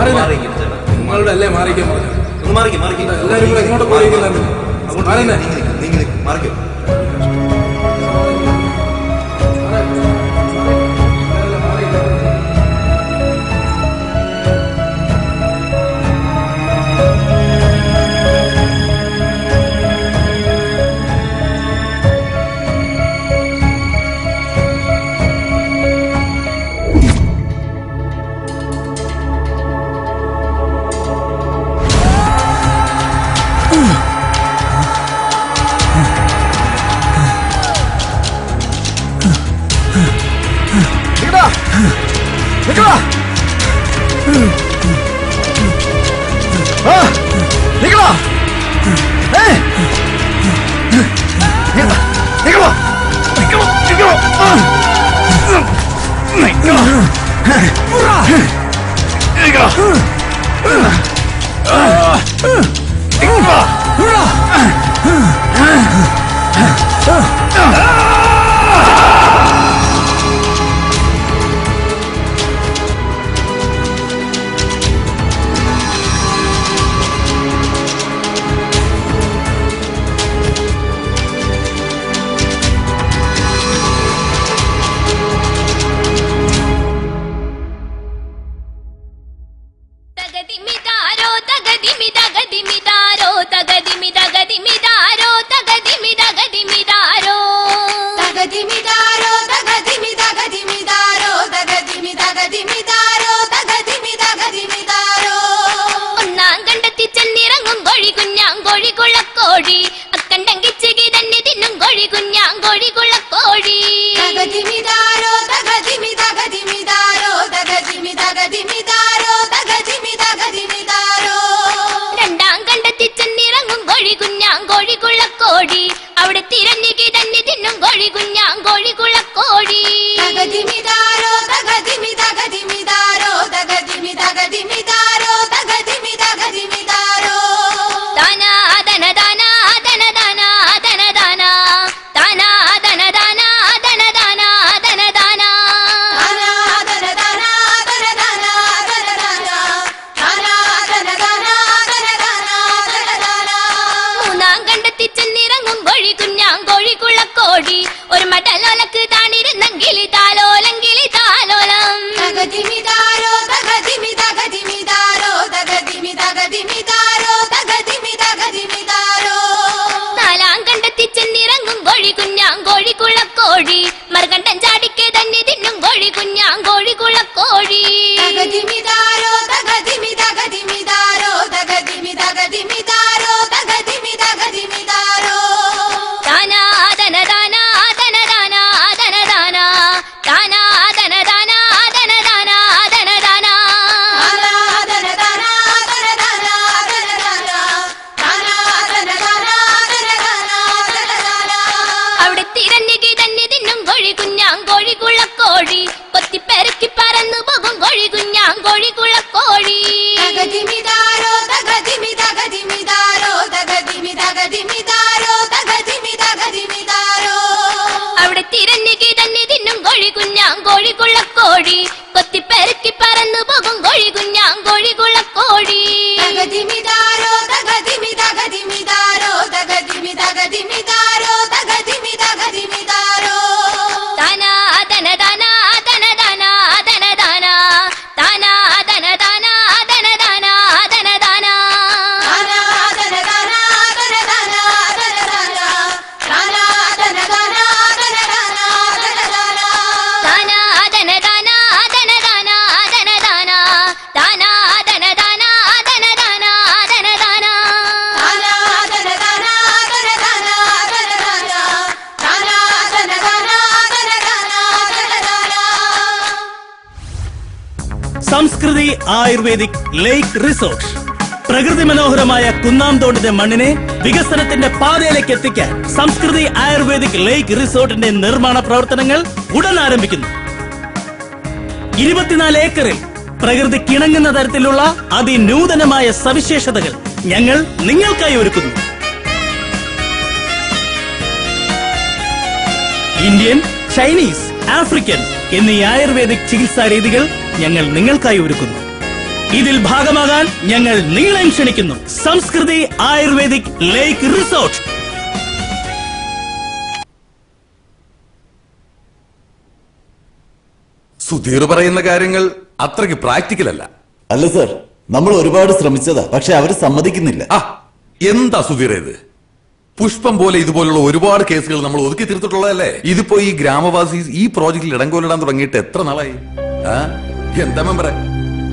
നിങ്ങളുടെ അല്ലേ മാറിക്കാൻ പറഞ്ഞു. എല്ലാവരും കൂടെ എങ്ങോട്ട് പോയിരിക്കുന്നത്? മാറിക്കോ. സംസ്കൃതി ആയുർവേദിക് ലേക്ക് റിസോർട്ട്. പ്രകൃതി മനോഹരമായ കുന്നാംതോടിന്റെ മണ്ണിനെ വികസനത്തിന്റെ പാതയിലേക്ക് എത്തിക്കാൻ സംസ്കൃതി ആയുർവേദിക് ലേക്ക് റിസോർട്ടിന്റെ നിർമ്മാണ പ്രവർത്തനങ്ങൾ ഉടൻ ആരംഭിക്കുന്നു. 24 ഏക്കറിൽ പ്രകൃതി കിണങ്ങുന്ന തരത്തിലുള്ള അതിനൂതനമായ സവിശേഷതകൾ ഞങ്ങൾ നിങ്ങൾക്കായി ഒരുക്കുന്നു. ഇന്ത്യൻ, ചൈനീസ്, ആഫ്രിക്കൻ എന്നീ ആയുർവേദിക് ചികിത്സാ രീതികൾ ഞങ്ങൾ നിങ്ങൾക്കായി ഒരുക്കുന്നു. ഇതിൽ ഭാഗമാകാൻ ഞങ്ങൾ നിങ്ങളെയും ക്ഷണിക്കുന്നു. സംസ്കൃതി ആയുർവേദിക് ലേക്ക് റിസോർട്ട്. സുധീർ പറയുന്ന കാര്യങ്ങൾ അത്രയ്ക്ക് പ്രാക്ടിക്കൽ അല്ല. അല്ല സർ, നമ്മൾ ഒരുപാട് ശ്രമിച്ചതാ, പക്ഷെ അവര് സമ്മതിക്കുന്നില്ല. എന്താ സുധീർ ഇത്? പുഷ്പം പോലെ ഇതുപോലുള്ള ഒരുപാട് കേസുകൾ നമ്മൾ ഒതുക്കി തീർത്തിട്ടുള്ളതല്ലേ? ഇതിപ്പോ ഈ ഗ്രാമവാസി ഈ പ്രോജക്റ്റിൽ ഇടംകൊല്ലിടാൻ തുടങ്ങിയിട്ട് എത്ര നാളായി? എന്താ മെമ്പറെ,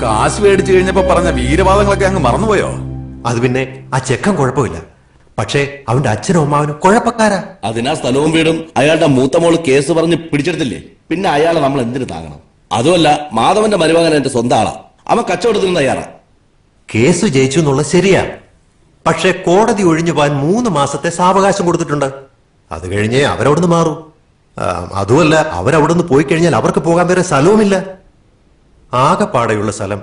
കാശ് മേടിച്ചു കഴിഞ്ഞപ്പോ പറഞ്ഞ വീരവാദങ്ങളൊക്കെ അങ്ങ് മറന്നുപോയോ? അത് പിന്നെ ആ ചെക്കൻ കുഴപ്പമില്ല, പക്ഷേ അവന്റെ അച്ഛനും അമ്മാവനും കുഴപ്പക്കാരാ. അതിനാ സ്ഥലവും വീടും അയാളുടെ മൂത്ത മോള് കേസ് പറഞ്ഞ് പിടിച്ചെടുത്തില്ലേ, പിന്നെ അയാളെ നമ്മൾ എന്തിനു താങ്ങണം? അതുമല്ല, മാധവന്റെ മരുമകൻ എന്റെ സ്വന്തം ആളാ, അവൻ കച്ചവടത്തിന് തയ്യാറാ. കേസ് ജയിച്ചു എന്നുള്ളത് ശരിയാ, പക്ഷെ കോടതി ഒഴിഞ്ഞു പോകാൻ 3 മാസത്തെ സാവകാശം കൊടുത്തിട്ടുണ്ട്. അത് കഴിഞ്ഞേ അവരവിടുന്ന് മാറും. അതുമല്ല, അവരവിടുന്ന് പോയി കഴിഞ്ഞാൽ അവർക്ക് പോകാൻ വേറെ സ്ഥലവുമില്ല. ആകെപ്പാടെയുള്ള സ്ഥലം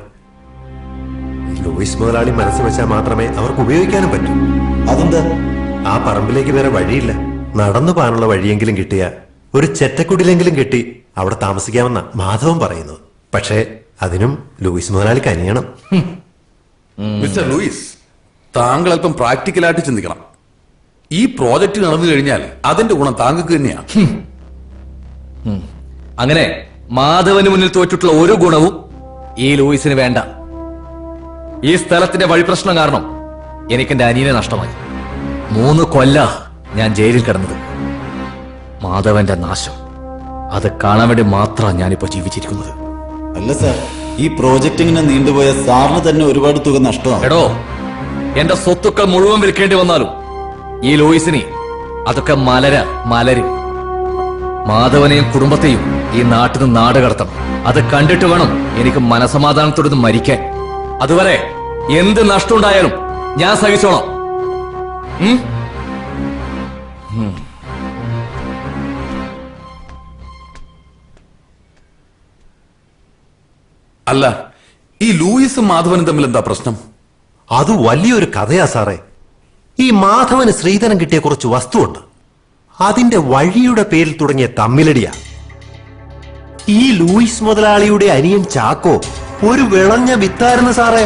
ലൂയിസ് മുതലാളി മനസ്സ് വെച്ചാൽ മാത്രമേ അവർക്ക് ഉപയോഗിക്കാനും പറ്റൂ. അതെന്താ? ആ പറമ്പിലേക്ക് വേറെ വഴിയില്ല. നടന്നു പോകാനുള്ള വഴിയെങ്കിലും കിട്ടിയ ഒരു ചെറ്റക്കുടിലെങ്കിലും കെട്ടി അവിടെ താമസിക്കാമെന്ന മാധവൻ പറയുന്നത്. പക്ഷേ അതിനും ലൂയിസ് മുതലാളി കനിയണം. മിസ്റ്റർ ലൂയിസ്, താങ്കൾ അല്പം പ്രാക്ടിക്കലായിട്ട് ചിന്തിക്കണം. ഈ പ്രോജക്റ്റ് നടന്നു കഴിഞ്ഞാൽ അതിന്റെ ഗുണം താങ്കൾക്ക് തന്നെയാണ്. അങ്ങനെ മാധവന് മുന്നിൽ തോറ്റിട്ടുള്ള ഒരു ഗുണവും ഈ ലൂയിസിന് വേണ്ട. ഈ സ്ഥലത്തിന്റെ വഴിപ്രശ്നം കാരണം എനിക്ക് എന്റെ അനിയനെ നഷ്ടമായി. 3 കൊല്ല ഞാൻ ജയിലിൽ കിടന്നത്. മാധവന്റെ നാശം അത് കാണാൻ വേണ്ടി മാത്രമാണ് ഞാനിപ്പോ ജീവിച്ചിരിക്കുന്നത്. അല്ല സർ, ഈ പ്രോജക്റ്റ് ഇങ്ങനെ നീണ്ടുപോയ സാറിന് തന്നെ ഒരുപാട് തുക നഷ്ടമാണ്. എടോ, എന്റെ സ്വത്തുക്കൾ മുഴുവൻ വിൽക്കേണ്ടി വന്നാലും ഈ ലൂയിസിനെ അതൊക്കെ മലരും. മാധവനെയും കുടുംബത്തെയും ഈ നാട്ടിൽ നിന്ന് നാട് കടത്തണം. അത് കണ്ടിട്ട് വേണം എനിക്ക് മനസമാധാനത്തോടെ മരിക്കാൻ. അതുവരെ എന്ത് നഷ്ടമുണ്ടായാലും ഞാൻ സഹിച്ചോളാം. അല്ല, ഈ ലൂയിസും മാധവനും തമ്മിൽ എന്താ പ്രശ്നം? അത് വലിയൊരു കഥയാ സാറേ. ഈ മാധവന് ശ്രീധരൻ കിട്ടിയ കുറച്ച് വസ്തുവുണ്ട്. അതിന്റെ വഴിയുടെ പേരിൽ തുടങ്ങിയ തമ്മിലടിയാ. ഈ ലൂയിസ് മുതലാളിയുടെ അനിയൻ ചാക്കോ ഒരു വിളഞ്ഞ വിത്തായിരുന്നു സാറേ.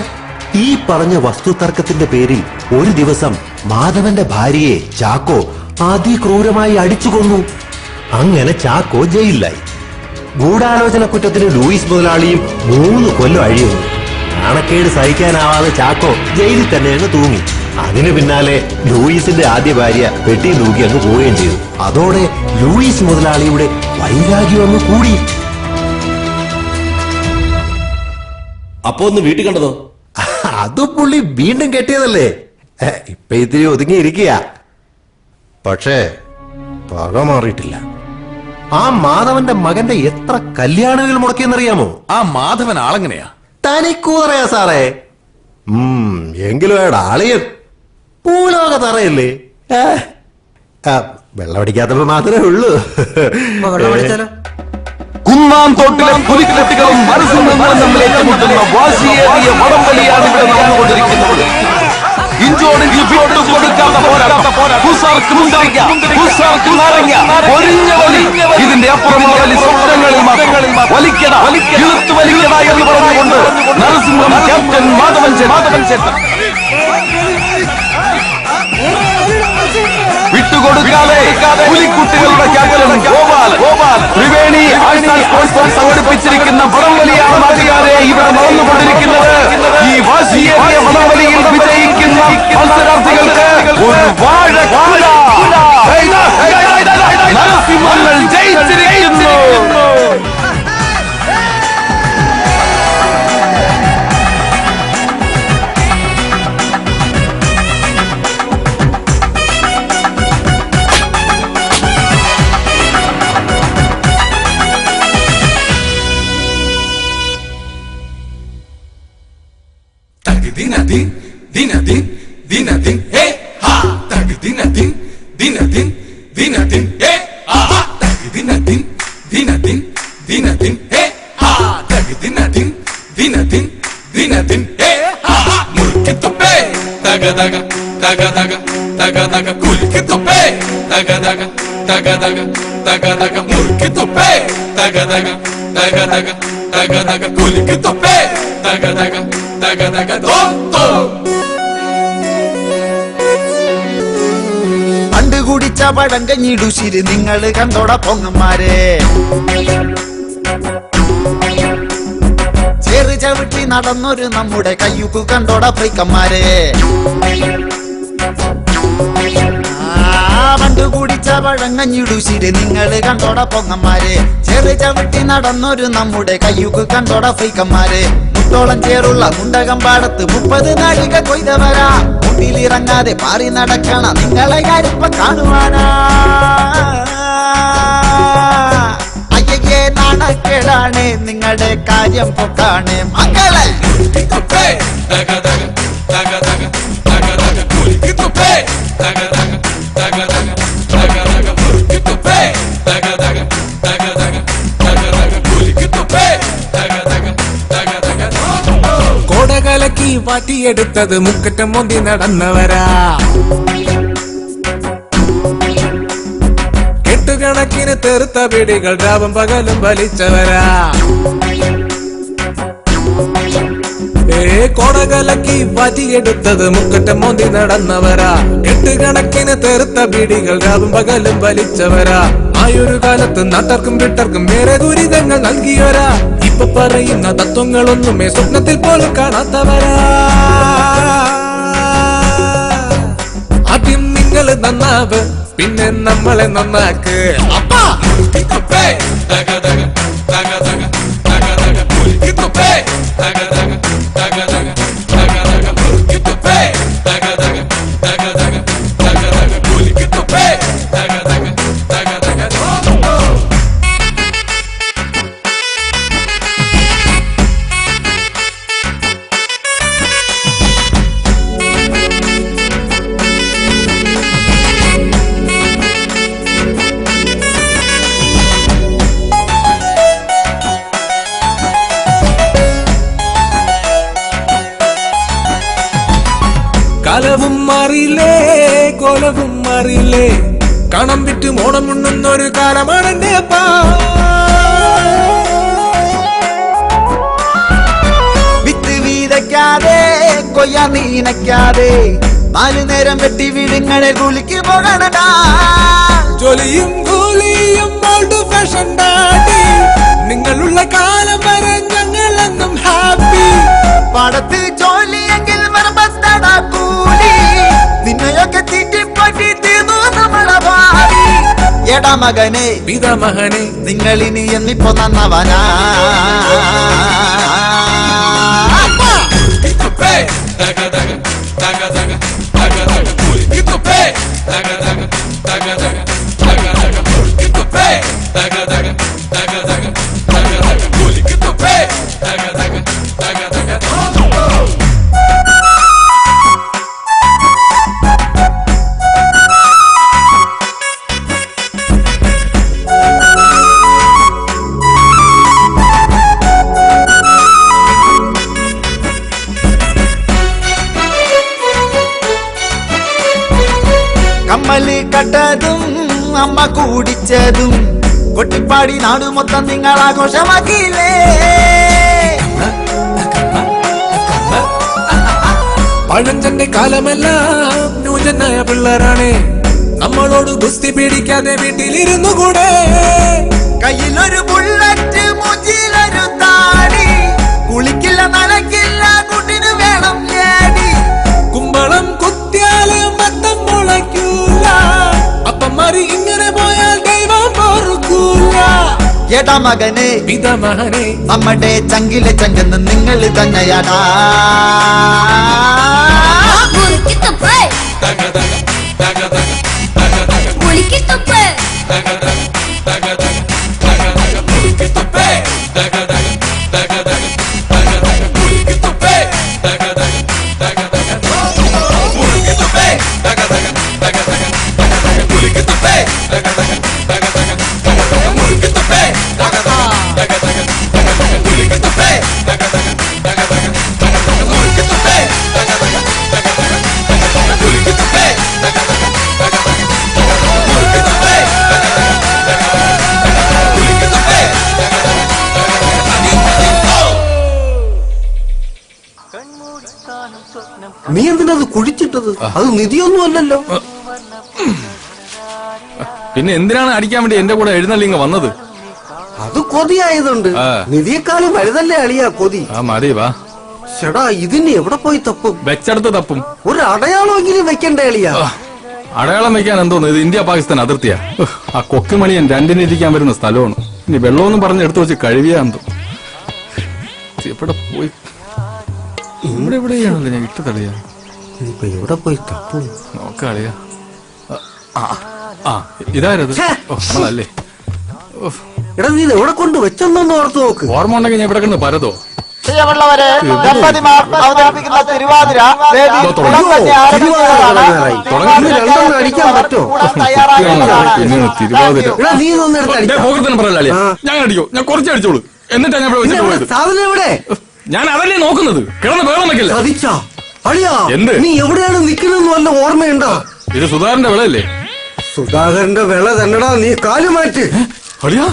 ഈ പറഞ്ഞ വസ്തു തർക്കത്തിന്റെ പേരിൽ ഒരു ദിവസം മാധവന്റെ ഭാര്യയെ ചാക്കോ അതിക്രൂരമായി അടിച്ചു കൊന്നു. അങ്ങനെ ചാക്കോ ജയിലിലായി. ഗൂഢാലോചന കുറ്റത്തിന് ലൂയിസ് മുതലാളിയും 3 കൊല്ലം അഴിയുന്നു. നാണക്കേട് സഹിക്കാനാവാതെ ചാക്കോ ജയിലിൽ തന്നെ അങ്ങ് തൂങ്ങി. അതിനു പിന്നാലെ ലൂയിസിന്റെ ആദ്യ ഭാര്യ പെട്ടി തൂക്കി അങ്ങ് പോവുകയും ചെയ്തു. അതോടെ ലൂയിസ് മുതലാളിയുടെ വൈരാഗ്യം അങ്ങ് കൂടി. അപ്പൊ ഒന്ന് വീട്ടിൽ കണ്ടതോ? അത് പുള്ളി വീണ്ടും കെട്ടിയതല്ലേ, ഇപ്പൊ ഇത്തിരി ഒതുങ്ങിയിരിക്കുക. പക്ഷേ പക മാറിയിട്ടില്ല. ആ മാധവന്റെ മകന്റെ എത്ര കല്യാണങ്ങൾ മുടക്കിയെന്നറിയാമോ? ആ മാധവൻ ആളെങ്ങനെയാ? തനിക്കൂതറയാ സാറേ. എങ്കിലും അയാളുടെ ആളിയൻ പൂലോക തറയല്ലേ. വെള്ളമടിക്കാത്തപ്പോ മാത്രമേ ഉള്ളൂ. കുന്നാംതോട്ടിലെ പുലിക്കുട്ടികളും മനസ്സുകളും തമ്മിൽ ഏറ്റുമുട്ടുന്ന വാശിയേറിയ വടംവലിയാണ് ഇവിടെ നടന്നുകൊണ്ടിരിക്കുന്നത്. ഇഞ്ചോടിഞ്ച് വിട്ടുകൊടുക്കാത്ത പോരാട്ടം. ഹുസാർക്ക് മുന്തിരിക്ക, ഹുസാർക്ക് നാരങ്ങ, ഒരിഞ്ഞ വലി. ഇതിന്റെ അപ്പുറമുള്ള വലി സ്വപ്നങ്ങളിൽ മാത്രം. വലിക്കട, ഇളുത്തു വലിക്കട എന്ന് പറഞ്ഞുകൊണ്ട് നരസിംഹം ക്യാപ്റ്റൻ മാധവൻ ചേട്ടൻ വിട്ടുകൊടുക്കാതെ പുലിക്കുട്ടികളുടെ ക്യാപ്റ്റൻ ഗോപാൽ ത്രിവേണി സംഘടിപ്പിച്ചിരിക്കുന്ന വടംവലിയാണ് നാട്ടുകാരെ ഇവിടെ നടന്നുകൊണ്ടിരിക്കുന്നത്. ഈ വാശിയേറിയ വടംവലിയിൽ വിജയിക്കുന്ന മത്സരാർത്ഥികൾക്ക് ഒരു വാഴക്കുല. നരസിംഹങ്ങൾ ജയിച്ചിരിക്കുന്നു. Dinadin, hey ha, dinadin, hey ha, dinadin, hey ha, dinadin, hey ha. Mulki tope, daga, kulki tope, daga, mulki tope, daga, kulki tope, daga. പണ്ട് കുടിച്ച പഴങ്കഞ്ഞിടുശിരി നിങ്ങള് കണ്ടോട പൊങ്ങന്മാരെ. ചേറ് ചവിട്ടി നടന്നൊരു നമ്മുടെ കയ്യുക്കു കണ്ടോട ഫ്രീക്കന്മാരെ. പണ്ട് കുടിച്ച പഴങ്കഞ്ഞിടുശിരി നിങ്ങള് കണ്ടോട പൊങ്ങന്മാരെ. ചേറ് ചവിട്ടി നടന്നൊരു നമ്മുടെ കയ്യുക്കു കണ്ടോട ഫ്രീക്കന്മാരെ. മുട്ടോളം ചേറുള്ള മുണ്ടകമ്പാടത്ത് 30 നാഴിക കൊയ്തവരാ. മുട്ടിലിറങ്ങാതെ പാറി നടക്കണ നിങ്ങളെ ഞാനിപ്പ കാണുവാനാ. അയ്യേ നാണക്കേടാണ് നിങ്ങളുടെ കാര്യം പൊക്കാണ് മക്കളെ. കോടകലക്കി വാറ്റിയെടുത്തത് മുക്കറ്റം മൊന്തി നടന്നവരാ. കെട്ടുകണക്കിന് തെറുത്ത പിടികൾ രാവും പകലും വലിച്ചവരാ. കോടകലക്കി വാറ്റിയെടുത്തത് മുക്കറ്റം മൊന്തി നടന്നവരാ. കെട്ടുകണക്കിന് തെറുത്ത പിടികൾ രാവും പകലും വലിച്ചവരാ. ആയൊരു കാലത്ത് നാട്ടർക്കും വിട്ടർക്കും വേറെ ദുരിതങ്ങൾ നൽകിയവരാ. ഇപ്പൊ പറയുന്ന തത്വങ്ങളൊന്നുമേ സ്വപ്നത്തിൽ പോലും കാണാത്തവരാ. ആദ്യം നിങ്ങൾ നന്നാവ്, പിന്നെ നമ്മളെ നന്നാക്ക്. കാലവും മാറിയില്ലേ, കോലവും മാറിയില്ലേ. കണം വിറ്റ് മോണം ഉണ്ണുന്നൊരു കാലമാണ് എന്റെ അപ്പാ. വിത്ത് വീതയ്ക്കാതെ കൊയ്യാ നീനയ്ക്കാതെ 4 നേരം വെട്ടി വീടുങ്ങളെ കൂലിക്ക് പോകണടാ. ജോലിയും കൂലിയും ഓൾഡ് ഫാഷൻ ഡാഡി. നിങ്ങളുള്ള കാലം വരെ ഞങ്ങളെന്നും ഹാപ്പി. പാടത്ത് ജോലിയെങ്കിൽ മറമ്പത്തടാ കൂലി. നിന്നെയൊക്കെ തീറ്റിപ്പറ്റി തീർന്നു നമ്മളെ ഭാവി. എടാ മകനെ പിതാമഹനെ, നിങ്ങളിനി എന്നിപ്പോ നന്നവനാ. കമ്മല് കട്ടതും അമ്മ കൂടിച്ചതും കൊട്ടിപ്പാടി നാടു മൊത്തം നിങ്ങൾ ആഘോഷമാക്കിയില്ലേ. പഴഞ്ചന്റെ കാലമെല്ലാം ന്യൂജനായ പിള്ളേരാണ്. നമ്മളോട് ഗുസ്തി പിടിക്കാതെ വീട്ടിലിരുന്നു കൂടെ. കയ്യിലൊരു ബുള്ളറ്റ് മുച്ചിലൊരു താടി. കുളിക്കില്ല നനക്കില്ല കുട്ടിന് വേണം ഏടി. കുമ്പളം കുത്തിയാല് മത്തം മുളയ്ക്കൂല. അപ്പന്മാര് ഇങ്ങനെ പോയാൽ ദൈവം പൊറുക്കൂല. എടാ മകനെ പിതാമഹനെ, നമ്മുടെ ചങ്കിലെ ചങ്കെന്ന് നിങ്ങൾ തന്നെയാടാ. Get the നീ എന്തിനാ അത് കുഴിച്ചിട്ടത്? അത് നിധിയൊന്നും അല്ലല്ലോ. പിന്നെ എന്തിനാണ് അടിക്കാൻ വേണ്ടി എന്റെ കൂടെ എഴുന്നള്ളിങ്ങ വന്നത്? അത് കൊതിയായതുണ്ട്. നിധിയെക്കാളും വലുതല്ലേ അളിയാ കൊതി. ആ മതി വാ. ചേടാ ഇതിന് എവിടെ പോയി തപ്പും? വെച്ചെടുത്ത് തപ്പും. ഒരു അടയാളമെങ്കിലും വെക്കണ്ടേ അളിയാ? അടയാളം വെക്കാൻ എന്തോന്ന്, ഇത് ഇന്ത്യ പാകിസ്ഥാൻ അതിർത്തിയാ. ആ കൊക്കുമണിയൻ രണ്ടിന് ഇരിക്കാൻ വരുന്ന സ്ഥലമാണ്. ഇനി വെള്ളമൊന്നും പറഞ്ഞ് എടുത്തു വെച്ച് കഴിവിയാ എന്തോ. എവിടെ പോയി? ഇവിടെ എവിടെയാണല്ലോ ഞാൻ ഇട്ട് തളിയാ. ഇനിയിപ്പോ എവിടെ പോയി തപ്പും? നോക്കളിയാ. ഇതാരത്? നമ്മളല്ലേ. എടാ നീ ഇത് എവിടെ കൊണ്ട് വെച്ചെന്നൊന്ന് ഓർത്ത് നോക്ക്. ഓർമ്മ ഉണ്ടെങ്കിൽ ഞാൻ ഇവിടെ കിടന്ന് പരതോ. പ്രിയമുള്ളവരെ, ദമ്പതിമാർ അവതരിപ്പിക്കുന്ന തിരുവാതിര വേദി ഉടൻ തന്നെ ആരംഭിക്കുന്നതാണ്. രണ്ടെണ്ണം അടിക്കാൻ പറ്റോ? പിന്നെ തിരുവാതിര എടാ നീ ഇതൊന്നും എടുത്ത് അടിക്കാം. പോകത്തിന് പറയല്ലേ. ഞാൻ അടിക്കോ, ഞാൻ കുറച്ച് അടിച്ചോളൂ. എന്നിട്ടാ ഞാൻ ഇവിടെ വെച്ചിട്ട് പോയത്. സാധനം എവിടെ? ഞാൻ അതല്ലേ നോക്കുന്നത്. കിടന്ന് വേളം വെക്കില്ല. ചതിച്ചാ അളിയാ? എന്ത്? നീ എവിടെയാണ് നിൽക്കുന്നതെന്ന് വല്ല ഓർമ്മയുണ്ടോ? ഇത് സുധാകരന്റെ വിളയല്ലേ? സുധാകരന്റെ വിള തന്നെടാ. നീ കാല് മാറ്റ്. അളിയാ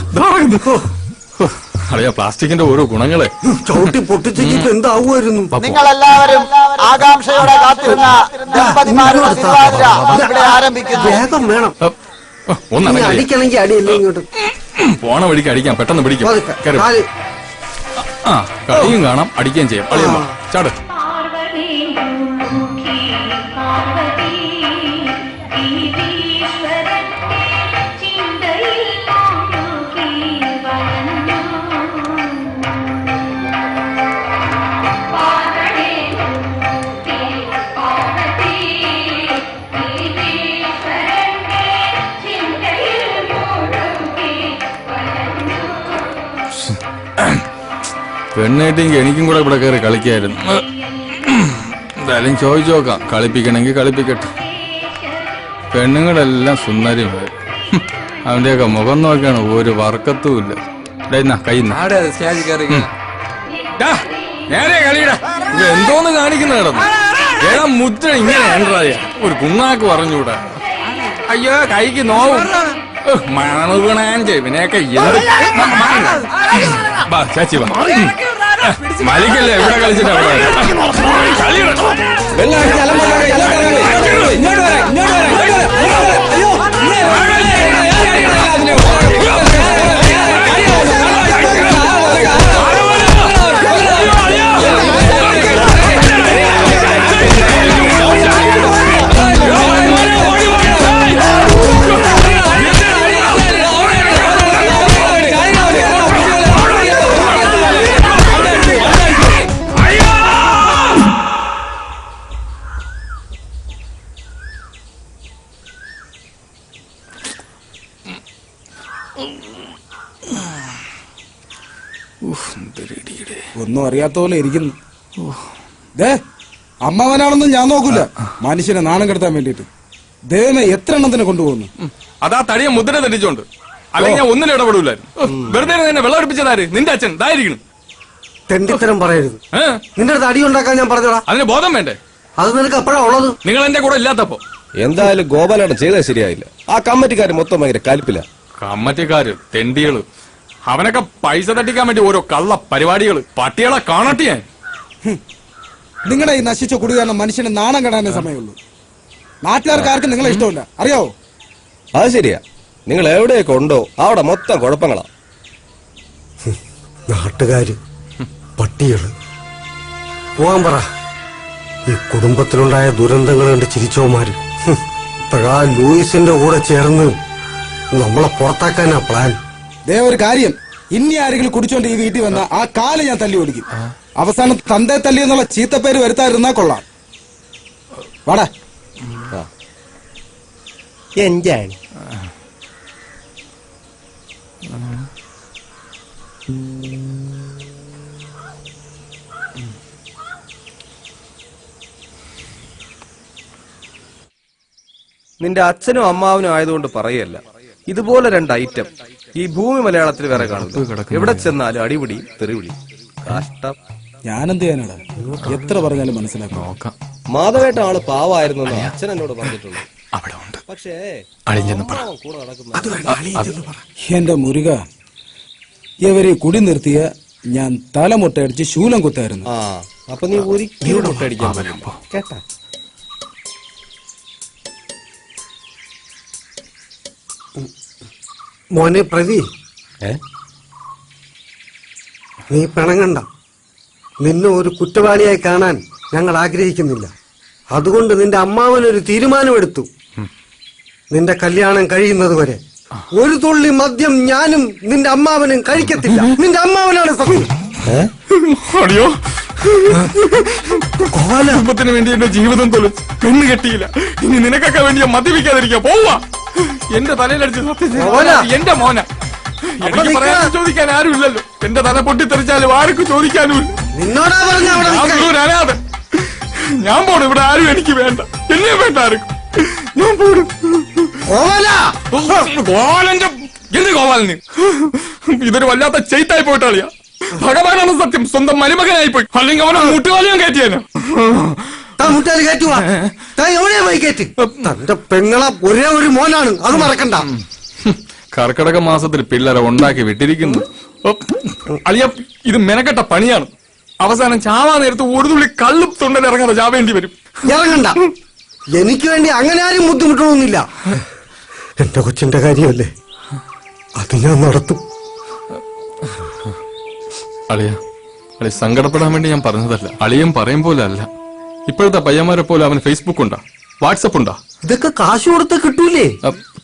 അളിയാ, പ്ലാസ്റ്റിക്കിന്റെ ഓരോ ഗുണങ്ങളെ ചവിട്ടി പൊട്ടിച്ചിട്ട് എന്താവുമായിരുന്നു? നിങ്ങളെല്ലാവരും ആകാംക്ഷയോടെ കാത്തിരുന്ന ദമ്പതിമാരുടെ തിരുവാതിര ഇവിടെ ആരംഭിക്കുന്നു. വേഗം വേണം. നീ ഒന്നടങ്ങി അടിക്കണമെങ്കിൽ അടിയല്ലേ ഇങ്ങോട്ട്. പോണ വഴിക്ക് അടിക്കാം, പെട്ടെന്ന് പിടിക്കും. പതുക്കെ. കേറി. കാല്. ആ കളിയും കാണാം, അടിക്കുകയും ചെയ്യാം. അളിയമ്മ ചാട്. പെണ്ണേട്ടെങ്കിൽ എനിക്കും കൂടെ ഇവിടെ കയറി കളിക്കായിരുന്നു. എന്തായാലും ചോദിച്ചു നോക്കാം. കളിപ്പിക്കണമെങ്കിൽ കളിപ്പിക്കട്ടെ. പെണ്ണുങ്ങളെല്ലാം സുന്ദരിമാര്. അവന്റെയൊക്കെ മുഖം നോക്കിയാണ് ഒരു വർക്കത്തുമില്ല. നേരെ കളിയടാ. ഇത് എന്തോന്ന് കാണിക്കുന്ന കിടന്നു. ഏതാ മുറ്റ ഇങ്ങനെ ഉണ്ടായ ഒരു കുണ്ണാക്ക് പറഞ്ഞൂടാ. അയ്യോ കൈക്ക് നോവും. മണുകണാൻ ചെവിനെയൊക്കെ ചാച്ചി വാ. മലിക്കല്ലേ ഇവിടെ കളിച്ചിട്ട് ഒന്നും അറിയാത്ത പോലെ ഇരിക്കുന്നു. അമ്മാവനാണെന്നും ഞാൻ നോക്കൂല. മനുഷ്യനെ നാണം കെടുത്താൻ വേണ്ടിട്ട് ദൈവമേ എത്ര എണ്ണത്തിനെ കൊണ്ടുപോകുന്നു. അതാ തടിയെ മുദ്ര തെറ്റിച്ചോണ്ട്. അല്ലെങ്കിൽ ഞാൻ ഒന്നിനും ഇടപെടൂലായിരുന്നു. വെറുതെ തന്നെ വെള്ളം ഒടിപ്പിച്ചതാര്? നിന്റെ അച്ഛൻ ഇതായിരിക്കണം. തെണ്ടിത്തരം പറയരുത്. നിന്റെ അടുത്ത് അടി ഉണ്ടാക്കാൻ ഞാൻ പറഞ്ഞോടാ. അതിന് ബോധം വേണ്ടേ? അത് നിനക്ക് എപ്പോഴാ ഉള്ളത്? നിങ്ങൾ എന്റെ കൂടെ ഇല്ലാത്തപ്പോ. എന്തായാലും ഗോപാലാണ് ചെയ്തത് ശരിയായില്ല. ആ കമ്മിറ്റിക്കാർ മൊത്തം ഭയങ്കര കലിപ്പില്ല. കമ്മറ്റിക്കാര് തെണ്ടികള്. അവനൊക്കെ പൈസ തട്ടിക്കാൻ വേണ്ടി ഓരോ കള്ള പരിപാടികള്. പട്ടികളെ കാണട്ടെ ഞാൻ. നിങ്ങളുടെ ഈ നശിച്ച കുടി കാരണം മനുഷ്യന് നാണം കെടാനേ സമയമുള്ളൂ. നാട്ടുകാർക്ക് ആർക്കും നിങ്ങളെ ഇഷ്ടമില്ല, അറിയാവോ? അത് ശരിയാ. നിങ്ങൾ എവിടെയൊക്കെ ഉണ്ടോ അവിടെ മൊത്തം കുഴപ്പങ്ങളാ. നാട്ടുകാര്, പട്ടികള്. പോവാൻ പറ. ഈ കുടുംബത്തിലുണ്ടായ ദുരന്തങ്ങൾ കണ്ട് ചിരിച്ചോമാര് ഇപ്പോഴാ ലൂയിസിന്റെ കൂടെ ചേർന്ന് നമ്മളെ പുറത്താക്കാനാ പ്ലാൻ. ഒരു കാര്യം, ഇനി ആരെങ്കിലും കുടിച്ചോണ്ട് ഈ വീട്ടിൽ വന്ന ആ കാല് ഞാൻ തല്ലി ഓടിക്കും. അവസാനം തന്തേ തല്ലി എന്നുള്ള ചീത്തപ്പേര് വരുത്താതിരുന്നാ കൊള്ളാം. വാടാ. എന്താണ് നിന്റെ അച്ഛനും അമ്മാവനും ആയതുകൊണ്ട് പറയല്ല. ഇതുപോലെ രണ്ട് ഐറ്റം ഈ ഭൂമി മലയാളത്തിൽ വേറെ കാണുന്നു. എവിടെ ചെന്നാലും അടിപിടി തെറിവിടി. കഷ്ടം. ഞാനെന്ത് ചെയ്യാനാടാ? എത്ര പറഞ്ഞാലും മനസ്സിലാക്കാം. മാധവേട്ട ആള് പാവായിരുന്നു അച്ഛൻ എന്നോട് പറഞ്ഞിട്ടുണ്ട്. അവിടെ ഉണ്ട്. പക്ഷേ കൂടെ എന്റെ മുരുക, ഇവരെ കുടി നിർത്തിയ ഞാൻ തലമുട്ടയടിച്ച് ശൂലം കുത്തായിരുന്നു. അപ്പൊ നീ ഒരിക്കലും മുട്ടടിക്കാൻ പറ്റുമ്പോ കേട്ടാ. മോനെ പ്രവി, നീ പിണങ്ങണ്ട. നിന്നെ ഒരു കുറ്റവാളിയായി കാണാൻ ഞങ്ങൾ ആഗ്രഹിക്കുന്നില്ല. അതുകൊണ്ട് നിന്റെ അമ്മാവനൊരു തീരുമാനമെടുത്തു. നിന്റെ കല്യാണം കഴിയുന്നത് വരെ ഒരു തുള്ളി മദ്യം ഞാനും നിന്റെ അമ്മാവനും കഴിക്കത്തില്ല. നിന്റെ അമ്മാവനാണ് സത്യം. അടിയോ, കുടുംബത്തിന് വേണ്ടി എന്റെ ജീവിതം തൊഴിൽ പെണ്ണ് കെട്ടിയില്ല. ഇനി നിനക്കൊക്കെ വേണ്ടി ഞാൻ മദ്യപിക്കാതിരിക്കാ. പോവാ. എന്റെ തലയിലടിച്ച് സത്യം എന്റെ മോന. എനിക്ക് പറയാൻ ചോദിക്കാൻ ആരും ഇല്ലല്ലോ. എന്റെ തല പൊട്ടിത്തെറിച്ചാലും ആർക്കും ചോദിക്കാനും അനാഥ. ഞാൻ പോണു. ഇവിടെ ആരും എനിക്ക് വേണ്ട. എന്നെ വേണ്ട ആർക്കും. ഞാൻ പോണു. ഗോപാലന്റെ എന്ത് ഗോപാലന്? ഇതൊരു വല്ലാത്ത ചെയ്ത്തായി പോയിട്ടാളിയാ. ഭഗവാനാണ് സത്യം. സ്വന്തം മരുമകനായി പോയി. അല്ലെങ്കിൽ അവനെ മുട്ടുകാലിയും കയറ്റിയാനോ? തന്റെ പെങ്ങളെ ഒരേ ഒരു മോനാണ്, അത് മറക്കണ്ട. കർക്കിടക മാസത്തിൽ പിള്ളേരെ ഉണ്ടാക്കി വിട്ടിരിക്കുന്നു. അളിയ, ഇത് മെനക്കെട്ട പണിയാണ്. അവസാനം ചാവാ നേരത്ത് ഒരു തുള്ളി കള്ളും തൊണ്ടൽ ഇറങ്ങാതെ ചാവേണ്ടി വരും. ഇറങ്ങണ്ട. എനിക്ക് വേണ്ടി അങ്ങനെ ആരും ബുദ്ധിമുട്ടണമെന്നില്ല. എന്റെ കൊച്ചിന്റെ കാര്യമല്ലേ, അത് ഞാൻ നടത്തും. അളിയ, സങ്കടപ്പെടാൻ വേണ്ടി ഞാൻ പറഞ്ഞതല്ല. അളിയൻ പറയും പോലെ അല്ല. ഇപ്പോഴത്തെ പയ്യന്മാരെ പോലെ അവന് ഫേസ്ബുക്ക് ഉണ്ടാ, വാട്സപ്പ് ഉണ്ടാ. ഇതൊക്കെ കാശ് കൊടുത്ത് കിട്ടൂലേ?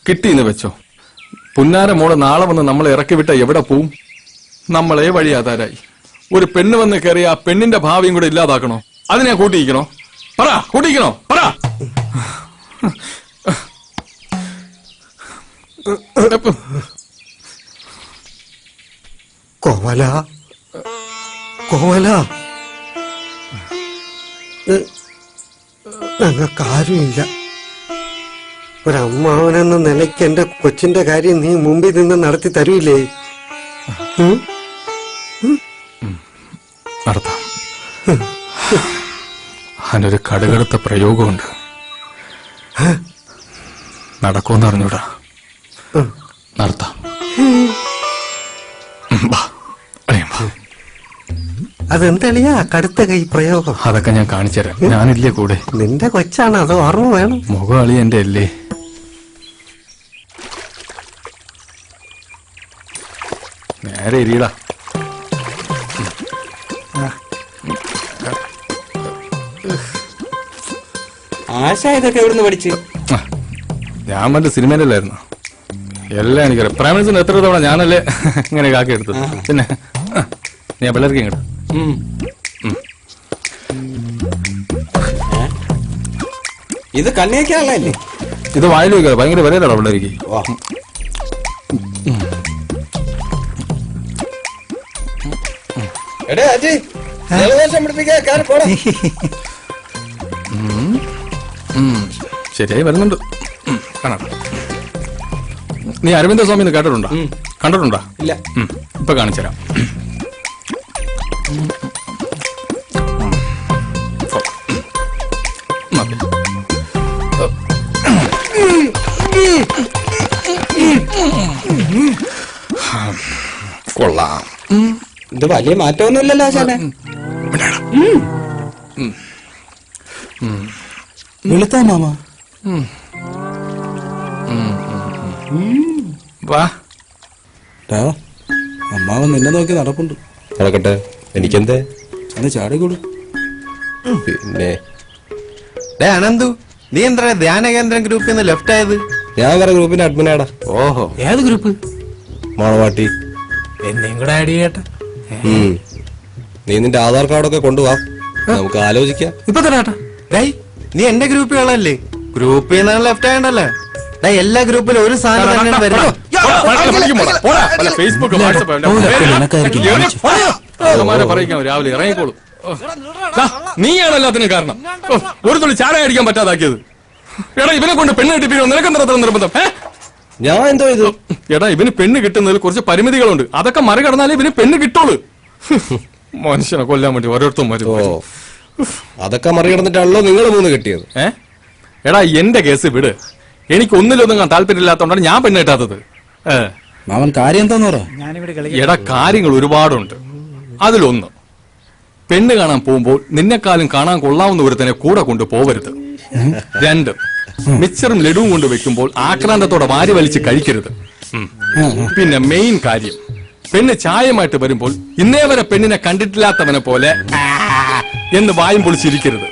കിട്ടിയെന്ന് വെച്ചോ. പുന്നാര മോള് നാളെ വന്ന് നമ്മളെ ഇറക്കി വിട്ട എവിടെ പോവും? നമ്മളെ വഴി ആധാരായി. ഒരു പെണ്ണ് വന്ന് കയറി ആ പെണ്ണിന്റെ ഭാവിയും കൂടെ ഇല്ലാതാക്കണോ? അതിനെ കൂട്ടിയിക്കണോ? പറ, കൂട്ടിയിക്കണോ? പറ. കോവല, കോവല, ഞങ്ങൾക്കാരുമില്ല. ഒരമ്മാവനെന്ന നിലയ്ക്ക് എന്റെ കൊച്ചിന്റെ കാര്യം നീ മുമ്പിൽ നിന്ന് നടത്തി തരൂലേ? നടത്താം. അതിനൊരു കടുകടുത്ത പ്രയോഗമുണ്ട്. നടക്കുമെന്ന് അറിഞ്ഞൂടാ. നടത്താം. അതെന്തളിയാ കടുത്ത കൈ പ്രയോഗം? അതൊക്കെ ഞാൻ കാണിച്ചു തരാം. ഞാനില്ലേ കൂടെ? നിന്റെ കൊച്ചാണ്, അത് ഓർമ്മ വേണം. മുഖം അളി എന്റെ അല്ലേ? നേരെ ഇരിയടാ. ആശ ഇതൊക്കെ എവിടുന്ന് പഠിച്ച്? ഞാൻ മറ്റേ സിനിമയിലല്ലായിരുന്നു. എല്ലാം എനിക്കറിയാം. പ്രൈം മിനിസ്റ്റർ എത്ര തവണ ഞാനല്ലേ ഇങ്ങനെ കാക്കി എടുത്തത്. പിന്നെ ഞാൻ പിള്ളേർക്ക് ഇങ്ങോട്ട്. ഇത് കണ്ണിയൊക്കെയാണല്ലേ? ഇത് വായിൽ വയ്ക്കാതെ ഭയങ്കര വിലയിലാണ് പിള്ളേർക്ക്. ശരിയായി വരുന്നുണ്ട്. കാണാം. നീ അരവിന്ദ സ്വാമി കേട്ടിട്ടുണ്ടോ? കണ്ടിട്ടുണ്ടോ? ഇല്ല. ഇപ്പൊ കാണിച്ചുതരാം. കൊള്ളാം. ഇത് വലിയ മാറ്റമൊന്നുമില്ലല്ലോ ആശാനെ. വെളുത്താ മാമ. വാ. അമ്മാവൻ നിന്നെ നോക്കി നടപ്പുണ്ട്. നടക്കട്ടെ, എനിക്കെന്തേ? ഒന്ന് ചാടിക്കൂടും. പിന്നെ അനന്തു, നീ എന്താ ധ്യാന കേന്ദ്രം ഗ്രൂപ്പിൽ നിന്ന് ലെഫ്റ്റ് ആയത്? ഞാൻ വേറെ ഗ്രൂപ്പിന്റെ അഡ്മിനാടാ. ഓഹോ, ഏത് ഗ്രൂപ്പ്? മോണവാട്ടി. എന്നെയും കൂടെ ആഡ് ചെയ്യട്ടെ. നീ നിന്റെ ആധാർ കാർഡൊക്കെ കൊണ്ടുപോവാ, നമുക്ക് ആലോചിക്കാം. ഇപ്പൊ തരാട്ടാ. നീ എന്റെ ഗ്രൂപ്പിലുള്ളല്ലേ? ഗ്രൂപ്പിൽ നിന്ന് ലെഫ്റ്റ് ആയണ്ടല്ലേ? എല്ലാ ഗ്രൂപ്പിലും ഒരു സാധനം തന്നെ വരും. ഫേസ്ബുക്ക്, പറയിക്കാം. രാവിലെ ഇറങ്ങിക്കോളൂ. നീയാണ് എല്ലാത്തിനും കാരണം. ഒരു തുള്ളി ചായ അടിക്കാൻ പറ്റാതാക്കിയത്. എടാ, ഇവനെ കൊണ്ട് പെണ്ണ് കിട്ടിപ്പിക്കോ? നിനക്കെന്താ നിർബന്ധം? ഞാൻ എന്തോ ഇത്? എടാ, ഇവന് പെണ്ണ് കിട്ടുന്നതിൽ കുറച്ച് പരിമിതികളുണ്ട്. അതൊക്കെ മറികടന്നാലേ ഇവന് പെണ്ണ് കിട്ടുള്ളൂ. മനുഷ്യനെ കൊല്ലാൻ വേണ്ടി ഓരോരുത്തരും വരും. അതൊക്കെ മറികടന്നിട്ടാണല്ലോ നിങ്ങൾ മൂന്ന് കിട്ടിയത്. എടാ, എന്റെ കേസ് വിട്. എനിക്ക് ഒന്നിലൊന്നും താല്പര്യമില്ലാത്തതുകൊണ്ടാണ് ഞാൻ പെണ്ണ് കിട്ടാത്തത്. മാമൻ കാര്യം എന്താന്ന് പറ. എടാ, കാര്യങ്ങൾ ഒരുപാടുണ്ട്. അതിലൊന്ന്, പെണ്ണ് കാണാൻ പോകുമ്പോൾ നിന്നെക്കാളും കാണാൻ കൊള്ളാവുന്ന ഒരുത്തനെ കൂടെ കൊണ്ട് പോവരുത്. 2, മിച്ചറും ലഡുവും കൊണ്ട് വെക്കുമ്പോൾ ആക്രാന്തത്തോടെ വാരി വലിച്ച് കഴിക്കരുത്. പിന്നെ മെയിൻ കാര്യം, പെണ്ണ് ചായമായിട്ട് വരുമ്പോൾ ഇന്നേ വരെ പെണ്ണിനെ കണ്ടിട്ടില്ലാത്തവനെ പോലെ എന്ന് വായും പൊളിച്ചിരിക്കരുത്.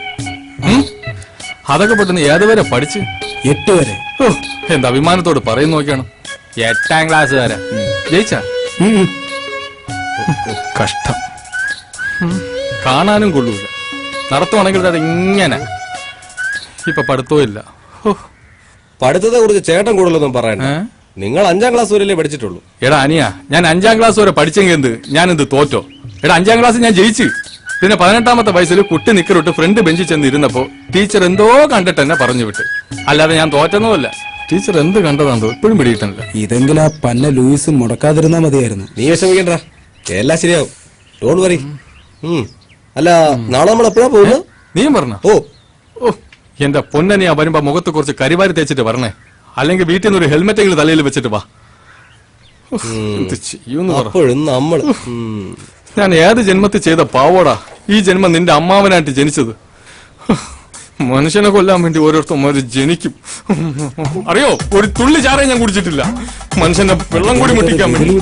അതൊക്കെ പെട്ടെന്ന് ഏതുവരെ പഠിച്ച്? 8 വരെ. എന്താ അഭിമാനത്തോട് പറയുന്ന നോക്കിയാണ്. 8ാം ക്ലാസ് വരെ ജയിച്ച. കഷ്ടം. കാണാനും കൊള്ളൂല. നടത്തുവാണെങ്കിൽ അത് ഇങ്ങനെ. ഇപ്പൊ പഠിത്തവും ഇല്ല. പഠിത്തത്തെ കുറിച്ച് ചേട്ടൻ കൂടുതലൊന്നും പറയണ്ട. നിങ്ങൾ 5ാം ക്ലാസ് വരെയല്ലേ പഠിച്ചിട്ടുള്ളൂ. എടാ അനിയ, ഞാൻ 5ാം ക്ലാസ് വരെ പഠിച്ചെങ്കിൽ ഞാനെന്ത് തോറ്റോ? എടാ 5ാം ക്ലാസ് ഞാൻ ജയിച്ചു. പിന്നെ 18ാമത്തെ വയസ്സിൽ കുട്ടി നിക്കറിട്ട് ഫ്രണ്ട് ബെഞ്ചിൽ ചെന്ന് ഇരുന്നപ്പോ ടീച്ചർ എന്തോ കണ്ടിട്ട് എന്നെ പറഞ്ഞു വിട്ട്. അല്ലാതെ ഞാൻ തോറ്റൊന്നുമല്ല. ടീച്ചർ എന്ത് കണ്ടതാണോ ഇപ്പോഴും പിടിയിട്ടില്ല. ഇതെങ്കിലും ആ പന്ന ലൂയിസ് മുടക്കാതിരുന്നാ മതിയായിരുന്നു. നീ വിഷമിക്കണ്ട, എല്ലാം ശരിയാവും. Don't worry. അല്ല, നാളെ നമ്മൾ എപ്പോഴാ പോകുന്നത്? നീയും പറഞ്ഞ? ഓ എന്റെ പൊന്നനിയാ, വരുമ്പോ മുഖത്ത് കുറച്ച് കരിവാരി തേച്ചിട്ട് വരണേ. അല്ലെങ്കിൽ വീട്ടിൽ നിന്ന് ഒരു ഹെൽമെറ്റെങ്കിലും തലയിൽ വെച്ചിട്ട് വാ. അപ്പോഴും നമ്മള് ഞാൻ ഏത് ജന്മത്തിൽ ചെയ്ത പാവോടാ ഈ ജന്മം നിന്റെ അമ്മാവനായിട്ട് ജനിച്ചത്. മനുഷ്യനെ കൊല്ലാൻ വേണ്ടി ഓരോരുത്തർ ജനിക്കും. അറിയോ, ഒരു തുള്ളി ചാറേ ഞാൻ കുടിച്ചിട്ടില്ല. മനുഷ്യന്റെ വെള്ളം കൂടി മുട്ടിക്കാൻ വേണ്ടി.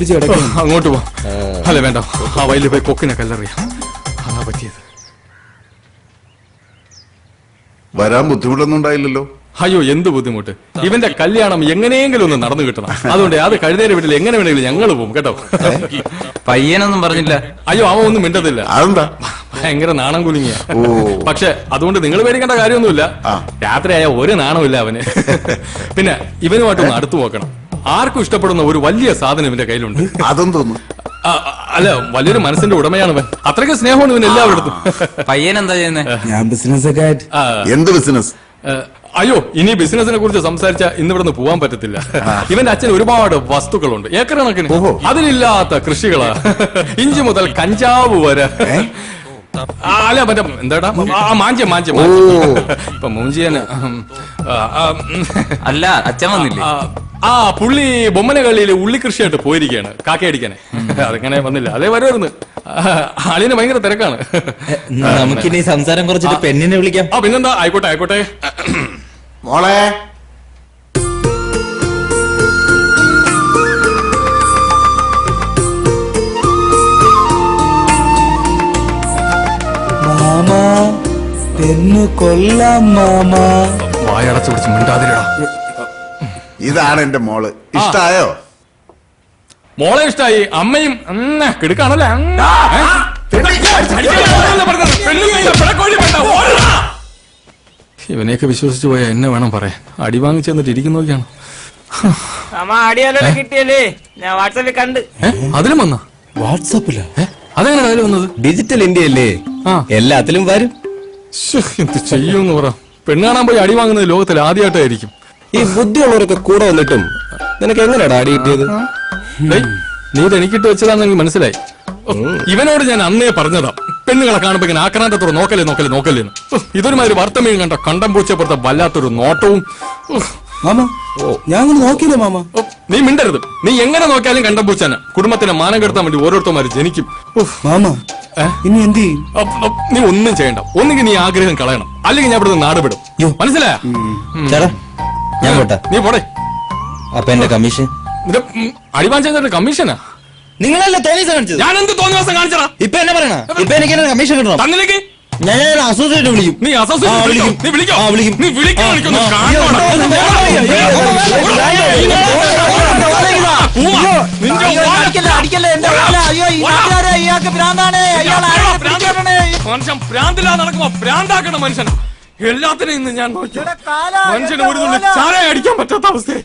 അങ്ങോട്ട് പോ. അല്ല വേണ്ട, ആ വയലിൽ പോയി കൊക്കിനെ കല്ലെറിയാം. അതാ പറ്റിയത്. വരാൻ ബുദ്ധിമുട്ടൊന്നും ഉണ്ടായില്ലല്ലോ? അയ്യോ, എന്ത് ബുദ്ധിമുട്ട്. ഇവന്റെ കല്യാണം എങ്ങനെയെങ്കിലും ഒന്ന് നടന്നു കിട്ടണം. അതുകൊണ്ട് അത് കഴുതേരെ വീട്ടിൽ എങ്ങനെ വേണമെങ്കിലും ഞങ്ങൾ പോകും കേട്ടോ. പയ്യനൊന്നും പറഞ്ഞില്ല? അയ്യോ, അവൻ ഒന്നും മിണ്ടത്തില്ല. അതെന്താ? ഭയങ്കര നാണം കുലുങ്ങിയ. പക്ഷെ അതുകൊണ്ട് നിങ്ങൾ പേടിക്കേണ്ട കാര്യമൊന്നുമില്ല. രാത്രിയായ ഒരു നാണമില്ല അവന്. പിന്നെ ഇവനുമായിട്ടൊന്ന് അടുത്തു നോക്കണം. ആർക്കും ഇഷ്ടപ്പെടുന്ന ഒരു വലിയ സാധനം ഇവന്റെ കയ്യിലുണ്ട്. അതെന്ന് തോന്നുന്നു. അല്ല, വലിയൊരു മനസ്സിന്റെ ഉടമയാണ് അവൻ. അത്രയ്ക്ക് സ്നേഹമാണ് ഇവൻ എല്ലാവരുടെ. പയ്യൻ എന്താ ചെയ്യുന്നത്? ഞാൻ ബിസിനസ് ഒക്കെ ആയിട്ട്. എന്ത് ബിസിനസ്? അയ്യോ, ഇനി ബിസിനസിനെ കുറിച്ച് സംസാരിച്ച ഇന്നിവിടുന്ന് പോവാൻ പറ്റത്തില്ല. ഇവന്റെ അച്ഛൻ ഒരുപാട് വസ്തുക്കളുണ്ട്, ഏക്കർ കണക്കിന്. അതിലില്ലാത്ത കൃഷികളാ. ഇഞ്ചി മുതൽ കഞ്ചാവ് വരെ. അല്ല മറ്റേ എന്താടാ, മാഞ്ചം. ഇപ്പൊ മൂഞ്ചിയന്. അല്ല, അച്ഛൻ വന്നില്ലേ? പുള്ളി ബൊമ്മന കളിയില് ഉള്ളി കൃഷിയായിട്ട് പോയിരിക്കുകയാണ്, കാക്കയടിക്കാനെ. അതിങ്ങനെ വന്നില്ല. അതേ വരുമായിരുന്നു. അളിന് ഭയങ്കര തിരക്കാണ്. നമുക്കിനി സംസാരം കുറച്ചിട്ട് പെണ്ണിനെ വിളിക്കാം. പിന്നെന്താ, ആയിക്കോട്ടെ. മോളെ, മാമാ, പെണ്ണ് കൊല്ലാം മാമാ. വായടച്ചു പിടിച്ച് മിണ്ടാതിരടാ. ഇതാണ് എന്റെ മോള്. ഇഷ്ടായോ? മോളെ ഇഷ്ടായി. അമ്മയും കിടക്കാണല്ലേ? ഇവനെയൊക്കെ വിശ്വസിച്ചു പോയാ എന്നെ വേണം പറയാൻ. അടി വാങ്ങിച്ചു തന്നിട്ട് ഇരിക്കുന്നു നോക്കിയാണ്. കിട്ടിയല്ലേ, ഞാൻ വാട്സാപ്പിൽ കണ്ട്. അതിലും വന്ന വാട്സാപ്പിലാ? അതെങ്ങനെ അതിൽ വന്നത്? ഡിജിറ്റൽ ഇന്ത്യ അല്ലേ, എല്ലാത്തിലും വരും. എന്ത് ചെയ്യൂന്ന് പറ. പെണ്ണാണാൻ പോയി അടി വാങ്ങുന്നത് ലോകത്തിൽ ആദ്യമായിട്ടായിരിക്കും. ഈ ബുദ്ധിയുള്ളവരൊക്കെ കൂടെ വന്നിട്ടും നിനക്ക് എങ്ങനെയാടാ അടി കിട്ടിയത്? നീ ഇത് എനിക്കിട്ട് വെച്ചതാണെന്ന് മനസ്സിലായി. ഇവനോട് ഞാൻ അന്നേ പറഞ്ഞതാ, പെണ്ണുങ്ങളെ കാണുമ്പോ ഇങ്ങനെ ആക്രാന്തത്തോടെ നോക്കല്ലേന്ന്. ഇതൊരുമാതിരി വർത്തമീൻ കണ്ട കണ്ടം പൂച്ചപ്പുറത്തെ വല്ലാത്തൊരു നോട്ടവും. മാമ, ഞാൻ നോക്കിയില്ല മാമ. നീ മിണ്ടരുത്. നീ എങ്ങനെ നോക്കിയാലും കണ്ടം പൂച്ചാന. കുടുംബത്തിനെ മാനം കെടുത്താൻ വേണ്ടി ഓരോരുത്തന്മാര് ജനിക്കും. മാമ, ഇനി എന്ത് ചെയ്യും? നീ ഒന്നും ചെയ്യണ്ട. ഒന്നുകിൽ നീ ആഗ്രഹം കളയണം, അല്ലെങ്കിൽ ഞാൻ ഇവിടുന്ന് നാട് വിടും. മനസ്സിലായ? ഞാൻ പോട്ടെ. നീ പോടെ. അപ്പൊ എന്റെ കമ്മീഷൻ? അടിവാൻ ചെയ്തിട്ട് കമ്മീഷനാ? നിങ്ങളല്ലേ തോന്നിയ കാണിച്ചത്? ഞാൻ എന്ത് തോന്നിയ ദിവസം കാണിച്ചടാ? ഇപ്പൊ എന്നെ പറയണ? ഇപ്പൊ എനിക്ക് കമ്മീഷൻ കിട്ടണം. തന്നിലേക്ക് ഞാൻ അസോസിയേറ്റ് വിളിക്കും. നീ അസോസിയേറ്റ് വിളിക്കും? നീ വിളിക്കും. മനുഷ്യൻ ഭ്രാന്തില്ലാതെ നടക്കുമ്പോ ഭ്രാന്താക്കണ മനുഷ്യൻ. എല്ലാത്തിനും ഇന്ന് ഞാൻ നോക്കി. മനുഷ്യന് ഒരു തുള്ളി ചായ അടിക്കാൻ പറ്റാത്ത അവസ്ഥയെ.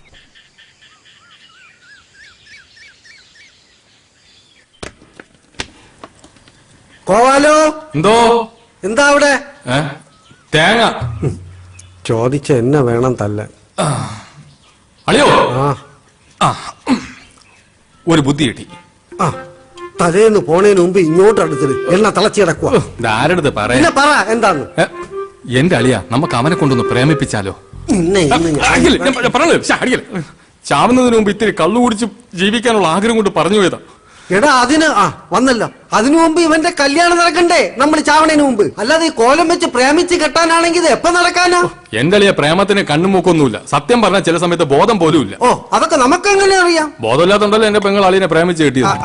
കോവാലോ, എന്തോ? എന്താ അവിടെ? തേങ്ങ ചോദിച്ച എന്നെ വേണം തല്ലാൻ. അളിയോ, ആ ഒരു ബുദ്ധി കിട്ടി. ആ, തലേന്ന് പോണേന് മുമ്പ് ഇങ്ങോട്ട് അടുത്തിട്ട് എണ്ണ തിളച്ചു കിടക്കുക. ആരെടുത്ത് പറയാ? പറ എന്താന്ന്. എന്റെ അളിയ, നമുക്ക് അവനെ കൊണ്ടൊന്ന് പ്രേമിപ്പിച്ചാലോ? ചാവുന്നതിന് മുമ്പ് ഇത്തിരി കള്ളു കുടിച്ച് ജീവിക്കാനുള്ള ആഗ്രഹം കൊണ്ട് പറഞ്ഞു പോയതാ. എടാ അതിന് വന്നല്ലോ. അതിനു മുമ്പ് ഇവന്റെ കല്യാണം നടക്കണ്ടേ, നമ്മൾ ചാവണേന് മുമ്പ്. അല്ലാതെ ഈ കോലം വെച്ച് പ്രേമിച്ച് കെട്ടാനാണെങ്കിൽ ഇത് എപ്പോ നടക്കാനാ? എന്റെ അളിയ പ്രേമത്തിന് കണ്ണുമൂക്കൊന്നുമില്ല. സത്യം പറഞ്ഞാൽ ചില സമയത്ത് ബോധം പോലും ഇല്ല. ഓ, അതൊക്കെ നമുക്ക് എങ്ങനെ അറിയാം? ബോധമില്ലാത്തോണ്ടല്ലോ എന്റെ പെങ്ങൾ അളിയനെ പ്രേമിച്ച് കിട്ടിയത്.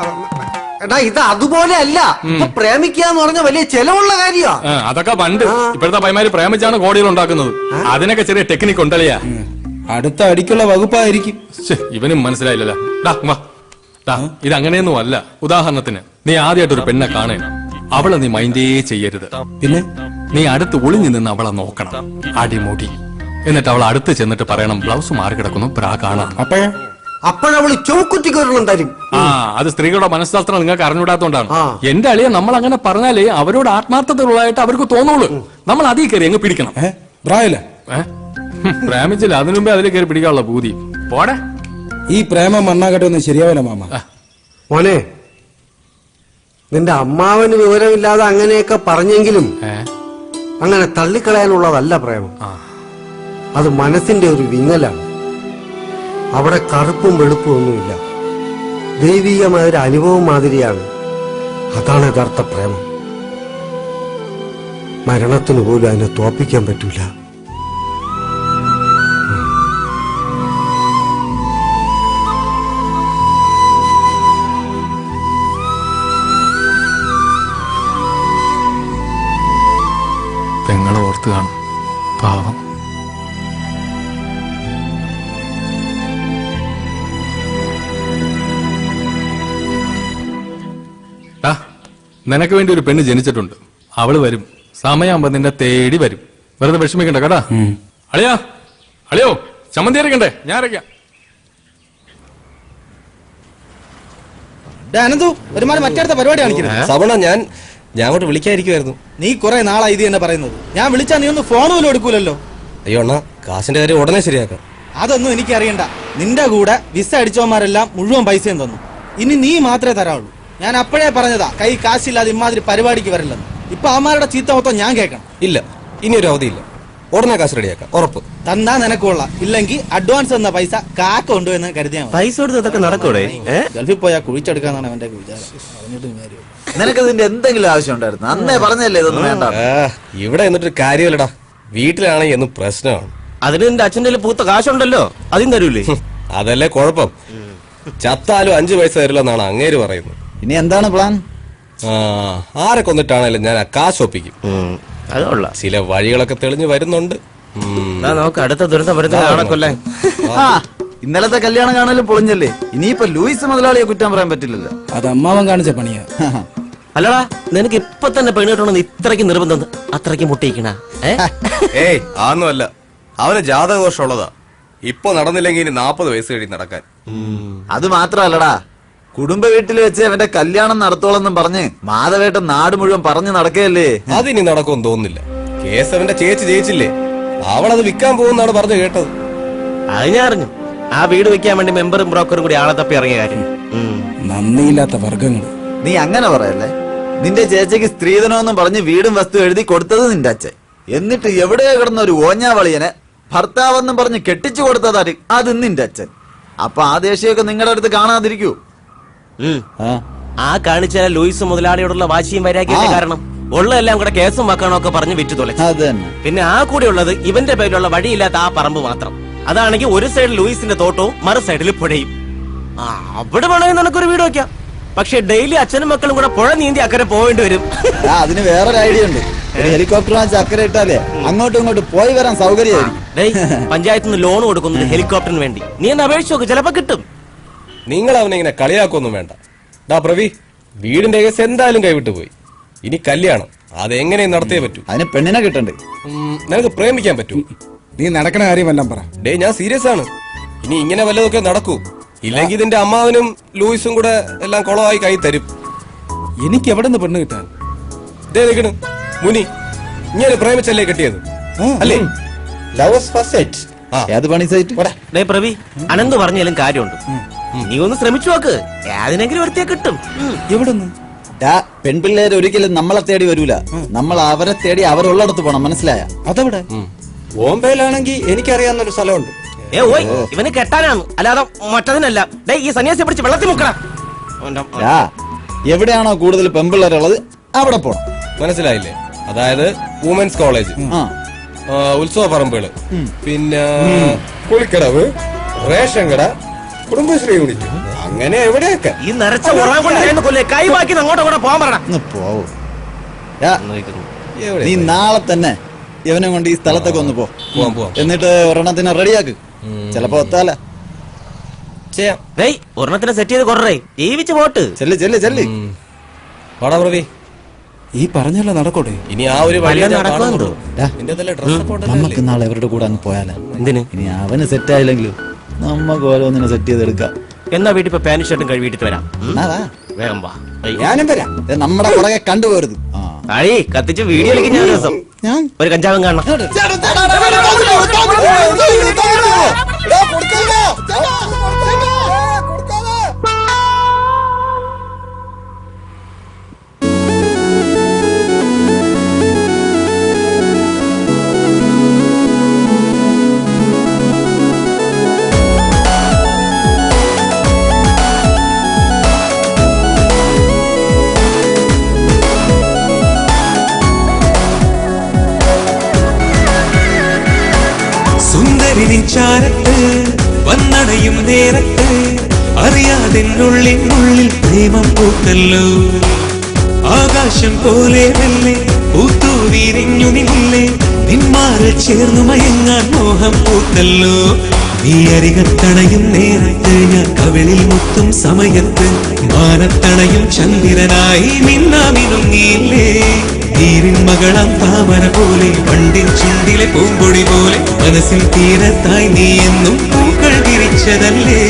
എടാ ഇത് അതുപോലെ അല്ല. ഇപ്പൊ പ്രേമിക്കുക എന്ന് പറഞ്ഞ വലിയ ചെലവുള്ള കാര്യമാ. അതൊക്കെ പണ്ട്. ഇപ്പോഴത്തെ പൈമാര് പ്രേമിച്ചാണ് കോടികൾ ഉണ്ടാക്കുന്നത്. അതിനൊക്കെ ചെറിയ ടെക്നിക്ക് ഉണ്ടല്ലയാ. അടുത്ത അടിക്കുള്ള വകുപ്പായിരിക്കും. ഇവനും മനസ്സിലായില്ലല്ലോ. ഇത് അങ്ങനെയൊന്നും അല്ല. ഉദാഹരണത്തിന് നീ ആദ്യമായിട്ട് ഒരു പെണ്ണെ കാണേ, അവളെ നീ മൈൻഡേ ചെയ്യരുത്. പിന്നെ നീ അടുത്ത് ഒളിഞ്ഞു നിന്ന് അവളെ നോക്കണം, അടിമുടി. എന്നിട്ട് അവൾ അടുത്ത് ചെന്നിട്ട് പറയണം, ബ്ലൗസ് മാറി കിടക്കുന്നു, ബ്രാ കാണാം. അപ്പോഴവള് ചുമക്കുറ്റിക്കൊരെണ്ണം തരും. അത് സ്ത്രീകളുടെ മനഃശാസ്ത്രം നിങ്ങൾക്ക് അറിഞ്ഞുകൂടാത്തോണ്ടാണ്. എന്റെ അളിയെ നമ്മൾ അങ്ങനെ പറഞ്ഞാലേ അവരോട് ആത്മാർത്ഥതയുള്ളതായിട്ട് അവർക്ക് തോന്നുള്ളൂ. നമ്മൾ അതിൽ കയറി അങ്ങ് പിടിക്കണം. പ്രേമിച്ചില്ല, അതിനു മുമ്പേ അതിൽ കയറി പിടിക്കാനുള്ള ബൂതി പോടെ. ഈ പ്രേമം മണ്ണാകട്ടൊന്നും ശരിയാവില്ല മാമ. മോനെ, നിന്റെ അമ്മാവന് വിവരമില്ലാതെ അങ്ങനെയൊക്കെ പറഞ്ഞെങ്കിലും അങ്ങനെ തള്ളിക്കളയാനുള്ളതല്ല പ്രേമം. അത് മനസ്സിന്റെ ഒരു വിങ്ങലാണ്. അവിടെ കറുപ്പും വെളുപ്പും ഒന്നുമില്ല. ദൈവികമായ ഒരു അനുഭവം മാതിരിയാണ്. അതാണ് യഥാർത്ഥ പ്രേമം. മരണത്തിന് പോലും അതിനെ തോപ്പിക്കാൻ പറ്റൂല. പെങ്ങളെ ഓർത്ത് കാണും, പാവം. നിനക്ക് വേണ്ടി ഒരു പെണ്ണ് ജനിച്ചിട്ടുണ്ട്. അവള് വരും, സമയമാകുമ്പോ നിന്നെ തേടി വരും. വെറുതെ വിഷമിക്കണ്ട കേട്ടാ. അളിയാ, അളിയോ ചമ്മന്തി അരക്കണ്ടേ? ഞാൻ അരയ്ക്കാം. അനന്തു, ഒരുമാതിരി മറ്റടുത്ത പരിപാടി കാണിക്കുന്നത്. സവണ, ഞാൻ അങ്ങോട്ട് വിളിക്കാതിരിക്കുമായിരുന്നു. നീ കുറെ നാളായി ഇത് തന്നെ പറയുന്നത്. ഞാൻ വിളിച്ചാ നീ ഒന്ന് ഫോൺ പോലും എടുക്കൂലല്ലോ. അയ്യോ അണ്ണാ, കാശിന്റെ കാര്യം ഉടനെ ശരിയാക്കാം. അതൊന്നും എനിക്കറിയണ്ട. നിന്റെ കൂടെ വിസ അടിച്ചവന്മാരെല്ലാം മുഴുവൻ പൈസയും തന്നു. ഇനി നീ മാത്രമേ തരാവുള്ളൂ. ഞാൻ അപ്പോഴേ പറഞ്ഞതാ, കൈ കാശില്ലാതെ ഇമാതിരി പരിപാടിക്ക് വരില്ലെന്ന്. ഇപ്പൊ അവന്മാരുടെ ചീത്ത മൊത്തം ഞാൻ കേൾക്കണം. ഇല്ല, ഇനി ഒരു അവധിയില്ല. ഉടനെ കാശ് റെഡിയാക്കാം, ഉറപ്പ്. തന്നാ നിനക്കുള്ള, ഇല്ലെങ്കിൽ അഡ്വാൻസ് തന്ന പൈസ കാക്ക കൊണ്ടുവന്ന് കരുതിയാൽ മതി. പൈസ കൊടുത്ത് ഇതൊക്കെ നടക്കൂടെ? ഗൾഫിൽ പോയാ കുഴിച്ചെടുക്കാന്നാണ് അവന്റെ വിചാരം. നിനക്കതിന്റെ എന്തെങ്കിലും ആവശ്യം ഉണ്ടായിരുന്നു? അന്നേ പറഞ്ഞല്ലേ ഇതൊന്നും വേണ്ട. ഇവിടെ എന്നിട്ടൊരു കാര്യമല്ലടാ. വീട്ടിലാണെങ്കിൽ എന്നും പ്രശ്നമാണ്. അതിന് നിന്റെ അച്ഛൻ്റെ പൂത്ത കാശുണ്ടല്ലോ, അതും തരൂലേ? അതല്ലേ കുഴപ്പം. ചത്താലും 5 പൈസ തരില്ലെന്നാണ് അങ്ങേര് പറയുന്നത്. ഇനി എന്താണ് പ്ലാൻ? ആരെ കൊന്നിട്ടാണേലും ഞാൻ ആ കാശ് ഒപ്പിക്കും. അതുള്ള ചില വഴികളൊക്കെ തെളിഞ്ഞു വരുന്നുണ്ട്. നമുക്ക് അടുത്ത ദുരന്തം വരുന്ന ഇന്നലത്തെ കല്യാണം കാണലും പൊളിഞ്ഞല്ലേ. ഇനിയിപ്പോ ലൂയിസ് മുതലാളിയെ കുറ്റം പറയാൻ പറ്റില്ലല്ലോ. അത് അമ്മാവൻ കാണിച്ച പണിയാ. അല്ലടാ, നിനക്ക് ഇപ്പൊ തന്നെ പെണ്ണ് കിട്ടണമെന്ന് ഇത്രയ്ക്ക് നിർബന്ധം, അത്രയ്ക്ക് മുട്ടിയിക്കണ? ഏയ് അതൊന്നുമല്ല. അവന് ജാതകദോഷം ഉള്ളതാ. ഇപ്പൊ നടന്നില്ലെങ്കിൽ 40 വയസ്സ് കഴിഞ്ഞ് നടക്കാൻ. അത് മാത്രല്ലടാ, കുടുംബ വീട്ടിൽ വെച്ച് അവന്റെ കല്യാണം നടത്തോളെന്നും പറഞ്ഞ് മാധവേട്ടൻ നാട് മുഴുവൻ പറഞ്ഞു നടക്കുകയല്ലേ. അതിനി നടക്കുമെന്ന് തോന്നുന്നില്ല. കേസ് അവന്റെ ചേച്ചി ജയിച്ചില്ലേ, അവളത് വിൽക്കാൻ പോകുന്നാണ് പറഞ്ഞു കേട്ടത്. അത് ഞാൻ അറിഞ്ഞു. ആ വീട് വെക്കാൻ വേണ്ടി മെമ്പറും ബ്രോക്കറും കൂടി ആളെ തപ്പി ഇറങ്ങിയ കാര്യം. നന്ദിയില്ലാത്ത വർഗങ്ങള്. നീ അങ്ങനെ പറയല്ലേ. നിന്റെ ചേച്ചിക്ക് സ്ത്രീധനമെന്നും പറഞ്ഞ് വീടും വസ്തു എഴുതി കൊടുത്തത് നിന്റെ അച്ഛൻ. എന്നിട്ട് എവിടെയോ കിടന്ന ഒരു ഓഞ്ഞാവളിയനെ ഭർത്താവെന്നും പറഞ്ഞ് കെട്ടിച്ചു കൊടുത്തതാര്? അത് നിന്റെ അച്ഛൻ. അപ്പൊ ആ ദേഷ്യമൊക്കെ നിങ്ങളുടെ അടുത്ത് കാണാതിരിക്കൂ. ആ കാണിച്ച ലൂയിസ് മുതലാളിയോടുള്ള വാശിയും വൈരാഗ്യത്തിന്റെ കാരണം ഉള്ളതെല്ലാം കൂടെ കേസും വക്കാണൊക്കെ പറഞ്ഞ് വിറ്റു തുലച്ചു. പിന്നെ ആ കൂടെ ഉള്ളത് ഇവന്റെ പേരിലുള്ള വഴിയില്ലാത്ത ആ പറമ്പ് മാത്രം. അതാണെങ്കിൽ ഒരു സൈഡിൽ ലൂയിസിന്റെ തോട്ടവും മറു സൈഡിൽ പുഴയും. അവിടെ വേണമെങ്കിൽ നിനക്കൊരു വീട് വെക്കാം. പക്ഷെ ഡെയിലി അച്ഛനും മക്കളും കൂടെ പുഴ നീന്തി അക്കരെ പോവേണ്ടി വരും. അതിന് വേറൊരു ഐഡിയ ഉണ്ട്. ഹെലികോപ്റ്റർ വാങ്ങിച്ച് അക്കരെ ഇട്ടാലേ അങ്ങോട്ടും ഇങ്ങോട്ടും പോയി വരാൻ സൗകര്യമായിരിക്കും. പഞ്ചായത്തിൽ നിന്ന് ലോൺ കൊടുക്കുന്നത് ഹെലികോപ്റ്ററിന് വേണ്ടി. നീ ഒന്ന് അപേക്ഷിച്ച് നോക്ക്, ചിലപ്പോ കിട്ടും. നിങ്ങൾ അവനെ ഇങ്ങനെ കളിയാക്കൊന്നും വേണ്ട. ഡാ പ്രവി, വീടിന്റെ കേസ് എന്തായാലും കൈവിട്ടു പോയി. ഇനി കല്യാണം അതെങ്ങനെയും നടത്തിയേ പറ്റൂ. അതിന് പെണ്ണിനെ കിട്ടണ്ടേ? നിനക്ക് പ്രേമിക്കാൻ പറ്റൂ? നീ നടക്കണ കാര്യം വല്ലതും പറ. ഡേ, ഞാൻ സീരിയസ് ആണ്. ഇനി ഇങ്ങനെ വല്ലതൊക്കെ നടക്കൂ. ഇല്ലെങ്കിൽ ഇതിന്റെ അമ്മാവനും ലൂയിസും കൂടെ എല്ലാം കുളമായി കൈ തരും. എനിക്ക് എവിടെ നിന്ന് പെണ്ണ് കിട്ടാൻ? ദേ നിൽക്കണ് മുനി, ഇങ്ങനെ പ്രേമിച്ചല്ലേ കിട്ടിയത് അല്ലേ? ഏത് പണി സൈറ്റ്? പ്രവി, അനന്ത് പറഞ്ഞാലും കാര്യമുണ്ട്. നീ ഒന്ന് ശ്രമിച്ചു നോക്ക്, ഏതിനെങ്കിലും ഒരുത്തിയെ കിട്ടും. എവിടുന്ന്? പെൺപിള്ളേര് ഒരിക്കലും നമ്മളെ തേടി വരൂല. നമ്മൾ അവരെ തേടി അവരുള്ളിടത്ത് പോണം, മനസ്സിലായ? അതെവിടെ? ബോംബെയിലാണെങ്കിൽ എനിക്കറിയാവുന്നൊരു സ്ഥലമുണ്ട്. ഇവന് കെട്ടാനാണ്, അല്ലാതെ മറ്റതിനല്ല. ഈ സന്യാസിയെ പിടിച്ച് വെള്ളത്തിൽ മുക്കണം. എവിടെയാണോ കൂടുതൽ പെമ്പിള്ളേരുള്ളത് അവിടെ പോണം. മനസ്സിലായില്ലേ? അതായത് വുമൻസ് കോളേജ്, ഉത്സവ പറമ്പുകള്, പിന്നെ കുളിക്കടവ്, റേഷൻ കട, കുടുംബശ്രീ യൂണിറ്റ്, അങ്ങനെ എവിടെയൊക്കെ. ഈ നരച്ച കൈവാക്കി അങ്ങോട്ട് കൂടെ പോകാൻ പറയണം. പോവൂ. നീ നാളെ തന്നെ ഇവനെ കൊണ്ട് ഈ സ്ഥലത്തൊക്കെ ഒന്ന് പോവാം. എന്നിട്ട് ഒരെണ്ണത്തിന് റെഡിയാക്ക്. ചിലപ്പോ ഒത്താല ചെയ്യാം. ഒരെണ്ണത്തിന് സെറ്റ് ചെയ്ത് കൊറേ ജീവിച്ച് പോട്ട്. ചെല്ല് ചെല്ല് ചെല്ല്. വാടാ പ്രവി, ഈ പറഞ്ഞല്ലോ നടക്കോട്ടെ. ഇനി ആ ഒരു വഴി നടക്കുന്നുണ്ടോ? നമുക്ക് നാളെ അവരുടെ കൂടെ അങ്ങ് പോയാലോ? എന്തിന്? ഇനി അവന് സെറ്റ് ആയില്ലെങ്കിലും നമ്മക്ക് ഓരോന്നിനെ സെറ്റ് ചെയ്തെടുക്കാം. എന്നാ വീട്ടിൽ ഇപ്പൊ പാന്റ് ഷർട്ടും കഴി വീട്ടിൽ വരാം. വേഗം വാ. ഞാനും വരാം. നമ്മുടെ പുറകെ കണ്ടുപോരുത്. അഴി കത്തിച്ച് വീഡിയോ കളിക്കും ഞാൻ ദിവസം. ഒരു കഞ്ചാവും കാണണം. ചാരത്ത് വന്നടയും നേരത്ത് അറിയാതെന്നുള്ളിനുള്ളിൽ പ്രേമം പൂത്തല്ലോ. ആകാശം പോലെ വെല്ലേ പൂത്തു വിരിഞ്ഞു നിന്നില്ലേ, നിന്മാറിൽ ചേർന്നു മയങ്ങാൻ മോഹം പൂത്തല്ലോ. നീ അരികത്തണയും നേരത്ത് ഞാൻ കവിളിൽ മുത്തും സമയത്ത് മാനത്തണയും ചന്ദ്രനായി മിന്നാമിനുങ്ങിയില്ലേ. നീരിൻ മകളം താമര പോലെ പണ്ടിൻ ചുണ്ടിലെ പൂമ്പൊടി പോലെ മനസ്സിൽ തീരത്തായി നീ എന്നും പൂക്കൾ വിരിച്ചതല്ലേ.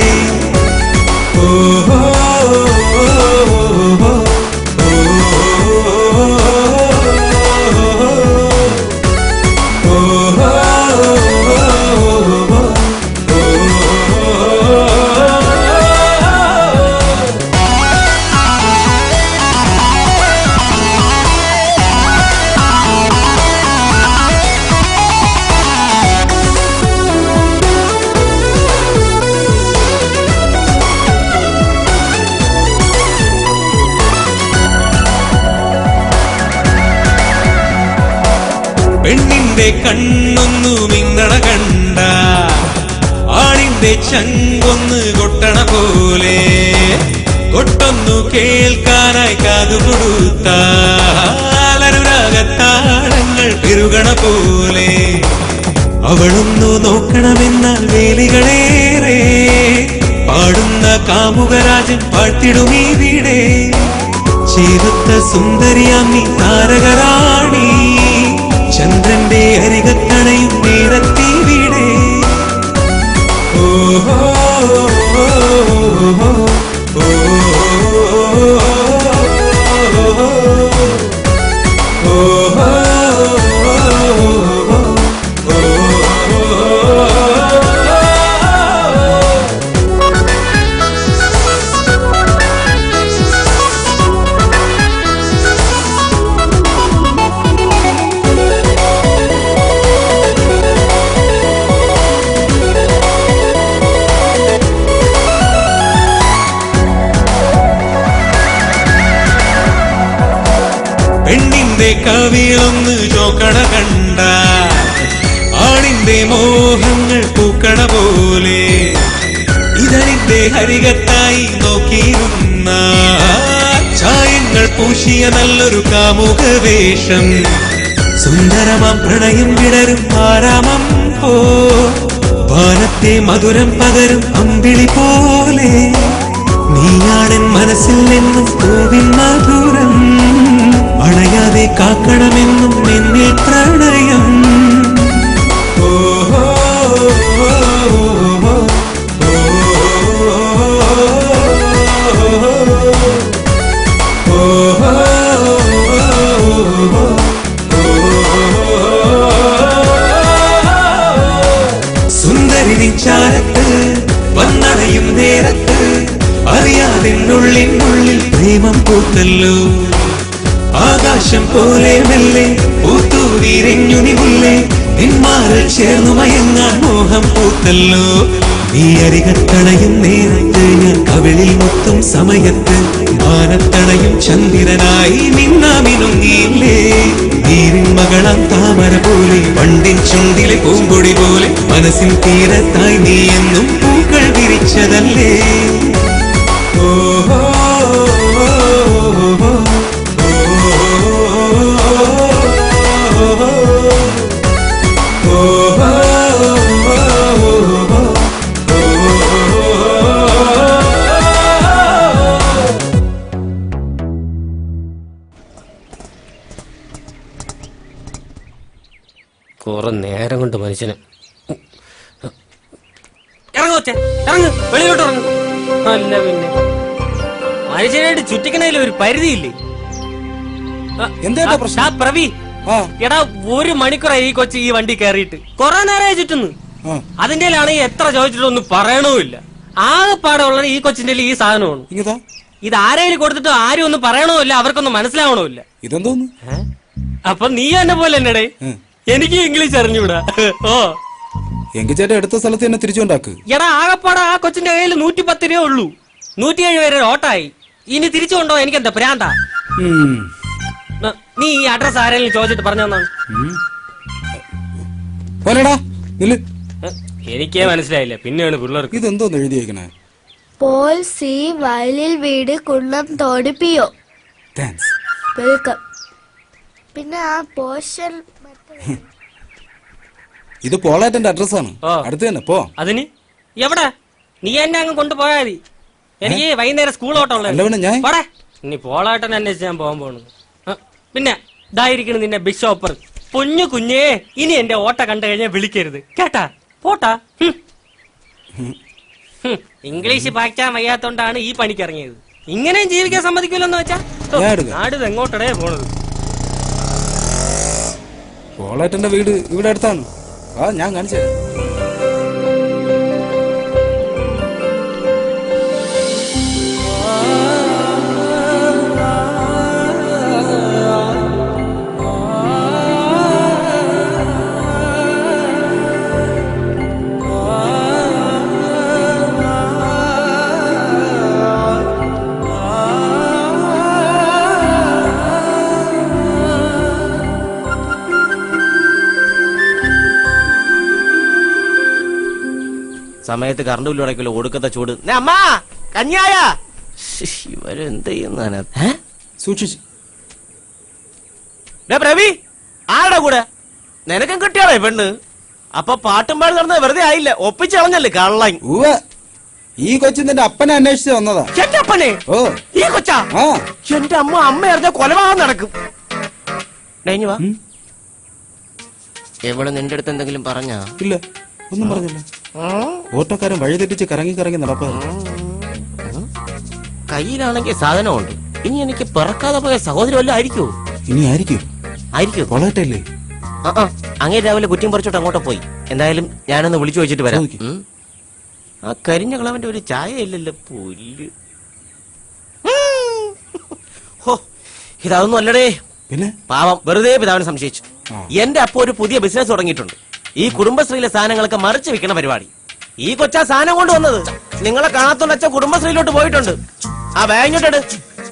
ഓഹോ പെണ്ണിന്റെ കണ്ണൊന്നു മിന്നണ കണ്ട ആണിന്റെ ചങ്കൊന്ന് കൊട്ടണ പോലെ കൊട്ടൊന്നു കേൾക്കാനായി കാതുകൊടുത്താലനുരാഗത്താളങ്ങൾ പെരുകണ പോലെ അവളൊന്നു നോക്കണമെന്നാൽ വേലികളേറെ പാടുന്ന കാമുകരാജൻ പാട്ടിടുമീ വീടേ. ചേരുത്ത സുന്ദരിയാമി താരകരാണി ചന്ദ്രന്റെ അരികത്തണയും നേരത്തെ വീടേ. ഓഹോ പെണ്ണിന്റെ കവിളൊന്ന് ചോക്കണ കണ്ട ആണിന്റെ മോഹങ്ങൾ പൂക്കണ പോലെ ഇതളിന്റെ ഹരികത്തായി നോക്കിയിരുന്ന ചായങ്ങൾ പൂശിയ നല്ലൊരു കാമുക വേഷം. സുന്ദരമാം പ്രണയം വിടരും ആരാമം പോ വാനത്തെ മധുരം പകരും അമ്പിളി പോലെ നീയാണൻ മനസ്സിൽ നിന്നും പൂവിൻ മധുരം അണയാതെ കാക്കണമെന്നും നിന്നെ പ്രണയം. ഓഹോ സുന്ദരി ചാരത്ത് വന്നടയും നേരത്ത് അറിയാതെന്നുള്ളിനുള്ളിൽ പ്രേമം പൂത്തല്ലോ. ആകാശം പോലെ മെല്ലെ പൂത്തു വിരിഞ്ഞു നിന്നില്ലേ, നിന്മാറിൽ ചേർന്നു മയങ്ങാൻ മോഹം പൂത്തല്ലോ. നീ അരികത്തണയും നേരത്ത് ഞാൻ കവിളിൽ മുത്തും സമയത്ത് മാനത്തണയും ചന്ദ്രനായി നിന്നാമിനുങ്ങിയില്ലേ നീരിൻ മകളാം താമര പോലെ പണ്ടിൻ ചുണ്ടിലെ പൂങ്കൊടി പോലെ മനസ്സിൽ തീരത്തായി നീ എന്നും പൂക്കൾ വിരിച്ചതല്ലേ ഓഹോ കുറെ നേരം കൊണ്ട് മനുഷ്യന് ഇറങ്ങോച്ചേ ഇറങ്ങ് വെളിയിലോട്ട് ഇറങ്ങ്. അല്ല പിന്നെ മനുഷ്യനായിട്ട് ചുറ്റിക്കണതിൽ ഒരു പരിധിയില്ലേ? എന്താ പ്രശ്നം? പ്രവി എടാ 1 മണിക്കൂറായി ഈ കൊച്ചു ഈ വണ്ടി കയറിയിട്ട് കൊറേ നേരമായി ചുറ്റുന്നു. അതിന്റെ ആണെങ്കിൽ എത്ര ചോദിച്ചിട്ടൊന്നും പറയണമില്ല. ആകെപ്പാടെ ഉള്ളത് ഈ കൊച്ചിന്റെ ഈ സാധനമാണ്. ഇത് ആരെയും കൊടുത്തിട്ട് ആരും ഒന്നും പറയണമില്ല, അവർക്കൊന്നും മനസ്സിലാവണമില്ല. ഇതെന്തോന്നു? അപ്പൊ നീ എന്നെ പോലെ എന്നടേ എനിക്ക് ഇംഗ്ലീഷ് അറിഞ്ഞൂടാ. ഓ എങ്കിൽ ചേട്ടാ എടുത്ത സ്ഥലത്ത് തന്നെ തിരിച്ചുണ്ടാക്ക്. എടാ ആകെപ്പാടെ ആ കൊച്ചിന്റെ കയ്യിൽ 110 രൂപ ഉള്ളൂ. 107 വരെ ഓട്ടായി. ഇനി തിരിച്ചു കൊണ്ടോ എനിക്കെന്താ പ്രാന്താ? നീ ഈ അഡ്രസ് ആരെങ്കിലും ചോദിച്ചിട്ട് പറഞ്ഞാണ്? എനിക്കേ മനസ്സിലായില്ല, പിന്നെയാണ് പിള്ളേർക്ക്. ഇതെന്തോന്ന് എഴുതിയേക്കണേ? പോൾ സി വയലിൽ വീട് കുന്നം തോടിപ്പിയോ. വെൽക്കം. പിന്നെ ആ പോഷൻ ഇത് പോളാറ്റന്റെ അഡ്രസ്സാണ്. അടുത്ത് തന്നെ പോ. അതിന് എവിടെ? നീ എന്നെ അങ്ങ് കൊണ്ടുപോയാ മതി. എനിക്ക് വൈകുന്നേരം സ്കൂൾ ഓട്ടമുള്ള. ഇനി പോളാട്ടൻ അന്വേഷിച്ച് ഞാൻ പോകാൻ പോണു. പിന്നെ ഇതായിരിക്കണം നിന്നെ ബിഷോപ്പർ. കുഞ്ഞു കുഞ്ഞേ, ഇനി എന്റെ ഓട്ട കണ്ടു കഴിഞ്ഞാൽ വിളിക്കരുത് കേട്ടാ. പോട്ടാ. ഇംഗ്ലീഷ് പാക്കാൻ വയ്യാത്തോണ്ടാണ് ഈ പണിക്ക് ഇറങ്ങിയത്. ഇങ്ങനെയും ജീവിക്കാൻ സമ്മതിക്കില്ലെന്ന് വെച്ചാ നാട് എങ്ങോട്ടടേ പോണത്? പോളാറ്റന്റെ വീട് ഇവിടെ അടുത്താണ്. ഞാൻ കാണിച്ചു തരാം. സമയത്ത് കറണ്ട് ബില്ല് അടയ്ക്കില്ല, ഒടുക്കത്തെ ചൂട്. അമ്മാ കഞ്ഞായ ഇവരെന്ത് ചെയ്യുന്ന സൂക്ഷിച്ചു. പ്രവി ആരുടെ കൂടെ? നിനക്കും കിട്ടിയാളേ പെണ്ണ്. അപ്പൊ പാട്ടും പാടി നടന്നത് വെറുതെ ആയില്ല, ഒപ്പിച്ച് കളഞ്ഞല്ലേ കള്ളൻ. ഈ കൊച്ചു നിന്റെ അപ്പനെ അന്വേഷിച്ച് വന്നതാ. എന്റെ അപ്പനെ? ഓ ഈ കൊച്ചാ? എന്റെ അമ്മ അറിഞ്ഞ കൊലപാതകം നടക്കും. വാ. എവിടെ നിന്റെ അടുത്ത് എന്തെങ്കിലും പറഞ്ഞാ? ഇല്ല, ഒന്നും പറഞ്ഞില്ല. ഓട്ടോക്കാരൻ വഴി തെറ്റിച്ച് കറങ്ങി കറങ്ങി നടപ്പാ. കയ്യിലാണെങ്കിൽ സാധനമുണ്ട്. ഇനി എനിക്ക് പിറക്കാതെ പോയ സഹോദരി വല്ലതും ആയിരിക്കോ? ഇനി ആയിരിക്കും. കൊളട്ടല്ലേ? അങ്ങേ രാവിലെ കുറ്റിയും പറിച്ചോട്ട് അങ്ങോട്ട് പോയി. എന്തായാലും ഞാനൊന്ന് വിളിച്ചു വെച്ചിട്ട് വരാം. ആ കരിഞ്ഞ കളവന്റെ ഒരു ചായ ഇല്ലല്ലോ. പുല്ല്. ഹോ, ഇതൊന്നും അല്ലടേ. പിന്നെ പാവം വെറുതെ പിതാവിനെ സംശയിച്ചു. എന്റെ അപ്പൊ ഒരു പുതിയ ബിസിനസ് തുടങ്ങിയിട്ടുണ്ട്. ഈ കുടുംബശ്രീയിലെ സാധനങ്ങളൊക്കെ മറിച്ച് വെക്കണ പരിപാടി. ഈ കൊച്ചാ സാധനം കൊണ്ടുവന്നത്. നിങ്ങളെ കാണാത്തോണ്ട് അച്ഛൻ കുടുംബശ്രീയിലോട്ട് പോയിട്ടുണ്ട്. ആ ബാങ്കിട്ട്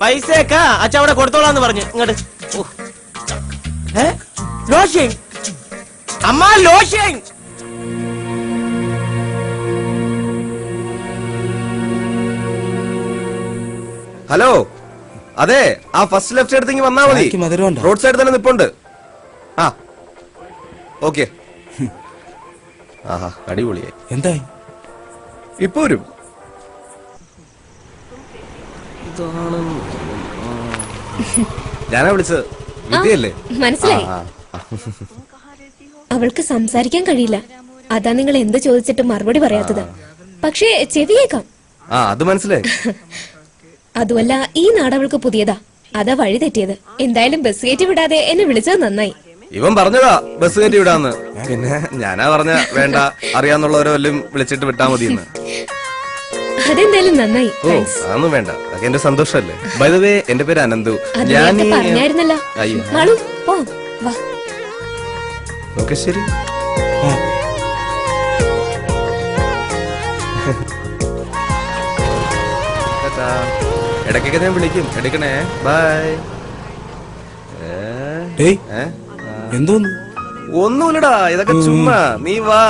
പൈസയൊക്കെ അച്ഛൻ അവിടെ കൊടുത്തോളാന്ന് പറഞ്ഞു. ഇങ്ങോട്ട് ലോഷ്യൻ അമ്മ, ലോഷ്യൻ. ഹലോ, അതെ, ആ ഫസ്റ്റ് ലെഫ്റ്റ് എടുത്തെങ്കിൽ വന്നാ മതി. റോഡ് സൈഡ് തന്നെ നിപ്പുണ്ട്. ആ ഓക്കെ. ആഹാ, അടിപൊളിയായി. എന്തായി? ഇപ്പൊ വരും. ഞാനാ വിളിച്ചത്. വിദ്യയല്ലേ? മനസ്സിലായി. അവൾക്ക് സംസാരിക്കാൻ കഴിയില്ല. അതാ നിങ്ങൾ എന്ത് ചോദിച്ചിട്ട് മറുപടി പറയാത്തത്. പക്ഷേ ചെവി കേൾക്കാം. അത് മനസ്സിലായി. അതുമല്ല, ഈ നാട് അവൾക്ക് പുതിയതാ. അതാ വഴി തെറ്റിയത്. എന്തായാലും ബസ് കയറ്റി വിടാതെ എന്നെ വിളിച്ചത് നന്നായി. ഇവൻ പറഞ്ഞതാ ബസ് കയറ്റി വിടാന്ന്. പിന്നെ ഞാനാ പറഞ്ഞ വേണ്ട, അറിയാന്നുള്ളവരെ വല്ലതും വിളിച്ചിട്ട് വിട്ടാ മതിയെന്ന്. അതെന്തായാലും നന്നായി. ഓ, അതൊന്നും വേണ്ട, അതൊക്കെ എന്റെ സന്തോഷല്ലേ. ബൈ ദ വേ, എന്റെ പേര് അനന്തു. ഞാൻ പറഞ്ഞായിരുന്നല്ലോ. ഓക്കെ, ശരി. ചേട്ടാ ഇടയ്ക്കൊക്കെ ഞാൻ വിളിക്കും, എടുക്കണേ. ബൈ. എന്തോന്നു? ഒന്നുമില്ലടാ, ഇതൊക്കെ ചുമ്മാ. നീ വാ.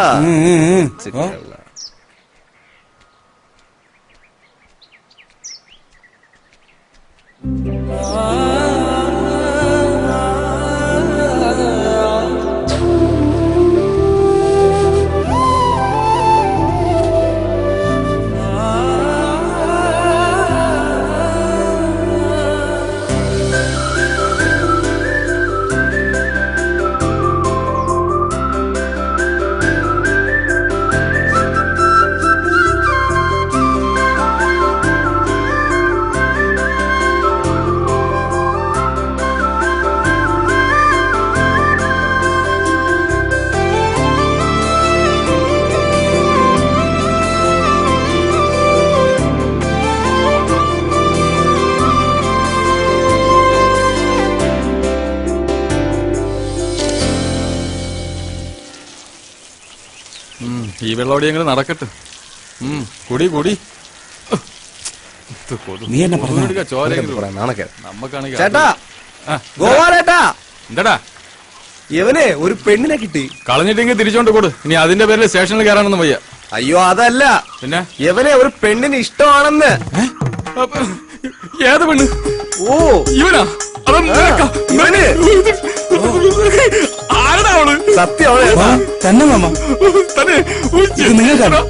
ഈ വെള്ളോടി എങ്ങനെ നടക്കട്ടെ. കുടി കുടി. നീ എന്നെ പറഞ്ഞു ചേട്ടാ, ഗോവാലേട്ടാ, എന്താടാ ഇവനെ ഒരു പെണ്ണിനെ കിട്ടി. കളഞ്ഞിട്ടെങ്കിൽ തിരിച്ചോണ്ട് കൊടു. ഇനി അതിന്റെ പേരിൽ സ്റ്റേഷനിൽ കയറാനൊന്നും വയ്യ. അയ്യോ അതല്ല, പിന്നെ ഇവനെ ഒരു പെണ്ണിന് ഇഷ്ടമാണെന്ന്. ഏത് പെണ്ണ്? ഓ ഇവനാ? ഇവന് ആരടാ അവള്? സത്യം അവളെ തന്നെ മാമ. തന്നെ നിങ്ങൾക്കാണോ?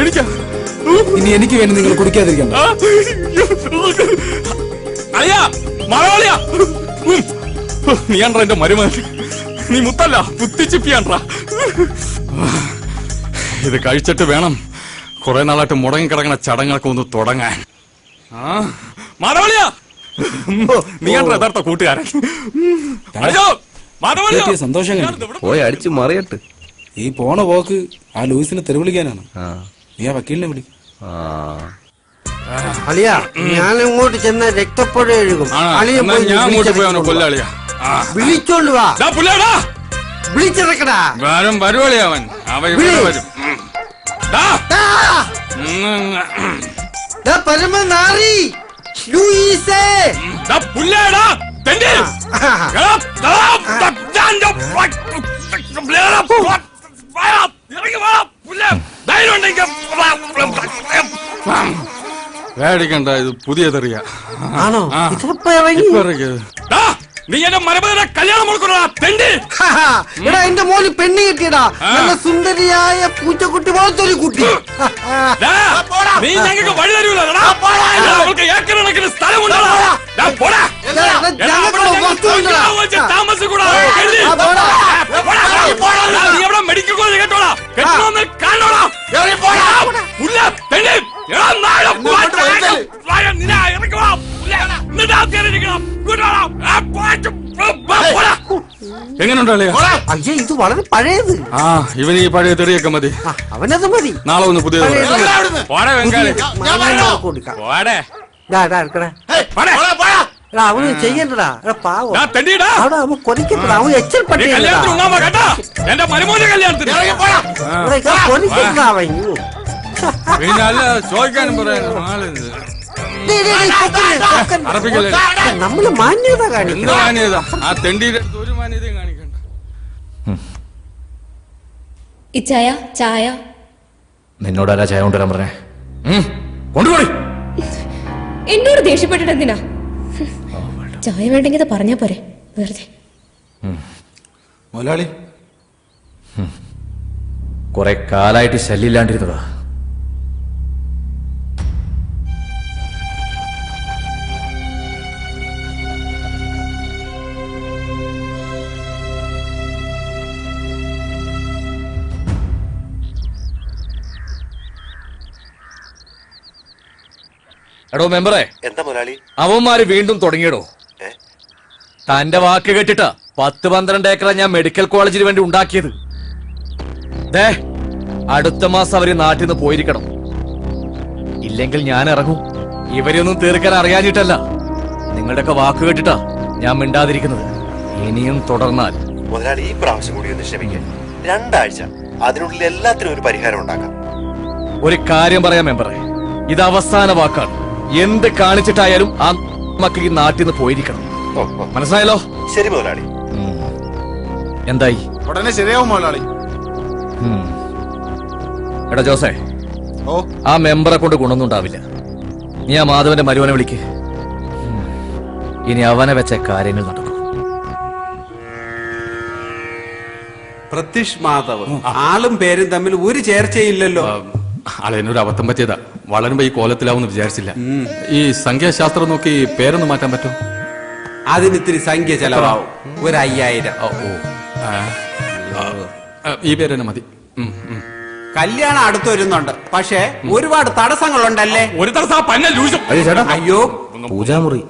എനിക്കാ? ഇനി എനിക്ക് വേണ്ടി നിങ്ങൾ കുടിക്കാതിരിക്കണ്ട. അയ്യാ മലയാളിയാ. നീയാണ്ട്രാ എന്റെ മരുമകൻ. നീ മുത്തല്ല, പുത്തിച്ചിപ്പിയാണ്ട്രാ. ഇത് കഴിച്ചിട്ട് വേണം കുറെ നാളായിട്ട് മുടങ്ങിക്കിടങ്ങണ ചടങ്ങൊക്കെ ഒന്ന് തുടങ്ങാൻ. മാധവളിയാ, നീയാണ്ട്രാ യഥാർത്ഥ കൂട്ടുകാരൻ. സന്തോഷം. പോയി അടിച്ചു മറിയട്ട്. ഈ പോണ പോക്ക് ആ ലൂയിസിനെ തെരുവിളിക്കാനാണ്. നീ ആ വക്കീലിനെ വിളി. അളിയ ഞാൻ ഇങ്ങോട്ട് ചെന്ന രക്തപ്പുഴ എഴുകും. ഞാൻ അങ്ങോട്ട് പോയി അവനെ കൊല്ലാളിയാ. വിളിച്ചോണ്ട് വാ. വിളിച്ചിറക്കടാ. വരും വരുവളിയാ അവൻ. അവൻ ഇവിടെ വരും. പരമനാറി ലൂയിസേ. പുല്ലേടാ തെണ്ടി. പേടിക്കണ്ട, ഇത് പുതിയ തെറിയ. ആണോ? നീ എന്റെ മരമകനെ കല്യാണം കൊടുക്കണ തെണ്ടി. എടാ എന്റെ മോന് പെണ്ണ് കിട്ടിയടാ. നല്ല സുന്ദരിയായ പൂച്ചക്കുട്ടി പോലത്തെ ഒരു കുട്ടി. നീ ഞങ്ങൾക്ക് വഴി തരൂല. അവൾക്ക് ഏക്കറണക്കിന് സ്ഥലമുണ്ടോ? താമസിക്കൂടാ. നീ എവിടെ മെഡിക്കൽ കോളേജ് കേട്ടോളാ. കെട്ടണമെന്ന് കാണോളാ. എങ്ങനെയുണ്ടോ? അയ്യേ ഇത് വളരെ പഴയത്. ഇവന് ഈ പഴയ തെറിയൊക്കെ മതി. അവനത് മതി. നാളെ ഒന്ന് പുതിയത്. അവന് ചെയ്യണ്ടടാ. പാവം അവിടെ അവൻ കൊതിക്കണ്ടടാ. അവൻ എച്ചൽപ്പെട്ട എന്റെ മരുമോന്റെ കല്യാണത്തിന് കൊതിക്കണ്ടാ അവൻ. പിന്നെ അല്ല ചോദിക്കാനും പറയാനും ആളുണ്ട്. നമ്മള് മാന്യത കാണിക്കും. എന്ത് മാന്യത? ആ തെണ്ടിയുടെ ഒരു മാന്യതയും കാണിക്കണ്ട. ഇച്ചായ ചായ. നിന്നോടാരാ ചായ കൊണ്ടുവരാൻ പറഞ്ഞേ? കൊണ്ടുപോയി. എന്നോട് ദേഷ്യപ്പെട്ടിട്ട് എന്തിനാ? ചായ വേണ്ടെങ്കിൽ പറഞ്ഞാ പോരെ, വെറുതെ. മുതലാളി കുറെ കാലായിട്ട് ശല്യമില്ലാണ്ടിരുന്നതാ. എടോ മെമ്പറെ, എന്താ മുതലാളി? അവന്മാര് വീണ്ടും തുടങ്ങിയടോ. തന്റെ വാക്ക് കേട്ടിട്ടാ 10-12 ഏക്കറ ഞാൻ മെഡിക്കൽ കോളേജിന് വേണ്ടി ഉണ്ടാക്കിയത്. അടുത്ത മാസം അവര് നാട്ടിൽ നിന്ന് പോയിരിക്കണം. ഇല്ലെങ്കിൽ ഞാൻ ഇറങ്ങും. ഇവരെയൊന്നും തീർക്കാൻ അറിയാഞ്ഞിട്ടല്ല, നിങ്ങളുടെയൊക്കെ വാക്ക് കേട്ടിട്ടാ ഞാൻ മിണ്ടാതിരിക്കുന്നത്. ഇനിയും തുടർന്നാൽ മുതലാളി ഈ പ്രാവശ്യം കൂടി ഒന്ന് ക്ഷമിക്കാൻ. 2 ആഴ്ച, അതിനുള്ളിൽ എല്ലാത്തിനും ഒരു പരിഹാരം ഉണ്ടാക്കാം. ഒരു കാര്യം പറയാം മെമ്പറെ, ഇത് അവസാന വാക്കാണ്. എന്ത് കാണിച്ചിട്ടായാലും ആ മക്കൾ ഈ നാട്ടിൽ നിന്ന് പോയിരിക്കണം. മനസ്സിലായല്ലോ? ശരി മുതലാളി. എന്തായി? ഉടനെ ശരിയാവും മുതലാളി. എടാ ജോസേ, ആ മെമ്പറെ കൊണ്ട് ഗുണമൊന്നും ഉണ്ടാവില്ല. നീ ആ മാധവന്റെ മരുവനെ വിളിക്ക്. ഇനി അവനെ വെച്ച കാര്യങ്ങൾ നടക്കും. പ്രത്യക്ഷ് മാധവ് ആളും പേരും തമ്മിൽ ഒരു ചേർച്ചയില്ലല്ലോ. അളയനൊരു അബദ്ധം പറ്റിയതാ. വളരുമ്പോ ഈ കോലത്തിലാവുമെന്ന് വിചാരിച്ചില്ല. ഈ സംഖ്യാശാസ്ത്രം നോക്കി പേരൊന്ന് മാറ്റാൻ പറ്റും? അതിന് ഇത്തിരി സംഖ്യ ചെലവാവും. ഒരു 5000. ഈ പേര് തന്നെ മതി. കല്യാണം അടുത്ത് വരുന്നുണ്ട്. പക്ഷേ ഒരുപാട് തടസ്സങ്ങളുണ്ടല്ലേ. ഒരു തടസ്സം. അയ്യോ, പൂജാമുറി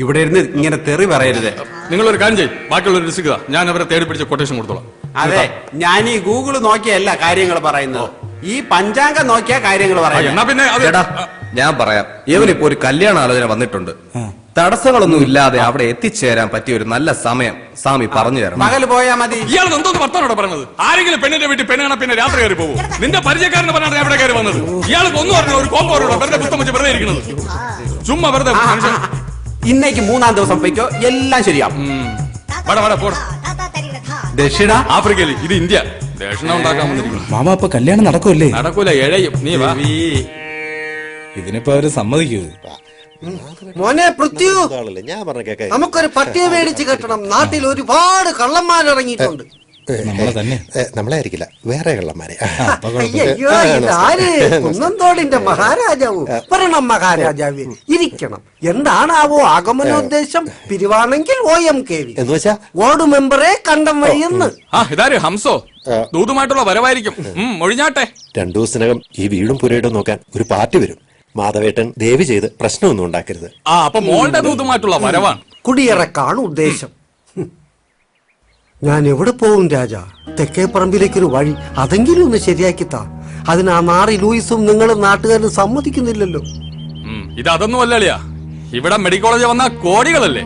ഇവിടെ ഇരുന്ന് ഇങ്ങനെ തെറി പറയരുത്. നിങ്ങളൊരു കാര്യം ചെയ്യും, ബാക്കിയുള്ളവർ രസിക്കുക. ഞാൻ അവരെ തേടി പിടിച്ച കൊട്ടേഷൻ കൊടുത്തോളാം. അതെ, ഞാൻ ഈ ഗൂഗിൾ നോക്കിയല്ല കാര്യങ്ങൾ പറയുന്നത്. ഈ പഞ്ചാംഗം നോക്കിയ കാര്യങ്ങൾ പറയാം. എന്നാ പിന്നെ ഞാൻ പറയാം. ഇവനിപ്പോ ഒരു കല്യാണ ആലോചന വന്നിട്ടുണ്ട്. തടസ്സങ്ങളൊന്നും ഇല്ലാതെ അവിടെ എത്തിച്ചേരാൻ പറ്റിയ ഒരു നല്ല സമയം സ്വാമി പറഞ്ഞു തരണം. പകല് പോയാ മതി. ഇയാൾ എന്തോന്ന് വർത്താനോടെ പറഞ്ഞത്? ആരെങ്കിലും പെണ്ണിന്റെ വീട്ടിൽ പെണ്ണാണ് പിന്നെ രാത്രി കയറി പോകും? നിന്റെ പരിചയക്കാരനെ പറഞ്ഞാണ് എവിടെ കയറി വന്നത്? ഇയാൾക്ക് ഒന്നും അറിഞ്ഞ ഒരു കോമ്പോ വെറുതെ പുസ്തകം വെച്ച് വെറുതെ ഇരിക്കുന്നത്. ചുമ്മാ വെറുതെ. ഇന്നേക്ക് 3-ാം ദിവസം പോയിക്കോ, എല്ലാം ശരിയാവും. ദക്ഷിണ ആഫ്രിക്കയിൽ, ഇത് ഇന്ത്യ. ദക്ഷിണ ഉണ്ടാക്കാൻ വന്നിരിക്കുന്നു. മാമ ഇപ്പൊ കല്യാണം നടക്കൂല്ലേ? നടക്കൂല, എഴയും. നീ വാ. ഇതിനിപ്പോ അവര് സമ്മതിക്കൂ? മോനെ പൃഥ്വി, നമുക്കൊരു പട്ടിയെ മേടിച്ച് കെട്ടണം. നാട്ടിൽ ഒരുപാട് കള്ളന്മാരിറങ്ങിയിട്ടുണ്ട്. നമ്മളെ തന്നെ. നമ്മളായിരിക്കില്ല, വേറെ കള്ളന്മാരെ. അയ്യോ, ഇതാര്? കുന്നന്തോടിന്റെ മഹാരാജാവോ? പറയണം മഹാരാജാവേ, ഇരിക്കണം. എന്താണാവോ ആഗമനോദ്ദേശം? പിരിവാണെങ്കിൽ OMKV എന്ന് വെച്ചാ വാർഡ് മെമ്പറെ കണ്ടം വഴിയെന്ന്. ഇതാര്? ഹംസോ? ദൂതുമായിട്ടുള്ള വരവായിരിക്കും. ഒഴിഞ്ഞാട്ടെ. 2 ദിവസത്തിനകം ഈ വീടും പുരയിടും നോക്കാൻ ഒരു പാർട്ടി വരും. മാധവേട്ടൻ ദയവ് ചെയ്ത് പ്രശ്നമൊന്നും ഉണ്ടാക്കരുത്. അപ്പൊ മോളുടെ ദൂതുമായിട്ടുള്ള വരവാണ്. കുടിയിറക്കാണ് ഉദ്ദേശം. ഞാൻ എവിടെ പോവും രാജാ? തെക്കേ പറമ്പിലേക്കൊരു വഴി അതെങ്കിലും ഒന്ന് ശരിയാക്കിത്താ. അതിന് ആ നാറി ലൂയിസും നിങ്ങളും നാട്ടുകാരും സമ്മതിക്കുന്നില്ലല്ലോ. ഇത് അതൊന്നും അല്ലളിയാ. ഇവിടെ മെഡിക്കൽ കോളേജ് വന്ന കോടികളല്ലേ.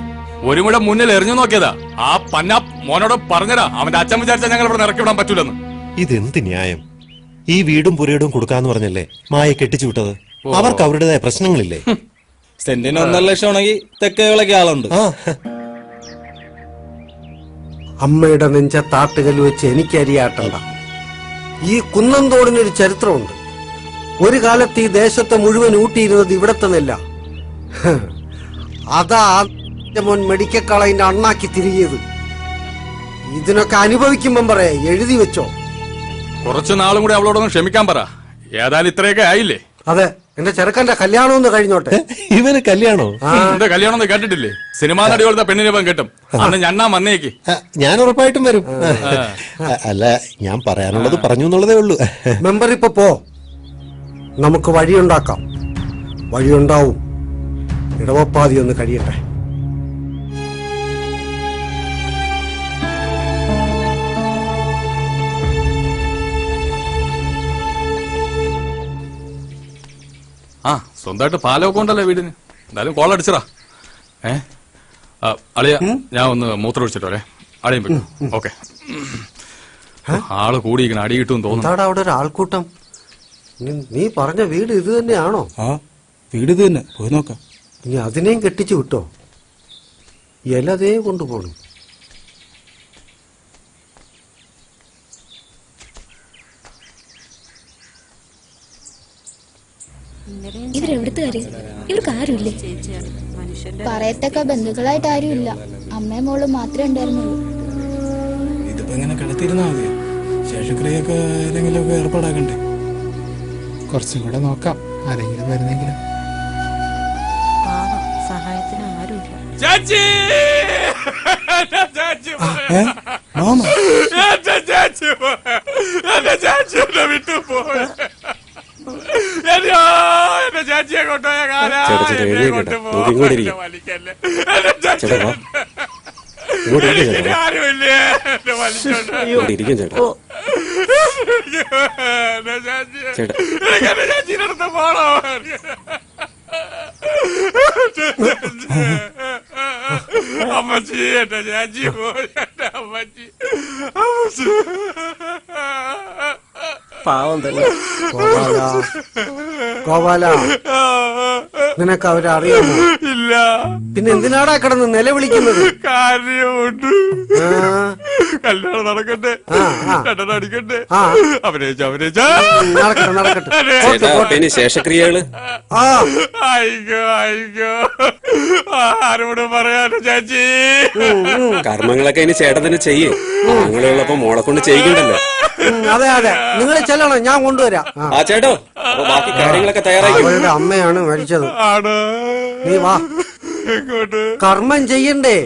ഒരു മുഴ മുന്നിൽ എറിഞ്ഞു നോക്കിയതാ. ആ പന്ന മോനോട് പറഞ്ഞതാ, അവന്റെ അച്ഛൻ വിചാരിച്ചാൽ ഞങ്ങൾ ഇവിടെ ഇറക്കി വിടാൻ പറ്റൂലെന്ന്. ഇതെന്ത് ന്യായം? ഈ വീടും പുരയിടും കൊടുക്കാന്ന് പറഞ്ഞല്ലേ മായ കെട്ടിച്ചു വിട്ടത്. അവർക്ക് അവരുടേതായ പ്രശ്നങ്ങളില്ലേ? സെന്റിന് 1.5 ലക്ഷം ആണെങ്കിൽ തെക്കേകളൊക്കെ ആളുണ്ട്. അമ്മയുടെ നെഞ്ച താട്ടുകല്ല് വെച്ച് എനിക്ക് അരിയാട്ടണ്ട. ഈ കുന്നന്തോടിനൊരു ചരിത്രമുണ്ട്. ഒരു കാലത്ത് ഈ ദേശത്തെ മുഴുവൻ ഊട്ടിയിരുന്നത് ഇവിടത്തെ നെല്ല. അതാ മോൻ മെഡിക്കൽ കോളേജിന്റെ അണ്ണാക്കി തിരികിയത്. ഇതിനൊക്കെ അനുഭവിക്കുമ്പം പറയാ, എഴുതി വെച്ചോ. കുറച്ചു നാളും കൂടി അവളോടൊന്ന് ക്ഷമിക്കാൻ പറ. ഏതായാലും ഇത്രയൊക്കെ ആയില്ലേ? അതെ, എന്റെ ചെറുക്കന്റെ കല്യാണം ഒന്ന് കഴിഞ്ഞോട്ടെ. ഇവന് കല്യാണോ? എന്റെ കല്യാണം ഒന്നും കേട്ടിട്ടില്ലേ? സിനിമാ നടി പോലത്തെ പെണ്ണിനെ പോലും കിട്ടും. അന്ന് ഞണ്ണാ വന്നേക്ക്. ഞാൻ ഉറപ്പായിട്ടും വരും. അല്ല, ഞാൻ പറയാനുള്ളത് പറഞ്ഞു എന്നുള്ളതേ ഉള്ളൂ. മെമ്പർ ഇപ്പൊ പോ, നമുക്ക് വഴിയുണ്ടാക്കാം. വഴിയുണ്ടാവും. ഇടവപ്പാതി ഒന്ന് കഴിയട്ടെ. സ്വന്തമായിട്ട് പാലമൊക്കെ ഉണ്ടല്ലോ വീടിന്. എന്തായാലും കോൾ അടിച്ചടാ. അളിയ, ഞാൻ ഒന്ന് മൂത്രം ഒഴിച്ചിട്ടോലെ. അളിയും പറ്റും. ഓക്കെ. ആള് കൂടിയിരിക്കണം, അടി കിട്ടും തോന്നുന്നു. അവിടെ ഒരു ആൾക്കൂട്ടം. നീ പറഞ്ഞ വീട് ഇത് തന്നെയാണോ? വീട് ഇത് തന്നെ. പോയി നോക്കാം. ഇനി അതിനെയും കെട്ടിച്ചു വിട്ടോ? ഇലതേ കൊണ്ടുപോണു. ഇവരെവിടുത്തെ കാര്യം? ഇവർക്ക് ആരുമില്ലേ? പറയത്തക്ക ബന്ധുക്കളായിട്ട് ആരുമില്ല. അമ്മയും മോളും മാത്രമേ ഉണ്ടായിരുന്നുള്ളൂ. ഇതിപ്പോ ഇങ്ങനെ കിടത്തിരുന്നാ മതിയോ? ശേഷക്രിയൊക്കെ ഏതെങ്കിലും ഒക്കെ ഏർപ്പാടാക്കണ്ടേ? കുറച്ചും കൂടെ നോക്കാം, ആരെങ്കിലും വരുന്നെങ്കിലും. സഹായത്തിന് ആരുമില്ല. എന്റെ ചാച്ചിയെ കൊണ്ടുപോയ ചാച്ചിനടുത്ത് പോണോ? അമ്മച്ചി, എന്റെ ചാച്ചി പോയി. എന്റെ അമ്മച്ചി, പാവം തന്നെ. ഗോപാല നിനക്ക് അവരെ അറിയാമോ? ഇല്ല. പിന്നെ എന്തിനാടാ കിടന്ന് നിലവിളിക്കുന്നത്? കാര്യമുണ്ട്. കല്യാണം നടക്കട്ടെ, രണ്ടെണ്ണം അടിക്കട്ടെ. അഭിനയിച്ച നടക്കട്ടെ. ശേഷക്രിയകള് അയ്യോ ആരോട് പറയാനോ ചാച്ചി? കർമ്മങ്ങളൊക്കെ ഇനി ചേട്ടൻ തന്നെ ചെയ്യേ. ഞങ്ങളുള്ളപ്പോ മോളെ കൊണ്ട് ചെയ്യിക്കണ്ടല്ലോ. അതെ അതെ, നിങ്ങൾ ചെല്ലണം, ഞാൻ കൊണ്ടുവരാം. ആ ചേട്ടോ, ബാക്കി കാര്യങ്ങളൊക്കെ തയ്യാറായി. അവരുടെ അമ്മയാണ് മരിച്ചത്. നീ വാ, കർമ്മം ചെയ്യണ്ടേ?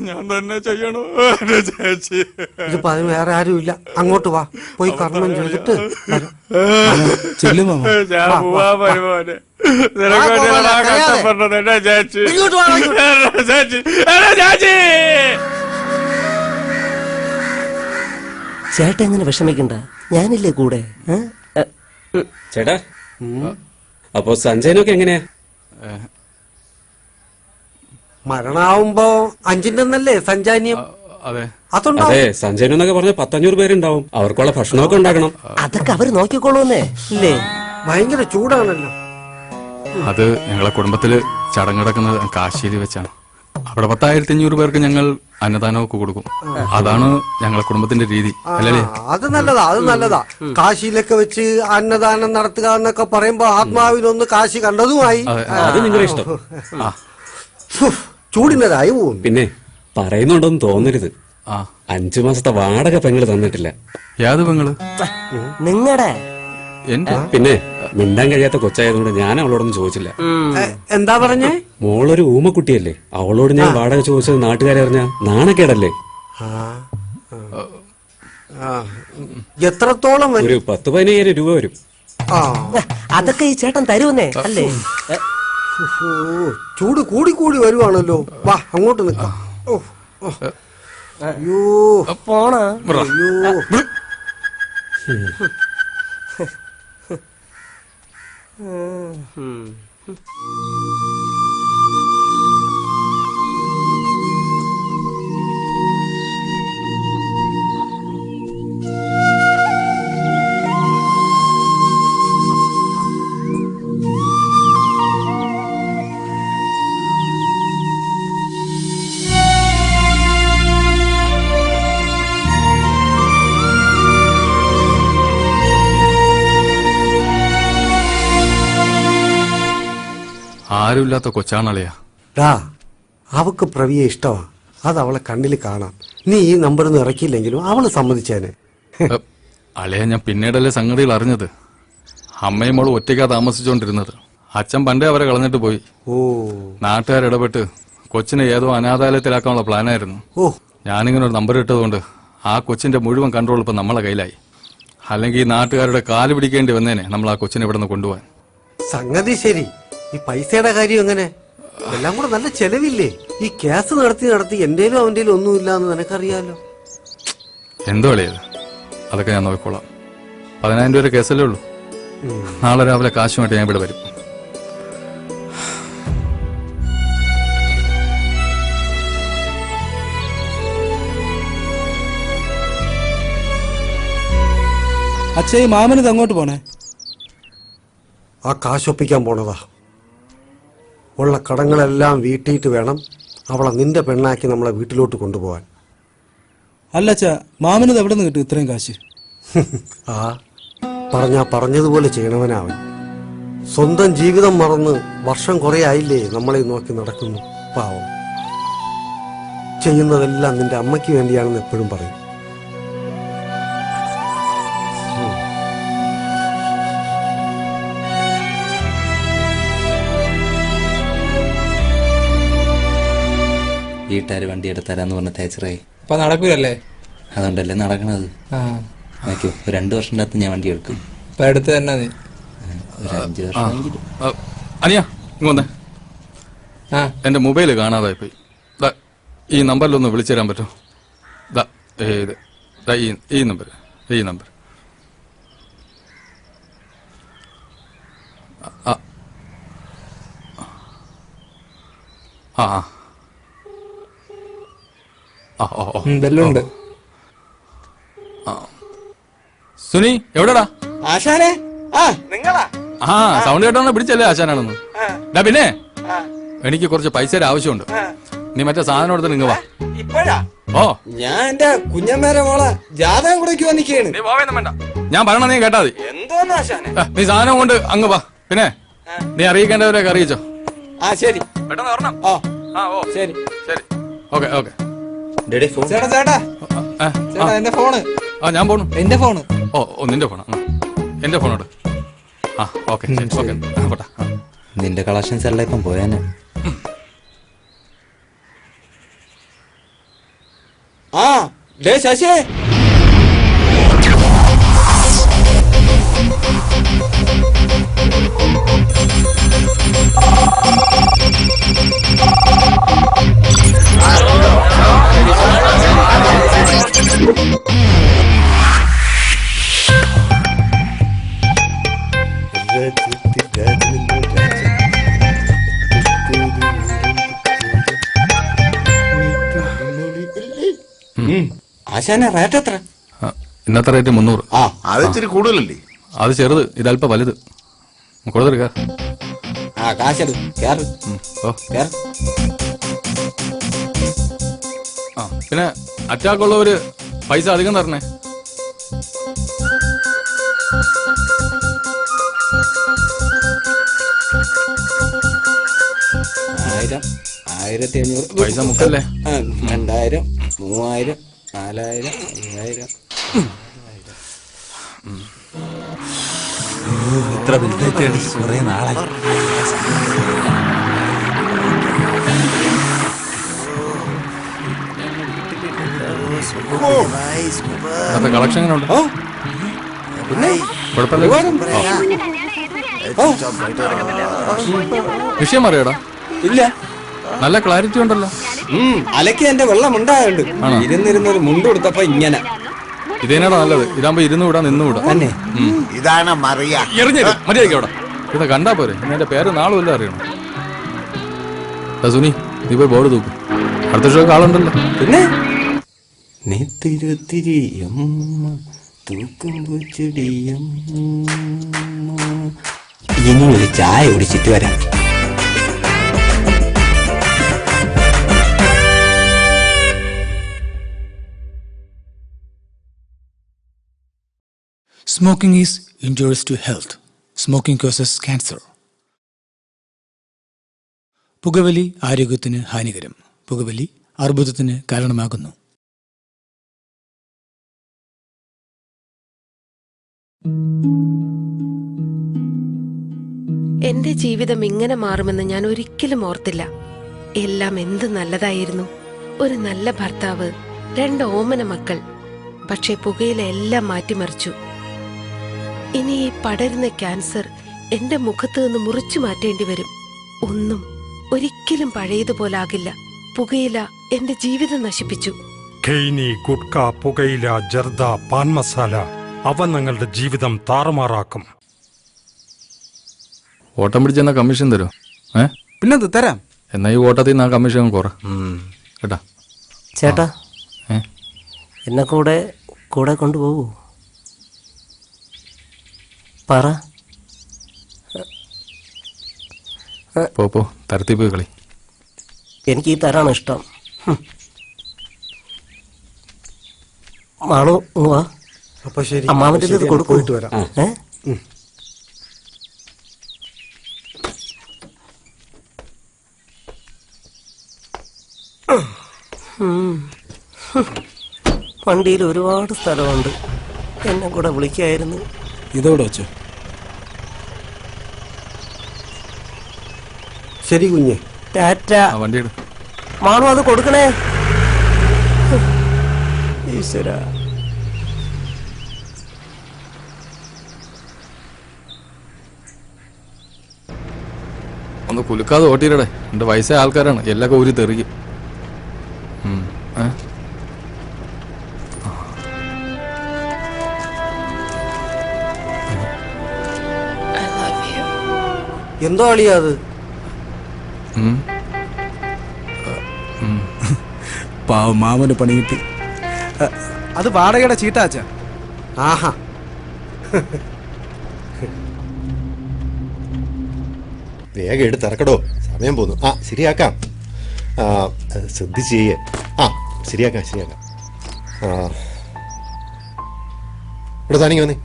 ഞാൻ തന്നെ ചെയ്യണോ ചേച്ചി? ഇതിപ്പോ അതിന് വേറെ ആരും ഇല്ല. അങ്ങോട്ട് വാ, പോയി കർമ്മം ചെയ്തിട്ട് ചേട്ടൻ എങ്ങനെ വിഷമിക്കണ്ട, ഞാനില്ലേ കൂടെ. ചേട്ടാ, അപ്പൊ സഞ്ജയനൊക്കെ എങ്ങനെയാ? മരണാവുമ്പോ 5-ന്നല്ലേ സഞ്ചാന്യം? അതെ അതെ, സഞ്ജയനെന്നൊക്കെ പറഞ്ഞ 500 പേരുണ്ടാവും. അവർക്കുള്ള ഭക്ഷണമൊക്കെ ഉണ്ടാക്കണം. അതൊക്കെ അവര് നോക്കിക്കോളൂന്നേ. ഇല്ലേ, ഭയങ്കര ചൂടാണല്ലോ. അത് ഞങ്ങളെ കുടുംബത്തില് ചടങ്ങ് നടക്കുന്നത് കാശിയിൽ വെച്ചാണ്. അവിടെ 10,500 പേർക്ക് ഞങ്ങൾ അന്നദാനമൊക്കെ കൊടുക്കും. അതാണ് ഞങ്ങളെ കുടുംബത്തിന്റെ രീതി, അല്ലേ? അത് നല്ലതാ, അത് നല്ലതാ. കാശിയിലൊക്കെ വെച്ച് അന്നദാനം നടത്തുക എന്നൊക്കെ പറയുമ്പോ ആത്മാവിനൊന്ന് കാശി കണ്ടതുമായി. അത് നിങ്ങളുടെ ഇഷ്ടം. ചൂടിനതായി പോകും. പിന്നെ പറയുന്നുണ്ടോന്ന് തോന്നരുത്, 5 മാസത്തെ വാടക പെങ്ങള് തന്നിട്ടില്ല. യാത് പെങ്ങള്? നിങ്ങടെ പിന്നെ മിണ്ടാൻ കഴിയാത്ത കൊച്ചായതുകൊണ്ട് ഞാൻ അവളോടൊന്നും ചോദിച്ചില്ല. എന്താ പറഞ്ഞേ? മോളൊരു ഊമക്കുട്ടിയല്ലേ, അവളോട് ഞാൻ വാടക ചോദിച്ചത് നാട്ടുകാരെ അറിഞ്ഞാ നാണക്കേടല്ലേ? എത്രത്തോളം? ഒരു 10-15,000 രൂപ വരും. അതൊക്കെ ഈ ചേട്ടൻ തരുമെന്നേ, അല്ലേ? ചൂട് കൂടി കൂടി വരുവാണല്ലോ. വാ, അങ്ങോട്ട് നിൽക്കാം. അയ്യോ പോണ. അയ്യോ, ആരുമില്ലാത്ത കൊച്ചാണളിയാ. അവക്ക് പ്രവിയെ ഇഷ്ടമാ, അത് അവളെ കണ്ണിൽ കാണാം. നീ ഈ നമ്പർ ഇറക്കിയില്ലെങ്കിലും അവള് സമ്മതിച്ചേനെ. അളിയ, ഞാൻ പിന്നീടല്ലേ സംഗതികൾ അറിഞ്ഞത്. അമ്മയും മോളും ഒറ്റയ്ക്കാ താമസിച്ചോണ്ടിരുന്നത്. അച്ഛൻ പണ്ടേ അവരെ കളഞ്ഞിട്ട് പോയി. നാട്ടുകാരിടപെട്ട് കൊച്ചിനെ ഏതോ അനാഥാലയത്തിലാക്കാനുള്ള പ്ലാനായിരുന്നു. ഞാനിങ്ങനെ ഒരു നമ്പർ ഇട്ടതുകൊണ്ട് ആ കൊച്ചിന്റെ മുഴുവൻ കൺട്രോൾ ഇപ്പൊ നമ്മളെ കയ്യിലായി. അല്ലെങ്കിൽ ഈ നാട്ടുകാരുടെ കാല് പിടിക്കേണ്ടി വന്നേനെ നമ്മൾ ആ കൊച്ചിനെ ഇവിടെ നിന്ന് കൊണ്ടുപോകാൻ. സംഗതി ശരി. ഈ പൈസയുടെ കാര്യം എങ്ങനെ? എല്ലാം കൂടെ നല്ല ചെലവില്ലേ? ഈ കേസ് നടത്തി എന്റേലും അവന്റേലും ഒന്നുമില്ല എന്ന് നിനക്കറിയാലോ. എന്തോ അളിയത്, അതൊക്കെ ഞാൻ നോക്കിക്കോളാം. 10,000 രൂപ കേസല്ലേ ഉള്ളൂ. നാളെ രാവിലെ കാശുമായിട്ട് ഞാൻ ഇവിടെ വരും. അച്ഛാ, ഈ മാമനിത് അങ്ങോട്ട് പോണേ? ആ കാശൊപ്പിക്കാൻ പോണതാ. ഉള്ള കടങ്ങളെല്ലാം വീട്ടിയിട്ട് വേണം അവളെ നിന്റെ പെണ്ണാക്കി നമ്മളെ വീട്ടിലോട്ട് കൊണ്ടുപോകാൻ. അല്ല അച്ഛാ, മാമനിത് എവിടെ നിന്ന് കിട്ടും ഇത്രയും കാശ്? പറഞ്ഞതുപോലെ ചെയ്യണവനാവൻ. സ്വന്തം ജീവിതം മറന്ന് വർഷം കുറെ ആയില്ലേ നമ്മളെ നോക്കി നടക്കുന്നു. പാവം. ചെയ്യുന്നതെല്ലാം നിന്റെ അമ്മയ്ക്ക് വേണ്ടിയാണെന്ന് എപ്പോഴും പറയും. വീട്ടുകാർ വണ്ടി എടുത്തരാന്ന് പറഞ്ഞ തേച്ചറായി. അപ്പൊ നടക്കൂലല്ലേ? അതുകൊണ്ടല്ലേ നടക്കണത്. 2 വർഷത്തിനകത്ത് ഞാൻ വണ്ടി എടുക്കും. ഇപ്പൊ അടുത്ത് തന്നെ നീ ഒരു 5 വർഷം. അനിയാ, ഇങ്ങോന്നേ. എന്റെ മൊബൈല് കാണാതായി പോയി. ഈ നമ്പറിലൊന്ന് വിളിച്ചു തരാൻ പറ്റുമോ? ഈ നമ്പർ ബെല്ലുണ്ട്. സുനി, എവിടെടാ? ആശാനെ, നിങ്ങളാ? ആ സൗണ്ട് കേട്ടോണ്ട് പിടിച്ചല്ലേ ആശാനാണെന്ന്. പിന്നെ എനിക്ക് കുറച്ച് പൈസയുടെ ആവശ്യമുണ്ട്. നീ മറ്റേ സാധനം എടുത്ത് നിങ്ങൾ വാ. ഇപ്പോഴാ? ഓ ഞാൻ എന്റെ കുഞ്ഞമ്മേരെ മോളെ ജാതകം കൂടെ വന്നിക്കാണ്. നീ പോവേന്നും വേണ്ട, ഞാൻ പറയണ നീ കേട്ടാ മതി. എന്തോന്ന് ആശാനെ? നീ സാധനം കൊണ്ട് അങ്ങ് വാ. പിന്നെ നീ അറിയിക്കേണ്ടവരൊക്കെ അറിയിച്ചോ. ആ ശരി, പെട്ടെന്ന് വരണം. ഓ ആ ഓ ശരി ശരി, ഓക്കെ ഓക്കെ. ചേട്ടാ ചേട്ടാ ചേട്ടാ എന്റെ ഫോണ്. ആ ഞാൻ പോണു. എന്റെ ഫോണ്. ഓ നിന്റെ ഫോണാ? എന്റെ ഫോണോട്. ആ ഓക്കെ ഓക്കെ പോട്ടെ. നിന്റെ കളക്ഷൻസ് എല്ലാം ഇപ്പം പോയാനെ. ആ ഡേ ശശി, ആശാനെ റേറ്റ് എത്ര? ഇന്നത്തെ റേറ്റ് 300. ആ അത് ഇച്ചിരി കൂടുതലല്ലേ? അത് ചെറുത്, ഇതല്പം വലുത്. കൊടുത്തെടുക്ക. ആ കാശെടു, കേറ് ഓ കേറ്. ആ പിന്നെ അറ്റാക്ക് ഉള്ളവര് പൈസ അധികം തരണേ. ആയിരം, 1500 പൈസ മുക്കല്ലേ. 2000, 3000, 4000, 5000. ഇത്ര വലുതായിട്ട് കുറെ നാളായി. അന്നത്തെ കളക്ഷൻ എങ്ങനെ ഉണ്ട്? കുഴപ്പമില്ല. വിഷയം അറിയാടാ? ഇല്ല, നല്ല ക്ലാരിറ്റി ഉണ്ടല്ലോ. അലക്ക് എന്റെ വെള്ളം ഉണ്ടായുണ്ട്. ഇരുന്നിരുന്നൊരു മുണ്ട് കൊടുത്തപ്പോ ഇങ്ങനെ. ഇതേനാടാ നല്ലത്. ഇതാകുമ്പോ ഇരുന്ന് വിടാ, നിന്ന് വിടാ. തന്നെ ഇതാണ് മറിയ. എറിഞ്ഞത് മര്യാദയ്ക്ക് അവിടെ ഇത് കണ്ടാ പോരെ. എന്റെ പേര് നാളും എല്ലാം അറിയണം. സുനി നീ പോയി ബോർഡ് തൂക്കും. അടുത്ത ഷോ ആളുണ്ടല്ലോ. പിന്നെ നെത്തിരുത്തിരിയമ്മ തൂക്കുമ്പോ ചെടിയമ്മ. ഇനി ഒരു ചായ കുടിച്ചിട്ട് വരാം. Smoking is injurious to health. Smoking causes cancer. പുകവലി ആരോഗ്യത്തിന് ഹാനികരം. പുകവലി അർബുദത്തിന് കാരണമാകുന്നു. എന്റെ ജീവിതം ഇങ്ങനെ മാറുമെന്ന് ഞാൻ ഒരിക്കലും ഓർത്തില്ല. എല്ലാം എന്ത് നല്ലതായിരുന്നു. ഒരു നല്ല ഭർത്താവ്, 2 ഓമന മക്കൾ. പക്ഷെ പുകയില എല്ലാം മാറ്റിമറിച്ചു. ഇനി ഈ പടരുന്ന ക്യാൻസർ എന്റെ മുഖത്ത് നിന്ന് മുറിച്ചു മാറ്റേണ്ടി വരും. ഒന്നും ഒരിക്കലും പഴയതുപോലാകില്ല. പുകയില എന്റെ ജീവിതം നശിപ്പിച്ചു. ഖെയ്നി, ഗുഡ്ക, പുകയില, ജർദ, പാൻ മസാല അവ നിങ്ങളുടെ ജീവിതം താറുമാറാക്കും. ഓട്ടം പിടിച്ചെന്നാ കമ്മീഷൻ തരോ? പിന്നെന്ത് തരാം. എന്നാ ഈ ഓട്ടത്തിൽ നിന്ന് ആ കമ്മീഷൻ കുറ കേട്ടാ. ചേട്ടാ എന്നെ കൂടെ കൊണ്ടുപോകൂ. പറ. പോ തരത്തിൽ പോയി കളി. എനിക്ക് ഈ തരാണ് ഇഷ്ടം. മാണു വാ. അപ്പൊ ശരി, അമ്മാവന്റെ ഇത് കൊടുക്കും. പോയിട്ട് വരാം. വണ്ടിയിൽ ഒരുപാട് സ്ഥലമുണ്ട്. എന്നെ കൂടെ വിളിക്കായിരുന്നു. ഇതോടെ വെച്ചോ. ശരി കുഞ്ഞെ. ടാറ്റ. വണ്ടി മാണു അത് കൊടുക്കണേ. ഈശ്വര. ഒന്ന് കുലുക്കാതെ ഓട്ടിയിടടെ. എന്റെ വയസ്സായ ആൾക്കാരാണ്. എല്ലാം ഊരി തെറിക്കും. എന്തോ അളിയാ അത്? പാവം മാമന് പണി കിട്ടി. അത് വാടകയുടെ ചീട്ടാച്ച. ആഹാ. വേഗം എടുത്തിറക്കടോ, സമയം പോന്നു. ആ ശരിയാക്കാം. ശ്രദ്ധിച്ച് ചെയ്യേ. ആ ശരിയാക്കാം. ഇവിടെ താനിക്ക് വന്നേ.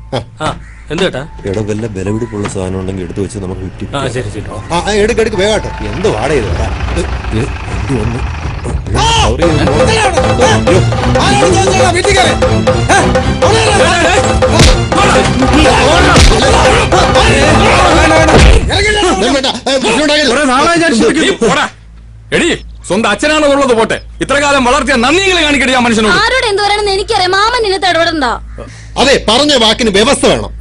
എന്താ ഇവിടെ വല്ല വിലപിടിപ്പുള്ള സാധനം ഉണ്ടെങ്കിൽ എടുത്തു വെച്ച് നമുക്ക് വിറ്റി. ശരി എടുക്ക് വേഗാട്ടോ. എന്ത് വാടകയത് എന്ത് വന്നു. എടി സ്വന്തം അച്ഛനാണെന്നുള്ളത് പോട്ടെ, ഇത്ര കാലം വളർത്തിയ നന്ദികളെ കാണിക്കട്ടെ ആ മനുഷ്യനോട്. ആരോട് എന്ത് പറയണമെന്ന് എനിക്കറിയാം. മാമൻ നിന്നത്തെ ഇടപെടണ്ട. അതെ, പറഞ്ഞ വാക്കിന് വ്യവസ്ഥ വേണം.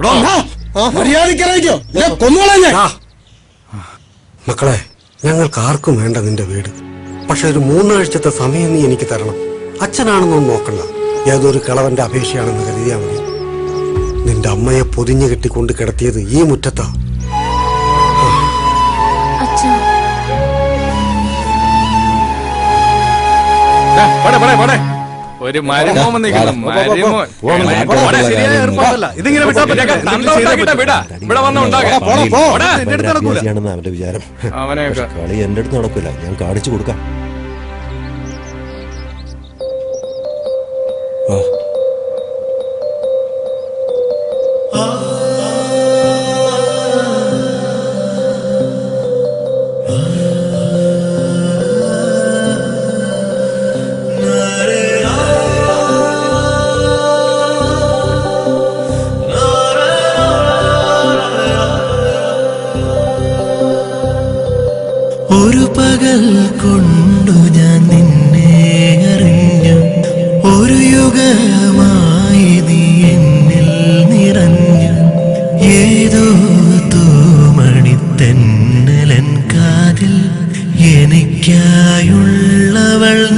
മക്കളെ, ഞങ്ങൾക്ക് ആർക്കും വേണ്ട നിന്റെ വീട്. പക്ഷെ ഒരു 3 ആഴ്ചത്തെ സമയം നീ എനിക്ക് തരണം. അച്ഛനാണെന്നൊന്നും നോക്കണ്ട, ഏതൊരു കളവന്റെ അപേക്ഷയാണെന്ന് കരുതിയാ മതി. നിന്റെ അമ്മയെ പൊതിഞ്ഞു കെട്ടിക്കൊണ്ട് കിടത്തിയത് ഈ മുറ്റത്താ. ഒരു മരുമോൻ നിൽക്കണം. ഇതിങ്ങനെ വിട്ടാ ഇവിടെ വന്നുണ്ടാകാം. അവന്റെ വിചാരം. കളി എന്റെ അടുത്ത് നടക്കില്ല, ഞാൻ കാണിച്ചു കൊടുക്കാം. ഒരു പകൽ കൊണ്ടു ഞാൻ നിന്നെ അറിഞ്ഞു, ഒരു യുഗമായി നീ എന്നിൽ നിറഞ്ഞു. ഏതോ തൂമണിത്തെന്നലൻ കാതിൽ എനിക്കായുള്ളവൾ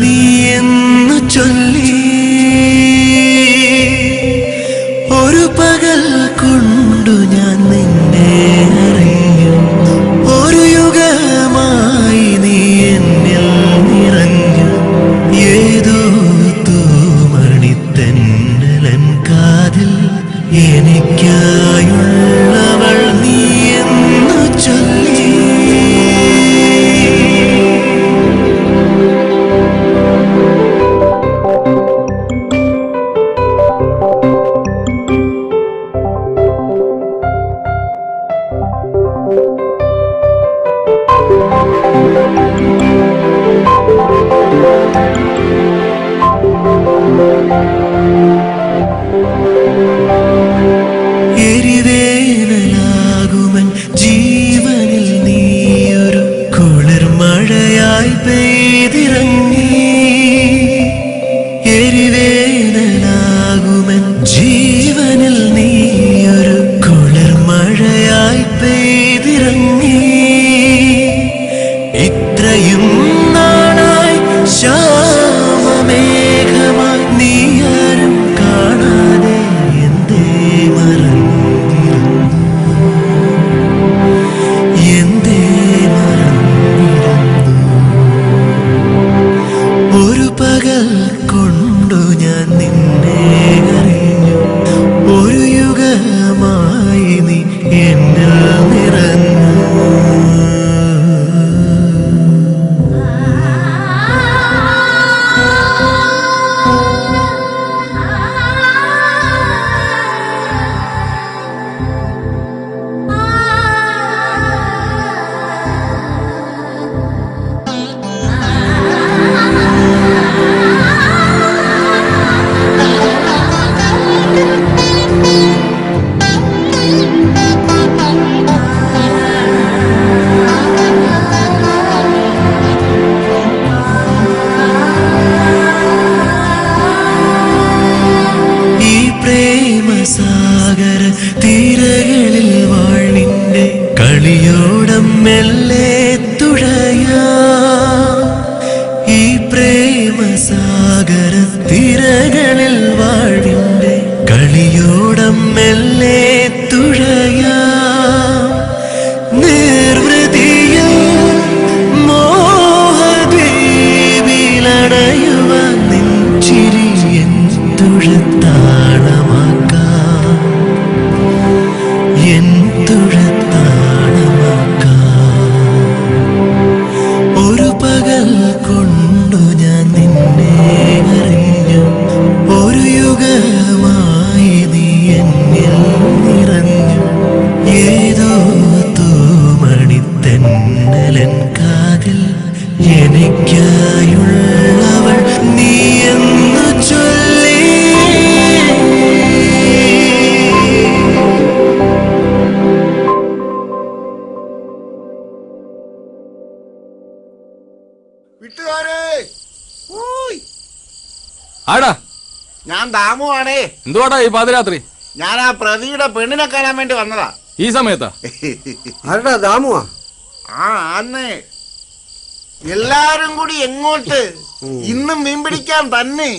നീ എന്നു ചൊല്ലി. ഒരു പകൽ കൊണ്ടു ഞാൻ നിന്നെ അറിഞ്ഞു, ഒരു യുഗമായി നീ എന്നിൽ നിറഞ്ഞു. ഏതോ തൂമണിത്തെന്നലൻ കാതിൽ എനിക്കായുള്ളവൾ നീ എന്നു ചൊല്ലി. എരിവേനലാകുമൻ ജീവനിൽ നീയൊരു കുളിർമഴയായി പെയ്തിറങ്ങി. എരിവേനലാകുമൻ ജീവനിൽ നീയൊരു കുളിർമഴയായി പെയ്തിറങ്ങി. ഇത്രയും നാളായി ശ്യാമമേഘമായി നീ ആരും കാണാതെ എന്തേ മറന്നിരുന്നു, എന്തേ മറന്നിരുന്നു. ഒരു പകൽ കൊണ്ടു ഞാൻ നിന്നെ അറിഞ്ഞു, ഒരു യുഗമായി നീ എന്നിൽ നിറഞ്ഞു. സാഗര തീരകളിൽ വാഴ്വിന്റെ കളിയോടം മെല്ലെ തുഴയാ. ഈ പ്രേമസാഗര തീരകളിൽ വാഴ്വിന്റെ കളിയോടം മെല്ലെ തുഴയാ. നിർവൃതിയിൽ മോഹദ്വീപിലടയുവാൻ നിൻ ചിരി എൻ തുഴത്താളമാക്കാം, എൻ തുഴത്താളമാക്കാം. ആടാ ഞാൻ ദാമുവാണേ. എന്തുവാടാ ഈ പാതിരാത്രി? ഞാൻ ആ പ്രതിയുടെ പെണ്ണിനെ കാണാൻ വേണ്ടി വന്നതാ. ഈ സമയത്താ? ആരടാ ദാമുവാ? ആ അന്നേ എല്ലാരും കൂടി എങ്ങോട്ട്? ഇന്നും മീൻ പിടിക്കാൻ തന്നെ.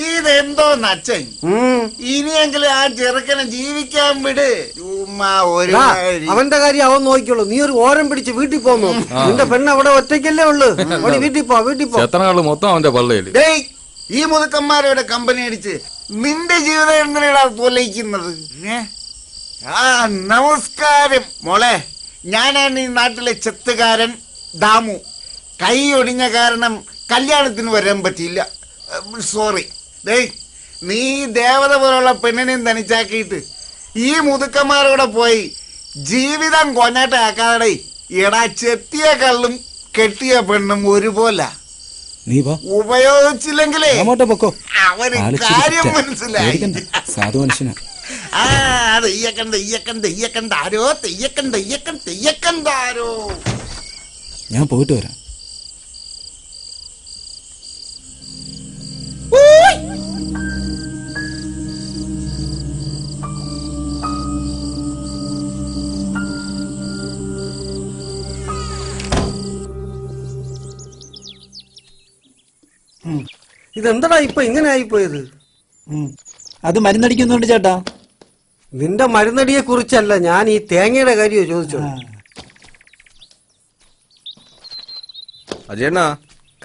ഇതെന്തോ നച്ചൻ. ഇനിയെങ്കിലും ആ ചെറുക്കനെ ജീവിക്കാൻ വിട്. ചുമ്മാ ഒരു അവന്റെ കാര്യം അവൻ നോക്കിക്കോളൂ. നീ ഒരു ഓരം പിടിച്ച് വീട്ടിൽ പോന്നു. നിന്റെ പെണ്ണ് അവിടെ ഒറ്റയ്ക്കല്ലേ ഉള്ളു. വീട്ടിൽ പോ, വീട്ടിൽ പോ. എത്രനാള് മൊത്തം അവന്റെ പള്ളയില്. ഈ മുതുക്കന്മാരുടെ കമ്പനി അടിച്ച് നിന്റെ ജീവിതം എന്തിനാ പൊലയിക്കുന്നത്? ആ നമസ്കാരം മോളെ. ഞാനാണ് ഈ നാട്ടിലെ ചെത്തുകാരൻ ദാമു. കൈ ഒടിഞ്ഞ കാരണം കല്യാണത്തിന് വരാൻ പറ്റിയില്ല. സോറി. നീ ദേവത പോലുള്ള പെണ്ണിനെയും തനിച്ചാക്കിയിട്ട് ഈ മുതുക്കന്മാരോടെ പോയി ജീവിതം കൊഞ്ഞാട്ടാക്കാതെ. എടാ, ചെത്തിയ കള്ളും കെട്ടിയ പെണ്ണും ഒരുപോലെ. നീ ഉപയോഗിച്ചില്ലെങ്കിലേ പൊക്കോ. അവന് കാര്യം മനസ്സിലായി. സാധു മനുഷ്യനാ. ഞാൻ പോയിട്ട് വരാം. ഇതെന്താടാ ഇപ്പൊ ഇങ്ങനെ ആയിപ്പോയത്? അത് മരുന്നടിക്കുന്നുണ്ട് ചേട്ടാ. നിന്റെ മരുന്നടിയെ കുറിച്ചല്ല, ഞാൻ ഈ തേങ്ങയുടെ കാര്യമോ ചോദിച്ചോ. അജയണ്ണ